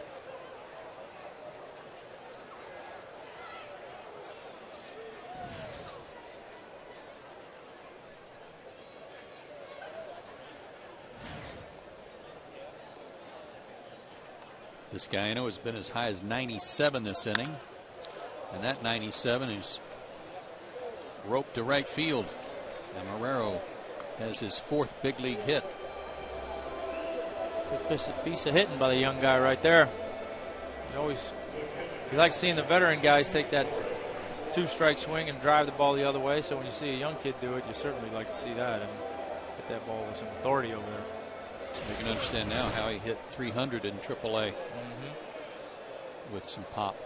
This guy, you know, has been as high as 97 this inning. And that 97 is roped to right field. And Marrero has his 4th big league hit. Good piece of hitting by the young guy right there. You like seeing the veteran guys take that 2-strike swing and drive the ball the other way. So when you see a young kid do it, you certainly like to see that and hit that ball with some authority over there. You can understand now how he hit 300 in AAA with some pop.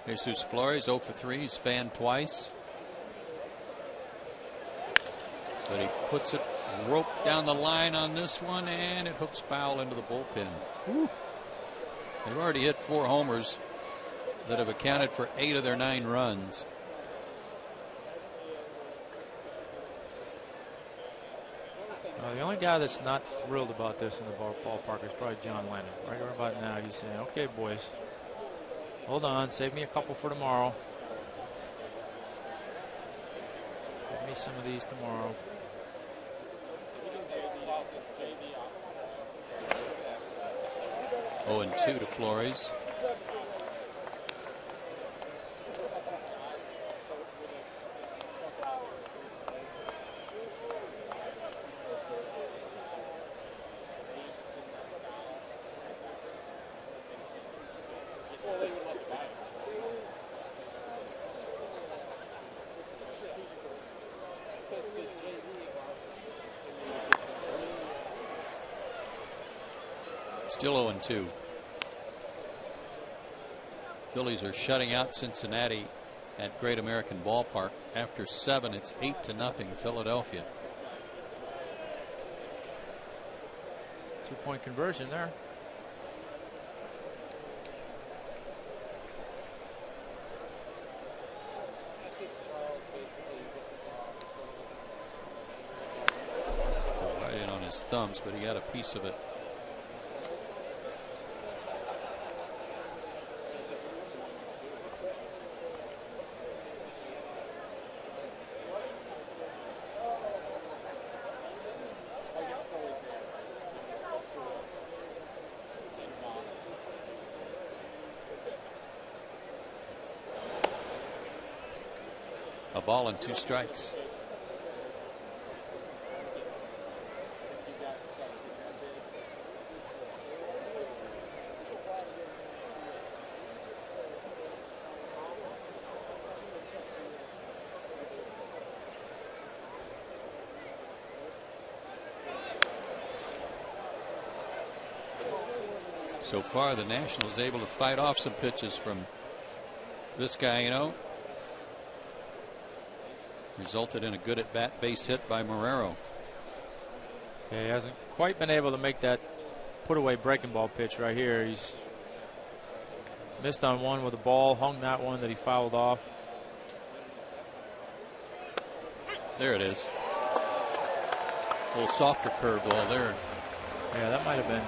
Jesus Flores 0 for 3. He's fanned twice. But he puts it rope down the line on this one, and it hooks foul into the bullpen. Woo. They've already hit 4 homers that have accounted for 8 of their 9 runs. The only guy that's not thrilled about this in the ballpark is probably John Lennon. Right about now, he's saying, okay, boys, hold on, save me a couple for tomorrow. Give me some of these tomorrow. Oh, and 2 to Flores. Still 0-2. Phillies are shutting out Cincinnati at Great American Ballpark. After 7, it's 8-0 Philadelphia. 2-point conversion there. Right in on his thumbs, but he got a piece of it. A ball and 2 strikes. So far, the Nationals able to fight off some pitches from this guy, you know. Resulted in a good at-bat base hit by Marrero. Yeah, he hasn't quite been able to make that put-away breaking ball pitch right here. He's missed on one with a ball, hung that one that he fouled off. There it is. A little softer curveball there. Yeah, that might have been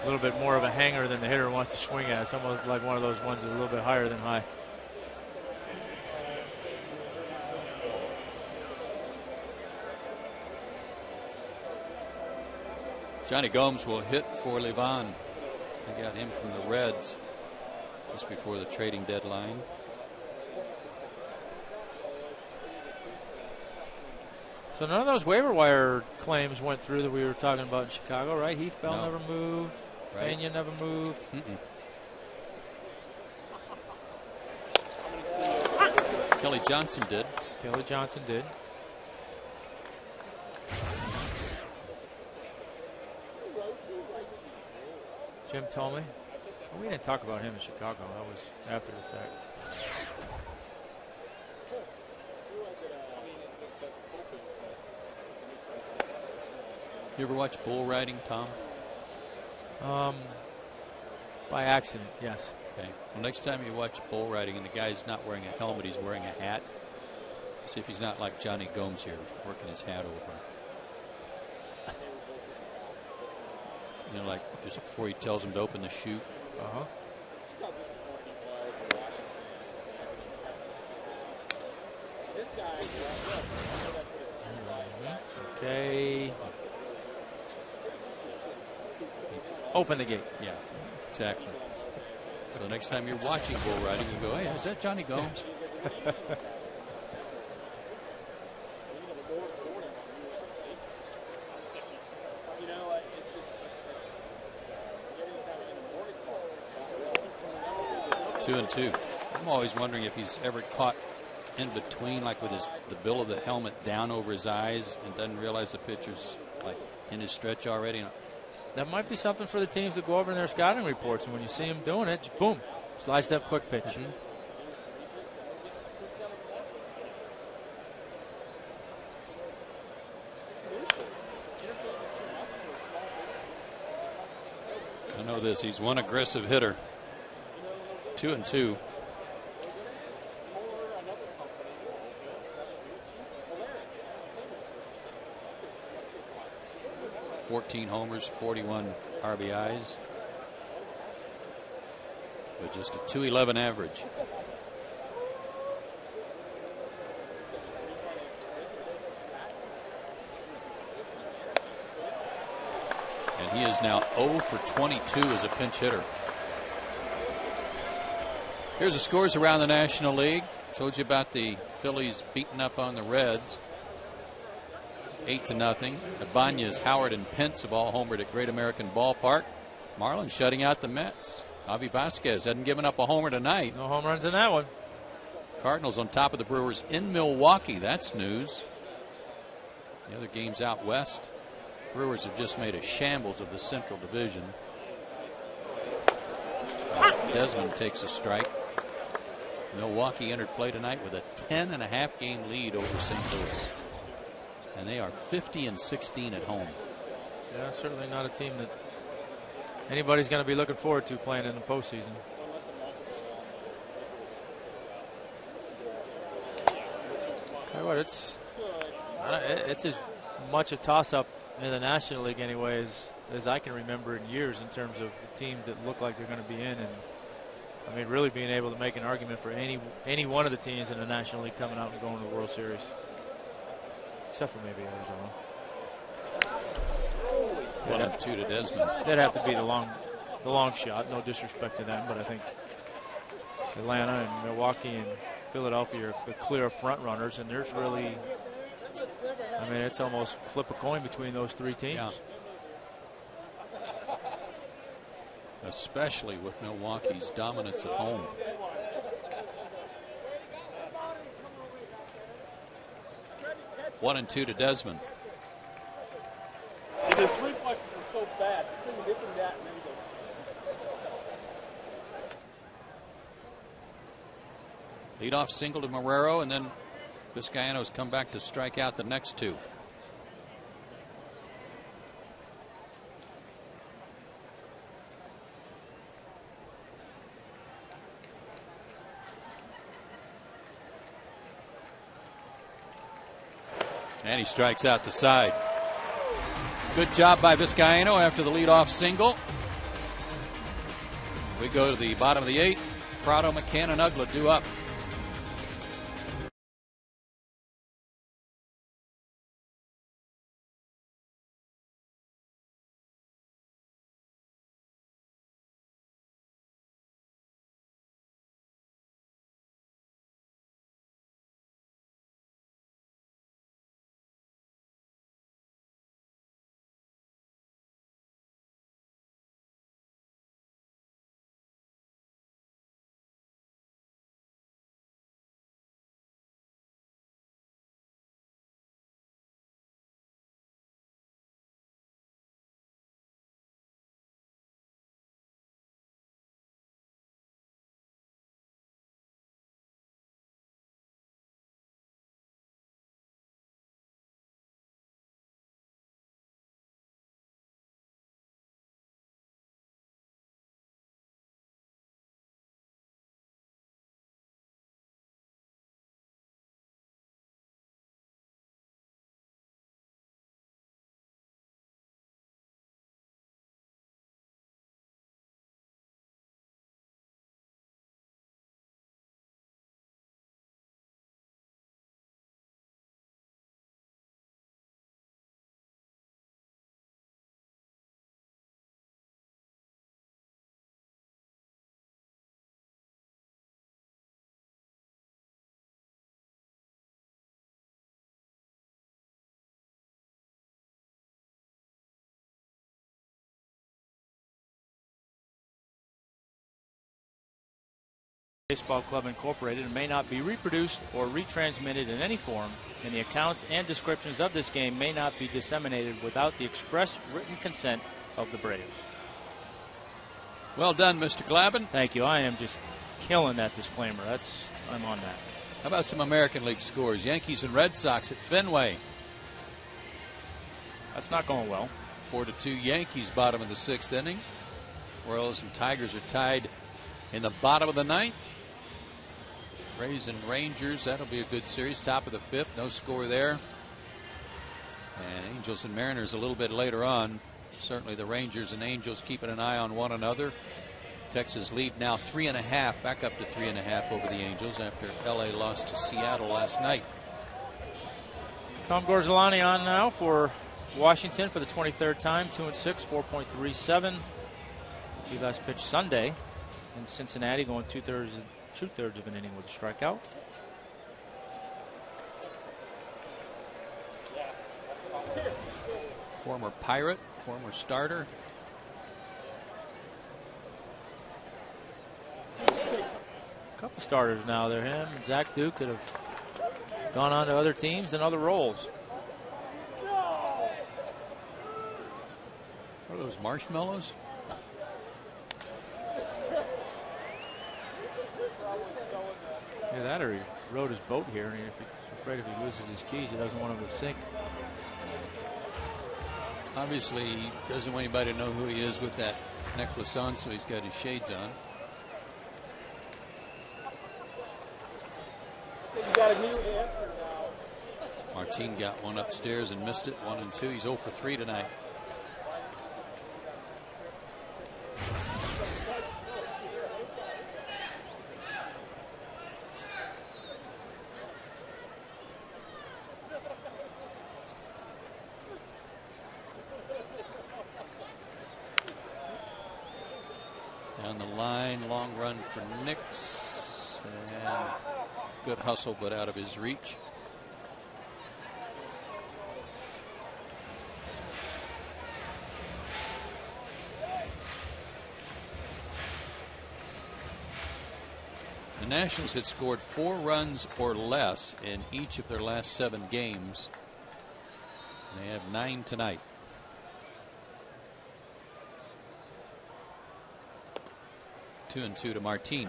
a little bit more of a hanger than the hitter wants to swing at. It's almost like one of those ones that's a little bit higher than high. Johnny Gomes will hit for Livan. They got him from the Reds just before the trading deadline. So none of those waiver wire claims went through that we were talking about in Chicago, right? Heath Bell never moved. Right. Pena never moved. Kelly Johnson did. Kelly Johnson did. Jim Tomey. Well, we didn't talk about him in Chicago. That was after the fact. You ever watch bull riding, Tom? By accident, yes. Okay. Well, next time you watch bull riding and the guy's not wearing a helmet, he's wearing a hat. See if he's not like Johnny Gomes here, working his hat over. You know, like just before he tells him to open the chute. Okay. Open the gate. Yeah, exactly. So next time you're watching bull riding, you go, hey, is that Johnny Gomes? Two and two. I'm always wondering if he's ever caught in between, like with the bill of the helmet down over his eyes and doesn't realize the pitcher's like in his stretch already. That might be something for the teams to go over in their scouting reports, and when you see him doing it, just boom, slice that quick pitch. I know this. He's one aggressive hitter. 2 and 2. $14 homers, 41 RBIs, with just a .211 average. And he is now 0 for 22 as a pinch hitter. Here's the scores around the National League. Told you about the Phillies beating up on the Reds. 8-0. Ibanez, Howard, and Pence have all homered at Great American Ballpark. Marlins shutting out the Mets. Javi Vasquez hadn't given up a homer tonight. No home runs in that one. Cardinals on top of the Brewers in Milwaukee. That's news. The other games out west. Brewers have just made a shambles of the Central Division. Desmond takes a strike. Milwaukee entered play tonight with a 10.5 game lead over St. Louis. And they are 50-16 at home. Yeah, certainly not a team that anybody's going to be looking forward to playing in the postseason. Tell you what, it's as much a toss-up in the National League anyway as I can remember in years in terms of the teams that look like they're going to be in, and I mean really being able to make an argument for any one of the teams in the National League coming out and going to the World Series. Except for maybe Arizona. 1-2 to Desmond. That'd have to be the long shot. No disrespect to them, but I think Atlanta and Milwaukee and Philadelphia are the clear front runners, and there's really, I mean, it's almost flip a coin between those three teams. Yeah. Especially with Milwaukee's dominance at home. One and two to Desmond. And his reflexes are so bad. He couldn't hit them that and then he goes. Leadoff single to Marrero, and then Vizcaino's come back to strike out the next two. And he strikes out the side. Good job by Vizcaino after the leadoff single. We go to the bottom of the 8th. Prado, McCann, and Uggla due up. Baseball Club Incorporated and may not be reproduced or retransmitted in any form, and the accounts and descriptions of this game may not be disseminated without the express written consent of the Braves. Well done, Mr. Glavin. Thank you. I am just killing that disclaimer. I'm on that. How about some American League scores? Yankees and Red Sox at Fenway. That's not going well. 4-2 Yankees, bottom of the 6th inning. Royals and Tigers are tied in the bottom of the 9th. Rays and Rangers, that'll be a good series. Top of the 5th, no score there. And Angels and Mariners a little bit later on. Certainly the Rangers and Angels keeping an eye on one another. Texas lead now 3.5, back up to 3.5 over the Angels after LA lost to Seattle last night. Tom Gorzelani on now for Washington for the 23rd time, 2-6, 4.37. He last pitched Sunday in Cincinnati, going two-thirds of an inning with a strikeout. Former Pirate, former starter. A couple starters now. They're him and Zach Duke that have gone on to other teams and other roles. What are those, marshmallows? Yeah, that or he rode his boat here, and he's afraid if he loses his keys, he doesn't want him to sink. Obviously, he doesn't want anybody to know who he is with that necklace on, so he's got his shades on. You got a new answer now. Martin got one upstairs and missed it. 1 and 2. He's 0 for 3 tonight. Down the line, long run for Nix, and good hustle, but out of his reach. The Nationals had scored 4 runs or less in each of their last 7 games. They have 9 tonight. Two and 2 to Martin.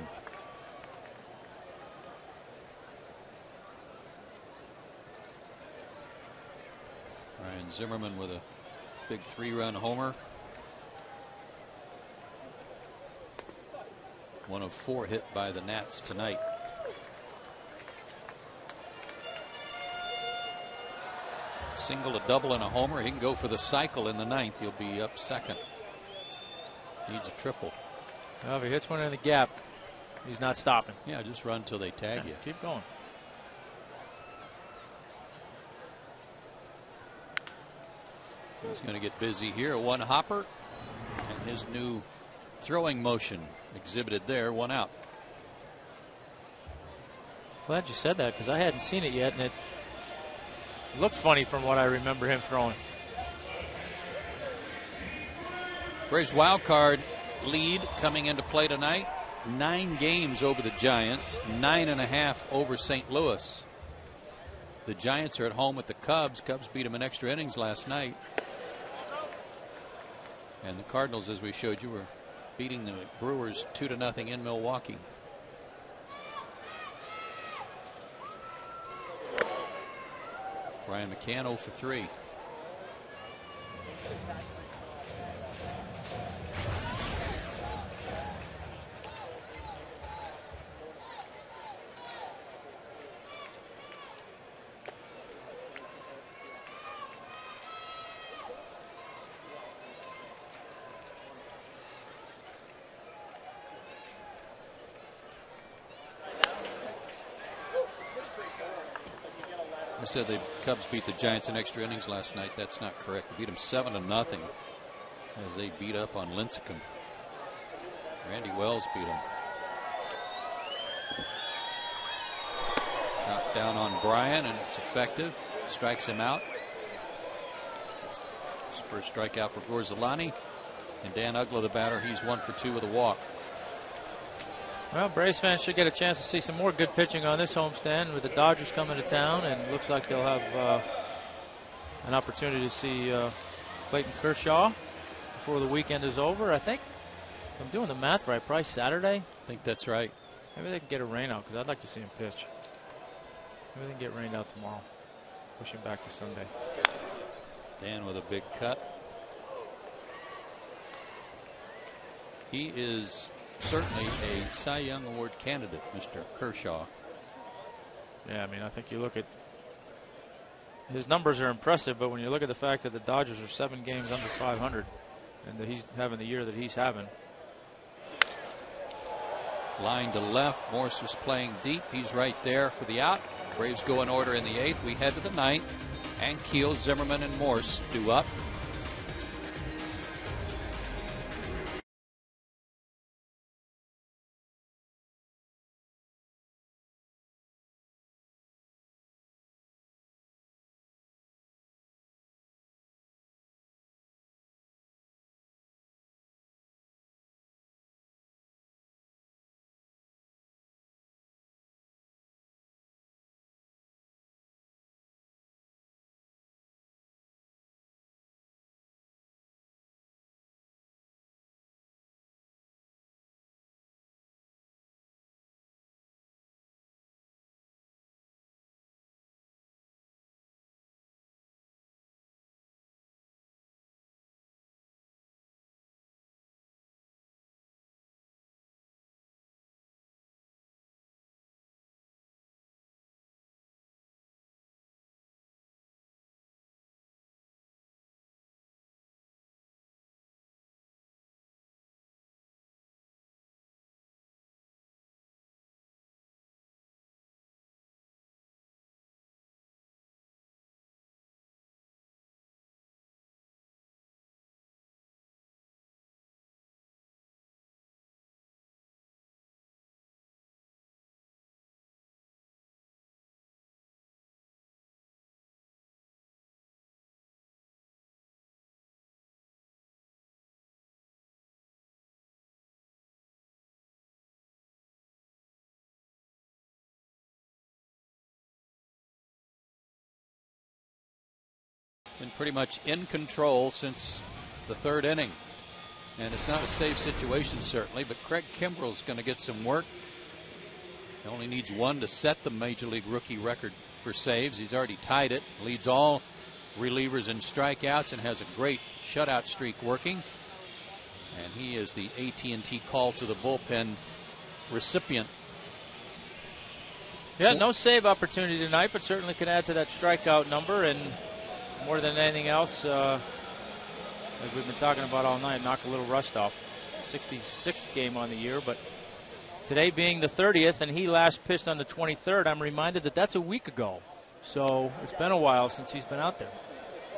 Ryan Zimmerman with a big 3-run homer. 1 of 4 hit by the Nats tonight. Single, a double, and a homer. He can go for the cycle in the 9th. He'll be up 2nd. Needs a triple. Well, if he hits one in the gap, he's not stopping. Yeah, just run until they tag you. Keep going. He's going to get busy here. A 1 hopper, and his new throwing motion exhibited there. 1 out. Glad you said that because I hadn't seen it yet, and it looked funny from what I remember him throwing. Braves wild card lead coming into play tonight. 9 games over the Giants, 9.5 over St. Louis. The Giants are at home with the Cubs. Cubs beat them in extra innings last night. And the Cardinals, as we showed you, were beating the Brewers 2-0 in Milwaukee. Brian McCann 0 for 3. I said the Cubs beat the Giants in extra innings last night. That's not correct. They beat them 7-0 as they beat up on Lincecum. Randy Wells beat them. Knocked down on Bryan, and it's effective. Strikes him out. His first strikeout for Gorzelani. And Dan Uggla, the batter, he's 1 for 2 with a walk. Well, Braves fans should get a chance to see some more good pitching on this homestand with the Dodgers coming to town, and looks like they'll have an opportunity to see Clayton Kershaw before the weekend is over. I think, if I'm doing the math right, probably Saturday. I think that's right. Maybe they can get a rain out because I'd like to see him pitch. Maybe they can get rained out tomorrow. Push him back to Sunday. Dan with a big cut. He is certainly a Cy Young Award candidate, Mr. Kershaw. Yeah, I mean, I think you look at his numbers are impressive, but when you look at the fact that the Dodgers are 7 games under 500 and that he's having the year that he's having. Line to left. Morse was playing deep. He's right there for the out. Braves go in order in the 8th. We head to the 9th. And Keel, Zimmerman, and Morse due up. Been pretty much in control since the 3rd inning. And it's not a safe situation, certainly, but Craig Kimbrell's going to get some work. He only needs 1 to set the Major League rookie record for saves. He's already tied it, leads all relievers in strikeouts, and has a great shutout streak working. And he is the AT call to the bullpen recipient. Yeah, no save opportunity tonight, but certainly could add to that strikeout number, and more than anything else, like we've been talking about all night, knock a little rust off. 66th game on the year, but today being the 30th, and he last pitched on the 23rd, I'm reminded that that's a week ago. So it's been a while since he's been out there.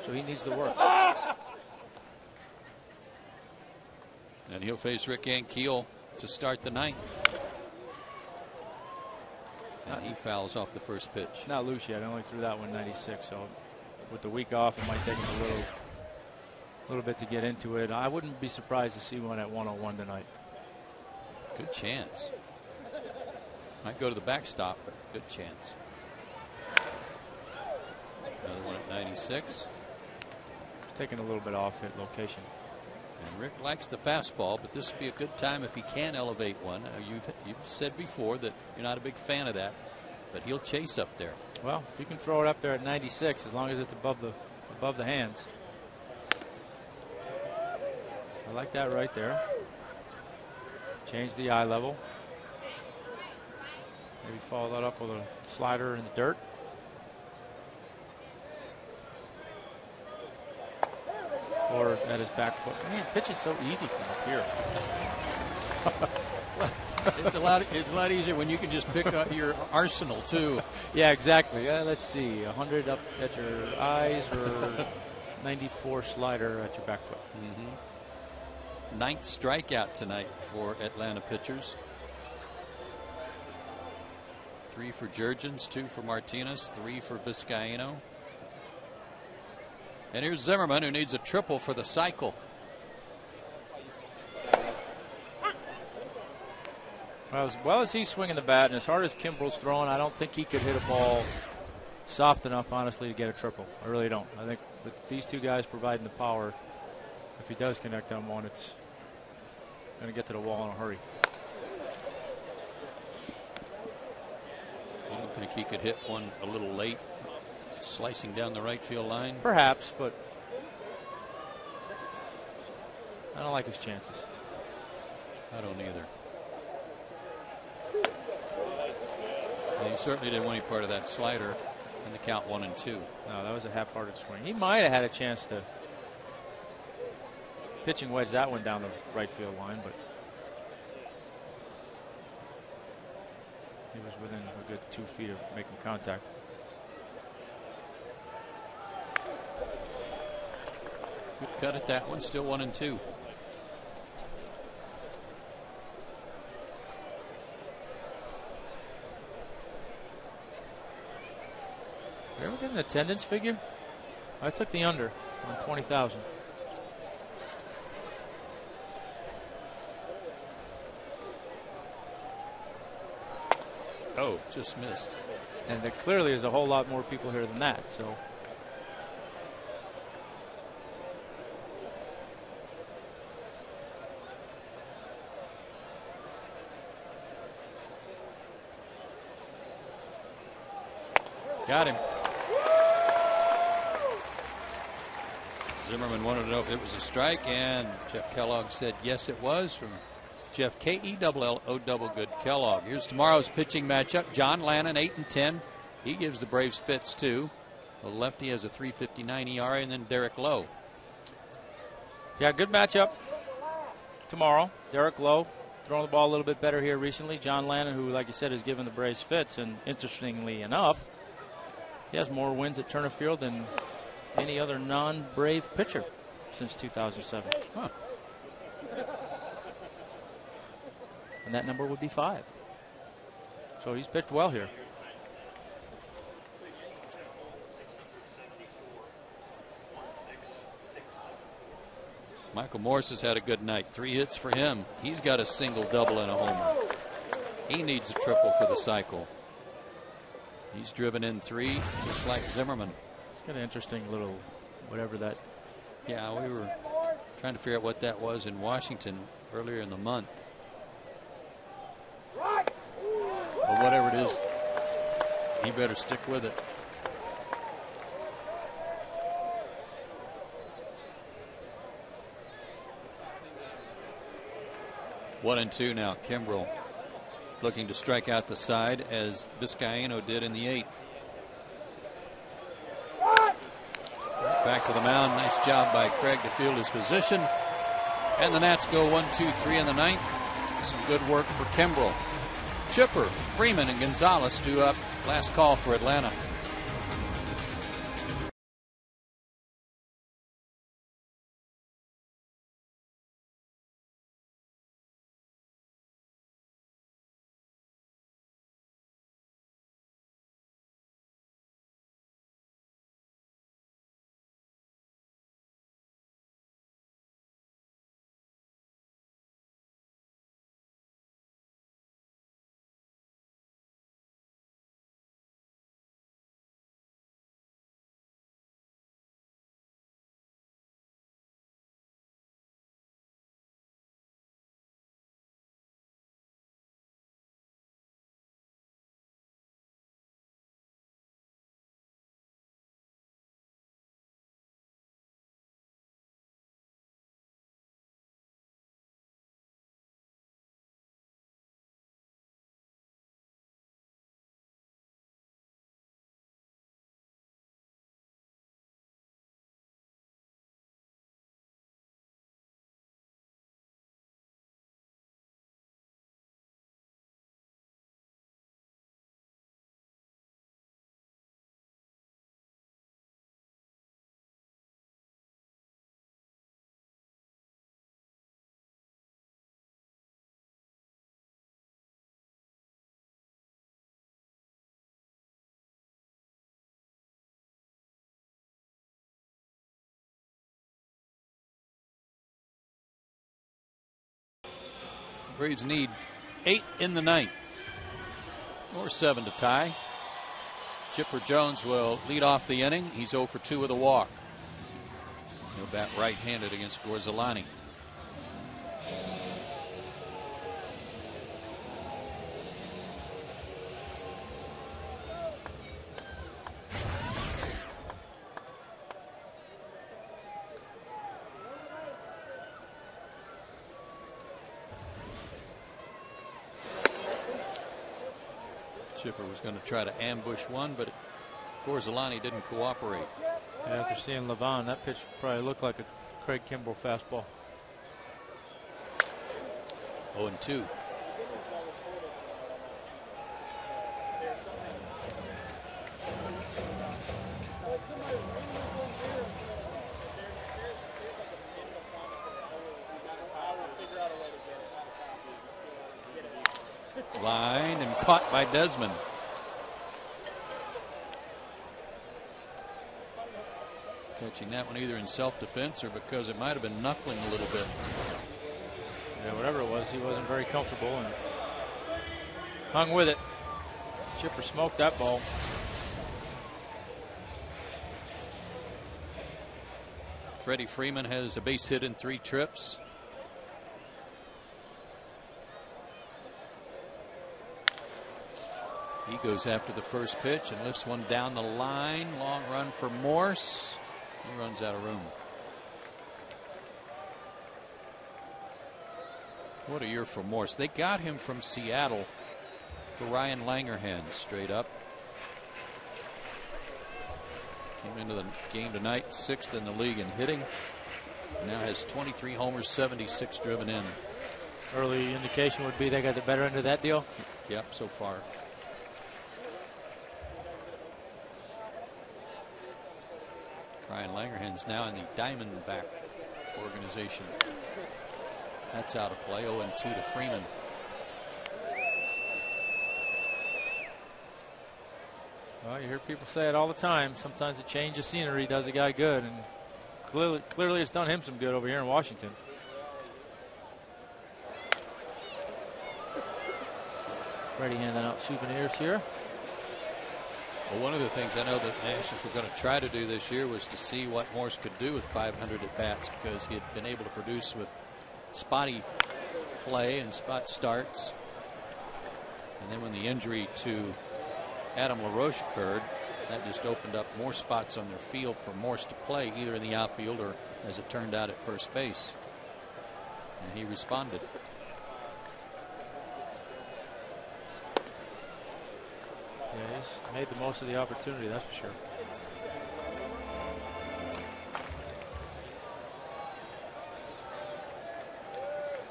So he needs the work. And he'll face Rick Ankiel to start the 9th. And he fouls off the first pitch. Not loose yet. I only threw that one 96. So with the week off, it might take him a little bit to get into it. I wouldn't be surprised to see one at 101 tonight. Good chance. Might go to the backstop, but good chance. Another one at 96. Taking a little bit off at location. And Rick likes the fastball, but this would be a good time if he can elevate one. You've said before that you're not a big fan of that, but he'll chase up there. Well, if you can throw it up there at 96, as long as it's above the hands. I like that right there. Change the eye level. Maybe follow that up with a slider in the dirt. Or at his back foot. Man, pitching's so easy from up here. It's a lot easier when you can just pick up your arsenal too. Yeah, exactly. Let's see, 100 up at your eyes or 94 slider at your back foot. Mm-hmm. 9th strikeout tonight for Atlanta pitchers. 3 for Jurgens, 2 for Martinez, 3 for Vizcaino. And here's Zimmerman, who needs a triple for the cycle. As well as he's swinging the bat and as hard as Kimbrel's throwing, I don't think he could hit a ball soft enough, honestly, to get a triple. I really don't. I think with these two guys providing the power, if he does connect on one, it's going to get to the wall in a hurry. You don't think he could hit one a little late, slicing down the right field line? Perhaps, but I don't like his chances. I don't either. And he certainly didn't want any part of that slider in the count 1-2. No, that was a half-hearted swing. He might have had a chance to pitching wedge that one down the right field line, but he was within a good 2 feet of making contact. Good cut at that one. Still 1-2. You ever get an attendance figure? I took the under on 20,000. Oh, just missed. And there clearly is a whole lot more people here than that. So got him. Zimmerman wanted to know if it was a strike, and Jeff Kellogg said yes, it was, from Jeff Kellogg Good Kellogg. Here's tomorrow's pitching matchup. John Lannon, 8-10. He gives the Braves fits too. The lefty has a 3.59 ERA, and then Derek Lowe. yeah, good matchup tomorrow. Derek Lowe throwing the ball a little bit better here recently. John Lannon, who, like you said, has given the Braves fits, and interestingly enough, he has more wins at Turner Field than any other non-Brave pitcher since 2007. Huh. And that number would be 5. So he's pitched well here. Michael Morse has had a good night. 3 hits for him. He's got a single, double, and a homer. He needs a triple for the cycle. He's driven in 3, just like Zimmerman. It's got an interesting little whatever that. Yeah, we were trying to figure out what that was in Washington earlier in the month. But whatever it is, he better stick with it. One and two now. Kimbrel looking to strike out the side, as Vizcaino did in the 8th. Back to the mound. Nice job by Craig to field his position. And the Nats go 1-2-3 in the 9th. Some good work for Kimbrel. Chipper, Freeman, and Gonzalez due up. Last call for Atlanta. Braves need 8 in the ninth. Or 7 to tie. Chipper Jones will lead off the inning. He's 0 for 2 with a walk. He'll bat right-handed against Gorzelani. Chipper was going to try to ambush one, but Gorzelani didn't cooperate. Yeah, after seeing Levon, that pitch probably looked like a Craig Kimbrell fastball. 0-2. Line and caught by Desmond. Catching that one either in self-defense or because it might have been knuckling a little bit. Yeah, whatever it was, he wasn't very comfortable and hung with it. Chipper smoked that ball. Freddie Freeman has a base hit in 3 trips. He goes after the first pitch and lifts one down the line. Long run for Morse. He runs out of room. What a year for Morse. They got him from Seattle for Ryan Langerhans straight up. Came into the game tonight 6th in the league in hitting. And now has 23 homers, 76 driven in. Early indication would be they got the better end of that deal? Yep, so far. Ryan Langerhans now in the Diamondback organization. That's out of play. 0-2 to Freeman. Well, you hear people say it all the time. Sometimes a change of scenery does a guy good, and clearly it's done him some good over here in Washington. Freddie handing out souvenirs here. Well, one of the things I know that the Nationals were going to try to do this year was to see what Morse could do with 500 at bats, because he had been able to produce with spotty play and spot starts. And then when the injury to Adam LaRoche occurred, that just opened up more spots on their field for Morse to play, either in the outfield or, as it turned out, at first base. And he responded. Yeah, he's made the most of the opportunity, that's for sure.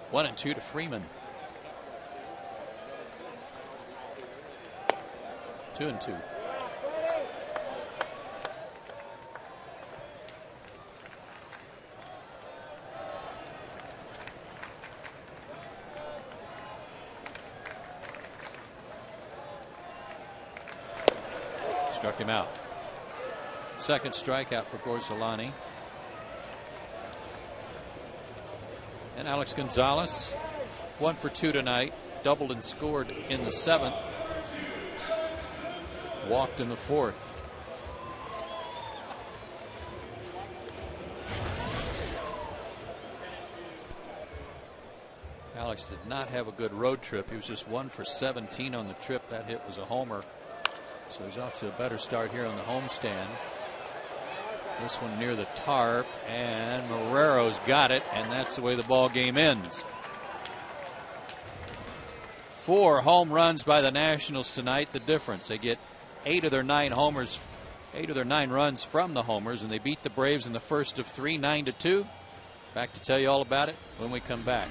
One and 2 to Freeman. 2-2. Struck him out. Second strikeout for Gorzelani. And Alex Gonzalez, 1 for 2 tonight. Doubled and scored in the 7th. Walked in the 4th. Alex did not have a good road trip. He was just 1 for 17 on the trip. That hit was a homer. So he's off to a better start here on the homestand. This one near the tarp, and Marrero's got it, and that's the way the ball game ends. 4 home runs by the Nationals tonight. The difference, they get 8 of their 9 homers, 8 of their 9 runs from the homers, and they beat the Braves in the first of 3, 9-2. Back to tell you all about it when we come back.